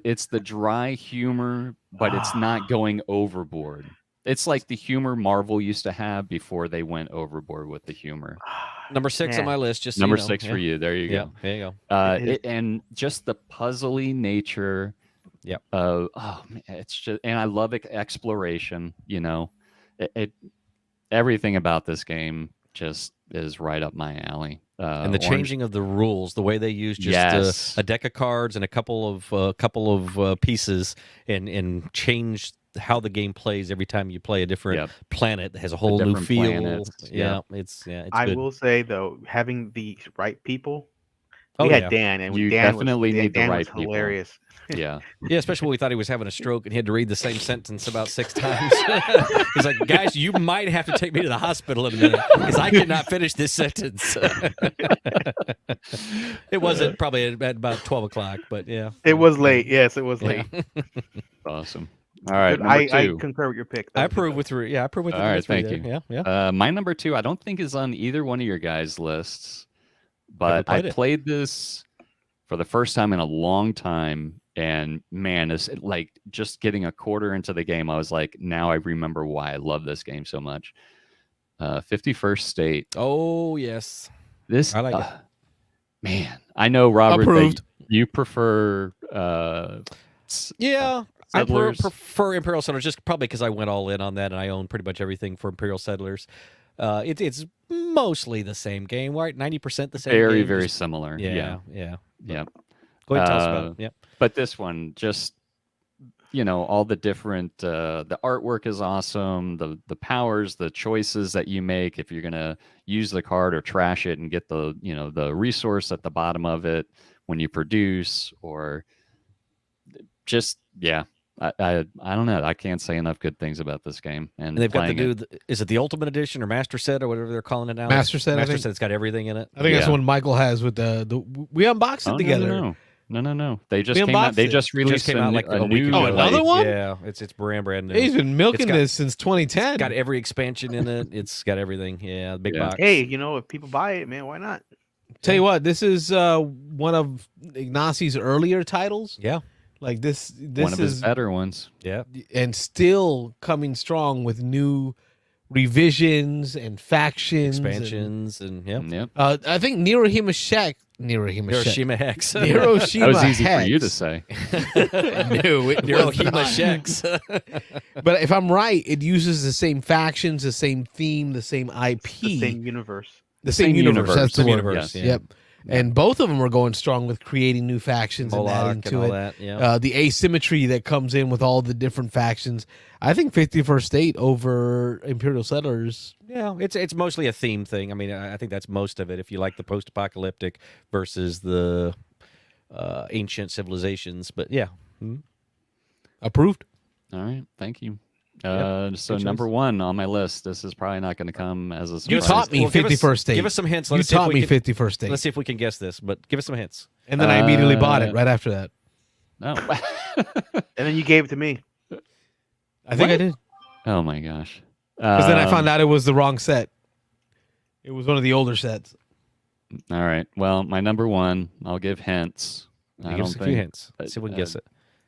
It's the dry humor, but it's not going overboard. It's like the humor Marvel used to have before they went overboard with the humor. Number 6 on Man. my list. Just so Number you know. 6 for you. There you Yeah. go. There you go. And just the puzzly nature. Yep. Man, it's just, and I love exploration. Everything about this game just is right up my alley. And the Orange- changing of the rules, the way they use just Yes. a deck of cards and a couple of pieces, and change how the game plays every time you play a different Yep. planet that has a whole new different feel. planets, Yeah, yep. it's I good. will say though, having the right people. Oh, We yeah. had Dan, and You Dan definitely need the Dan right was people. hilarious. Yeah. Yeah, especially when we thought he was having a stroke and he had to read the same sentence about 6 times. He's like, guys, you might have to take me to the hospital in a minute because I cannot finish this sentence. It wasn't probably at about 12 o'clock, but yeah. It was late. Yes, it was late. Yeah. Awesome. All right. But Number I 2. concur with your pick. That I was approve good. with I approve with All the right, that's right thank there. you. Yeah. My number 2, I don't think is on either one of your guys' lists, but played I it. played this for the first time in a long time. And man, it's like just getting a quarter into the game, I was like, now I remember why I love this game so much. 51st State. Oh, yes. This, I like it. man, I know, Robert, that Approved. you prefer Yeah, I Settlers. prefer Imperial Settlers just probably because I went all in on that and I own pretty much everything for Imperial Settlers. It's mostly the same game, right? 90% the same. very, game, very just- similar. Yeah. Yeah. Go ahead and tell us about it. Yeah. But this one, just all the different the artwork is awesome, the powers, the choices that you make if you're gonna use the card or trash it and get the the resource at the bottom of it when you produce, or just I don't know. I can't say enough good things about this game. And And they've got the playing new, is it the Ultimate Edition or Master Set or whatever they're calling it now? Master Set, I Master think. Set's got everything in it. I think that's Yeah. the one Michael has with the we unboxed it Oh, together. No. They just We came out. unboxed They it. just released came out like a a week new. ago. Oh, another one? Yeah, it's brand new. He's been milking It's got- this since 2010. It's got every expansion in it. It's got everything. Yeah, the big Yeah. box. Hey, if people buy it, man, why not? Tell you what, this is one of Ignacio's earlier titles. Yeah, Like this one of his is better ones. yeah. and still coming strong with new revisions and factions, Expansions and yeah. Yep. I think Hiroshima Hiroshima Hex. Hiroshima That was easy for Hex. you to say. No, it was Hiroshima not. Hex. But if I'm right, it uses the same factions, the same theme, the same IP, The same universe. the same universe. That's the Same word. universe, yes. yeah. Yep. And both of them are going strong with creating new factions and Moloch adding and to all it. that. Yeah. The asymmetry that comes in with all the different factions. I think 51st State over Imperial Settlers. Yeah, it's mostly a theme thing. I mean, I think that's most of it. If you like the post-apocalyptic versus the ancient civilizations, but yeah, Approved. All right, thank you. Yep, So good number choice. 1 on my list. This is probably not going to come as a You surprise. taught me Well, give us- 51st State. Give us some hints. You Let's see if taught we me can- 51st State. Let's see if we can guess this. But give us some hints. And then I immediately bought it right after that. No. And then you gave it to me. I think I did. Oh my gosh. Because then I found out it was the wrong set. It was one of the older sets. All right. Well, my number one, I'll give hints. Give us a few hints. See if we can guess it.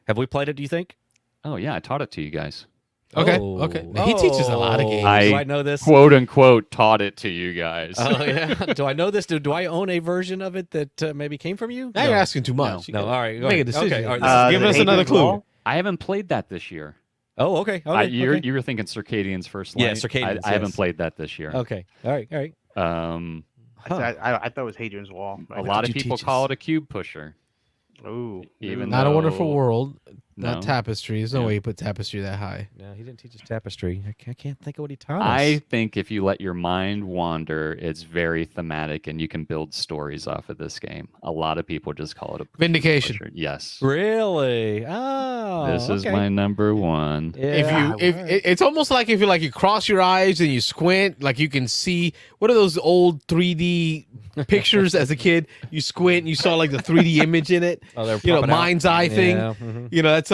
Have we played it, do you think? Oh, yeah. I taught it to you guys. Okay. Oh. Okay. Now, he teaches a lot of games. Do I know this? Quote unquote taught it to you guys. Oh, yeah. Do I know this? Do I own a version of it that maybe came from you? Now you're asking too much. You No, gotta all right. Go make a ahead. decision. Okay, all right, Give us Hadrian's another clue. Wall? I haven't played that this year. Oh, okay. Okay. You were thinking Circadian's First Light. Yeah, Circadian's, I haven't yes. played that this year. Okay. All right. All right. I thought it was Hadrian's Wall. A lot of you people teach call us? it a cube pusher. Ooh. Even Not a Wonderful though- World. No. Not Tapestry. There's no Yeah. way you put Tapestry that high. No, he didn't teach us tapestry. I can't think of what he taught us. I think if you let your mind wander, it's very thematic and you can build stories off of this game. A lot of people just call it a Vindication. pusher. Yes. Really? Oh, This is okay. my number one. Yeah. It's almost like if you cross your eyes and you squint, like you can see what are those old 3D pictures as a kid? You squint and you saw like the 3D image in it. Oh, they're You know, popping out. mind's eye thing. Yeah, mhm. You know, that's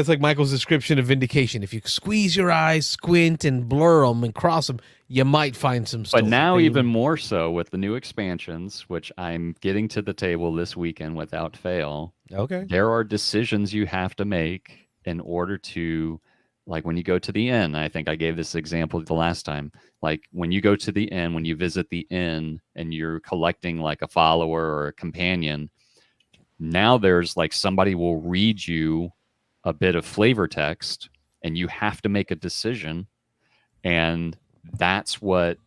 like Michael's description of Vindication. If you squeeze your eyes, squint, and blur them and cross them, you might find some stuff. But now even more so with the new expansions, which I'm getting to the table this weekend without fail. Okay. There are decisions you have to make in order to, like when you go to the inn. I think I gave this example the last time. Like when you go to the inn, when you visit the inn and you're collecting like a follower or a companion, now there's like somebody will read you a bit of flavor text and you have to make a decision. And that's what,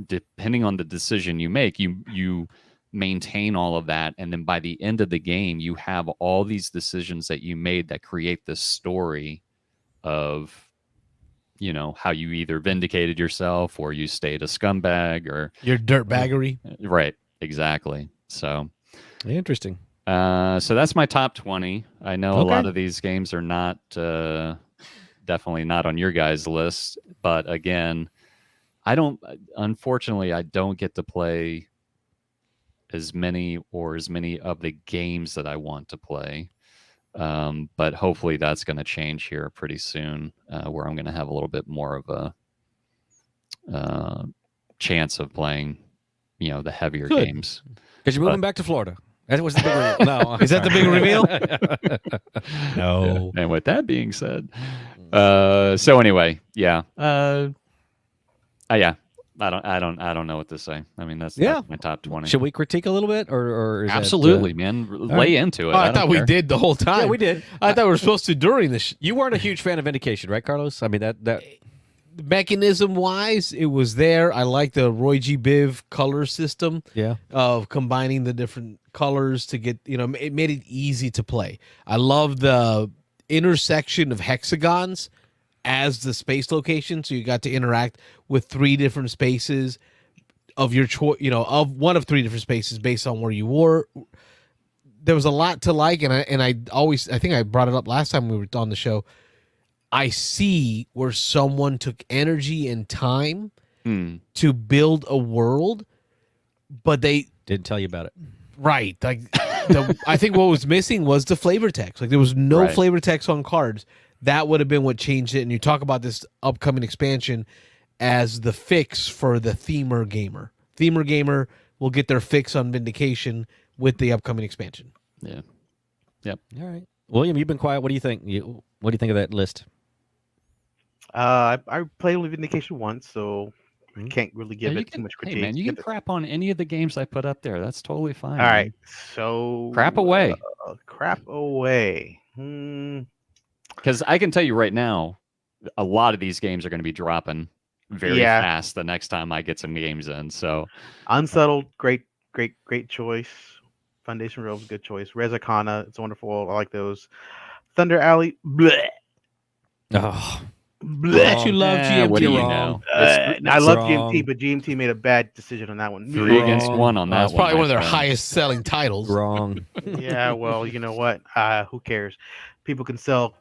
depending on the decision you make, you maintain all of that. And then by the end of the game, you have all these decisions that you made that create this story of, you know, how you either vindicated yourself or you stayed a scumbag or your dirtbaggery. right. Exactly. So, Interesting. so that's my top 20. I know a Okay. lot of these games are not, definitely not on your guys' list, but again, unfortunately, I don't get to play as many of the games that I want to play. But hopefully that's going to change here pretty soon, where I'm going to have a little bit more of a chance of playing, you know, the heavier Good. games. Because you're moving back to Florida. That was the big no. Is that the big reveal? No. And with that being said, so anyway, yeah, yeah. I don't know what to say. I mean, that's my top 20. Should we critique a little bit, or is that, Absolutely, man. Lay into it. Oh, I don't thought we care. did the whole time. Yeah, we did. I thought we were supposed to during the You weren't a huge fan of Vindication, right, Carlos? I mean that. mechanism wise, it was there. I like the Roy G. Biv color system Yeah. of combining the different colors to get, you know, it made it easy to play. I love the intersection of hexagons as the space location, so you got to interact with 3 different spaces of your choice, you know, of one of 3 different spaces based on where you were. There was a lot to like, and I think I brought it up last time we were on the show. I see where someone took energy and time to build a world, but they Didn't tell you about it. right. Like I think what was missing was the flavor text. Like there was no Right. flavor text on cards. That would have been what changed it. And you talk about this upcoming expansion as the fix for the themer gamer. Themer gamer will get their fix on Vindication with the upcoming expansion. Yeah. All right, William, you've been quiet. What do you think? What do you think of that list? I played with Vindication once, so Hmm. can't really give Yeah, it too much critique. Hey, man, you can crap on any of the games I put up there. That's totally fine. All man. right, so Crap away. Crap away. Because I can tell you right now, a lot of these games are going to be dropping very Yeah. fast the next time I get some games in. So, Unsettled, great choice. Foundation Realms, good choice. Res Arcana, it's wonderful. I like those. Thunder Alley, bleh. Oh, Bleh. Don't you love GMT? what do you wrong. know? I love wrong. GMT, but GMT made a bad decision on that one. 3 against Wrong. 1 on that It's probably my one of their friend. highest selling titles. wrong. Yeah, well, you know what? Who cares? People can sell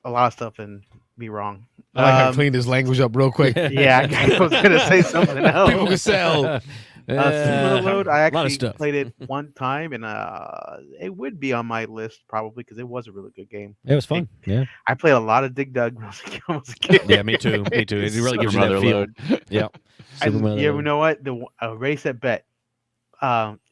a lot of stuff and be wrong. I like how I cleaned his language up real quick. Yeah, I was gonna say something else. People can sell Super Load, I a lot of actually stuff. played it one time, and it would be on my list probably because it was a really good game. It was fun. Yeah. I played a lot of Dig Dug when I was a kid. Yeah, me too. Me too. It really gives you that Mother feel. Load. Yeah. And Super Mother you Load. know what? A race at bet.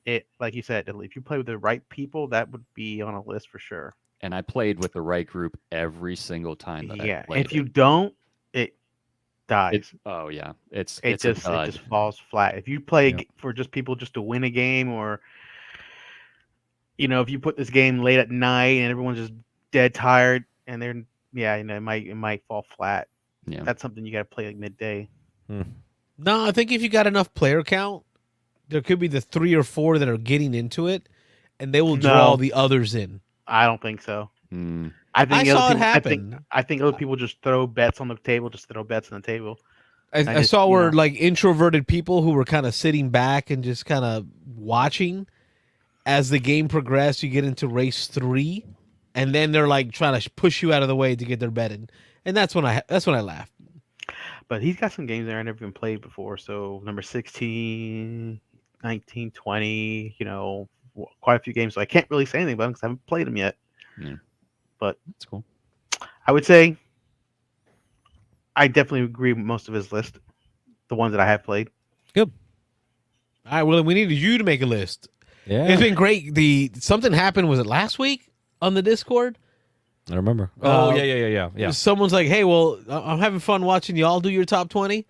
It like you said, if you play with the right people, that would be on a list for sure. And I played with the right group every single time. That I played If you it. don't, it dies. Oh yeah, it's It a just dud. falls flat. If you play Yep. for just people just to win a game, or if you put this game late at night and everyone's just dead tired, and they're it might fall flat. Yeah. That's something you got to play like midday. No, I think if you got enough player count, there could be the 3 or 4 that are getting into it, and they will draw No. the others in. I don't think so. Mm. I think I saw other it people, happen. I think other people just throw bets on the table. Just throw bets on the table. I just, saw you where know. like introverted people who were kind of sitting back and just kind of watching as the game progressed. You get into race 3, and then they're like trying to push you out of the way to get their bet in, and that's when I laughed. But he's got some games there I never even played before. So number 16, 19, 20, quite a few games. So I can't really say anything about them because I haven't played them yet. Yeah. But That's cool. I would say I definitely agree with most of his list, the ones that I have played. All right, well, we needed you to make a list. Yeah. It's been great. Something happened. Was it last week on the Discord? I remember. Oh, Uh, yeah. Someone's like, "Hey, well, I'm having fun watching y'all do your top 20.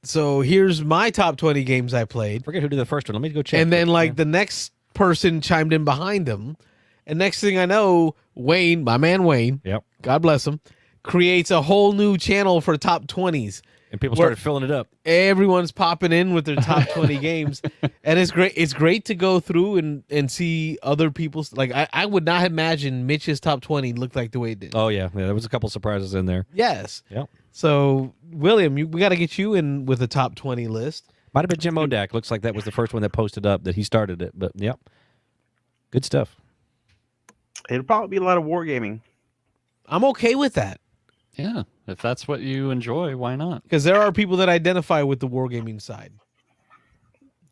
So here's my top 20 games I played." Forget who did the first one. Let me go check. And then Yeah. like the next person chimed in behind him, and next thing I know, Wayne, my man Wayne, Yep. God bless him, creates a whole new channel for top 20s. And people Where- started filling it up. Everyone's popping in with their top 20 games, and it's great. It's great to go through and see other people's. Like I would not have imagined Mitch's top 20 looked like the way it did. Oh yeah, there was a couple surprises in there. Yes. Yep. So William, we got to get you in with a top 20 list. Might have been Jim Odak. Looks like that was the first one that posted up that he started it. But yep, good stuff. It'll probably be a lot of wargaming. I'm okay with that. Yeah, if that's what you enjoy, why not? Because there are people that identify with the wargaming side.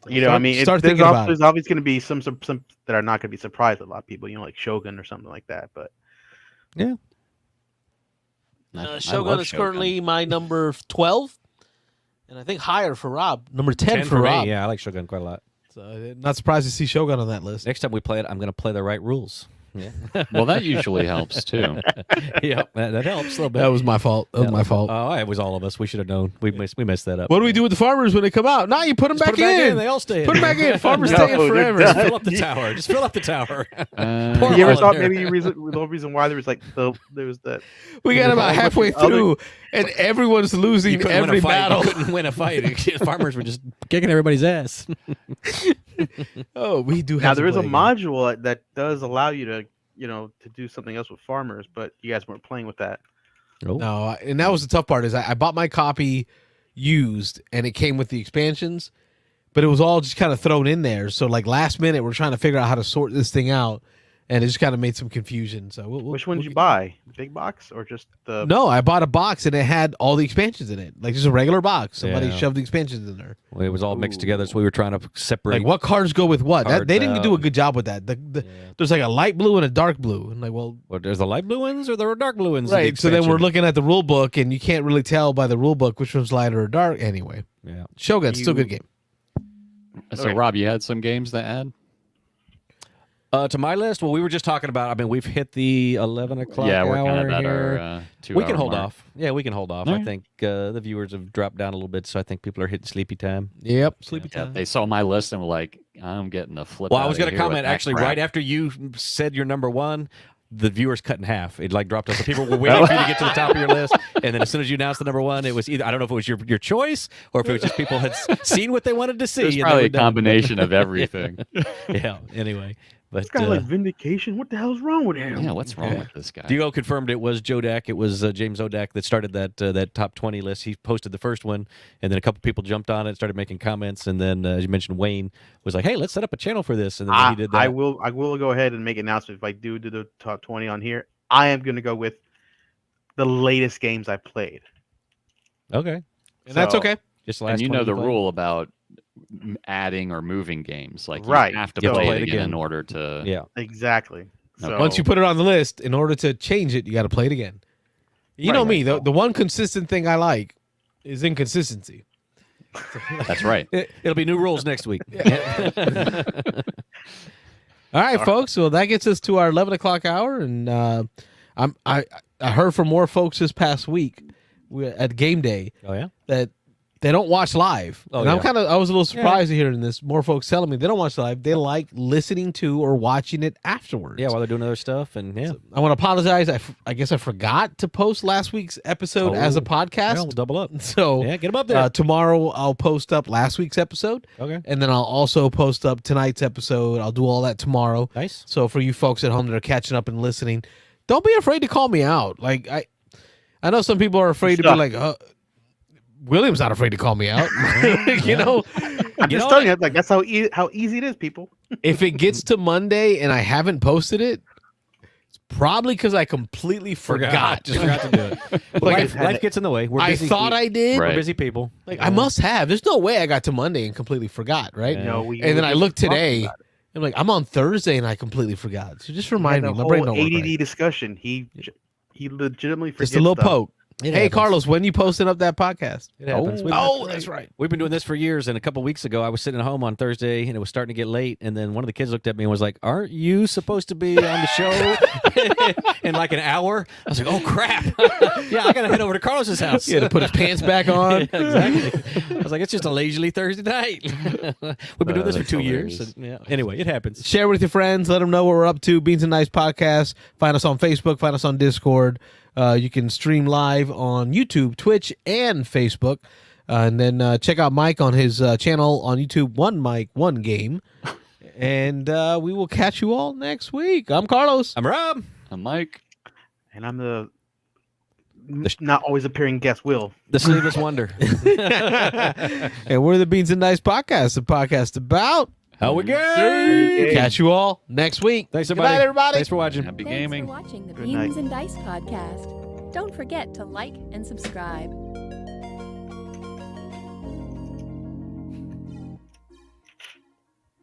Start there's thinking about there's always going to be some that are not going to be surprised with a lot of people, like Shogun or something like that. But I Shogun love is currently my number 12, and I think higher for Rob. Number 10, for me. Rob. Yeah, I like Shogun quite a lot. So not surprised to see Shogun on that list. Next time we play it, I'm going to play the right rules. Yeah. Well, that usually helps too. Yep, that helps a little bit. That was my fault. That was my fault. Oh, it was all of us. We should have known. We messed that up. What do we do with the farmers when they come out? Nah, you put them Just back, put 'em back in. They all stay in. Put them back in. Farmers No, stay in they're forever. done. Just fill up the tower. Just fill up the tower. Pour you ever all thought in there. maybe the reason why there was that We got about halfway through, and everyone's You losing couldn't win every a fight. battle. You couldn't win a fight. Farmers were just kicking everybody's ass. Oh, we do have Now to there is a play again. module that does allow you to to do something else with farmers, but you guys weren't playing with that. No, and that was the tough part is I bought my copy used, and it came with the expansions, but it was all just kind of thrown in there. So like last minute, we're trying to figure out how to sort this thing out, and it just kind of made some confusion. So Which one did you buy? The big box or just the? No, I bought a box and it had all the expansions in it, like just a regular box. Somebody Yeah. shoved the expansions in there. Well, it was all mixed together, so we were trying to separate. Like what cards go with what? Cards They didn't do a out. good job with that. There's like a light blue and a dark blue, and like well. Well, there's the light blue ones or the dark blue ones. in the Right, so then we're expansion? looking at the rule book, and you can't really tell by the rule book which one's light or dark. Anyway, Yeah. Shogun's still a good game. So, Okay. Rob, you had some games that add? To my list, well, we were just talking about. I mean, we've hit the 11 o'clock Yeah, we're hour kind of at here. our 2 We can hour hold mark. off. Yeah, we can hold off. All I right. think the viewers have dropped down a little bit, so I think people are hitting sleepy time. Yep, sleepy Yeah, time. they saw my list and were like, "I'm getting the flip." Well, I outta was going to here with comment that actually crap." right after you said your number one. The viewers cut in half. It like dropped us. So people were waiting for you to get to the top of your list, and then as soon as you announced the number one, it was either I don't know if it was your choice or if it was just people had seen what they wanted to see. It was and they probably were a done. combination of everything. Yeah. Anyway, but This guy like vindication. What the hell's wrong with him? Yeah, what's wrong with this guy? Duo confirmed it was Jodak. It was James Odak that started that top 20 list. He posted the first one, and then a couple people jumped on it, started making comments, and then as you mentioned, Wayne was like, "Hey, let's set up a channel for this." And then he did that. I will go ahead and make an announcement if I do the top 20 on here. I am going to go with the latest games I played. Okay, And that's So- okay. just the last. and you 20 know the played? rule about adding or moving games. Like Right. you have to You have to play play it it again again. in order to. Yeah. Exactly. So Once you put it on the list, in order to change it, you got to play it again. You know Right, me, right. the one consistent thing I like is inconsistency. That's right. It'll be new rules next week. All right, folks. Well, that gets us to our 11 o'clock hour, and I heard from more folks this past week at game day Oh yeah. that they don't watch live. Oh, and yeah. I was a little surprised to hearing this. More folks telling me they don't watch live. They like listening to or watching it afterwards. Yeah, while they're doing other stuff, and yeah. I want to apologize. I guess I forgot to post last week's episode as a podcast. Yeah, we'll double up. So Yeah, get them up there. tomorrow I'll post up last week's episode. Okay. And then I'll also post up tonight's episode. I'll do all that tomorrow. Nice. So for you folks at home that are catching up and listening, don't be afraid to call me out. Like I know some people are afraid to be like, William's not afraid to call me out. You know, I'm just telling you, like that's how easy it is, people. if it gets to Monday and I haven't posted it, it's probably because I completely forgot. Just forgot to do it. Like, life gets in the way. We're I busy. thought I did. Right. We're busy people. Like I must have. There's no way I got to Monday and completely forgot, right? Yeah. No, And then I looked today. about it. I'm like, I'm on Thursday and I completely forgot. So just We remind had me. the My brain whole don't work ADD right. discussion. He legitimately forgets Just a little stuff. poke. It Hey, happens. Carlos, when you posting up that podcast? It happens. Oh, that's right. We've been doing this for years, and a couple weeks ago, I was sitting at home on Thursday, and it was starting to get late, and then one of the kids looked at me and was like, "Aren't you supposed to be on the show in like an hour?" I was like, "Oh crap! Yeah, I gotta head over to Carlos's house." Yeah, to put his pants back on. Yeah, exactly. I was like, "It's just a leisurely Thursday night." We've been doing this for That's 2 years. hilarious. And, yeah. Anyway, it happens. Share with your friends. Let them know what we're up to. Beans and Nice Podcast. Find us on Facebook. Find us on Discord. You can stream live on YouTube, Twitch, and Facebook. And then check out Mike on his channel on YouTube, One Mike, One Game. And we will catch you all next week. I'm Carlos. I'm Rob. I'm Mike. And I'm the not always appearing guest, Will. The Sleeveless Wonder. And we're the Beans and Nice Podcast, the podcast about How we go? catch you all next week. Thanks, Good everybody. night, everybody. Thanks for watching. Happy Thanks gaming. for watching the Good Beans night. and Dice podcast. Don't forget to like and subscribe.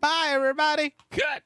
Bye, everybody. Cut.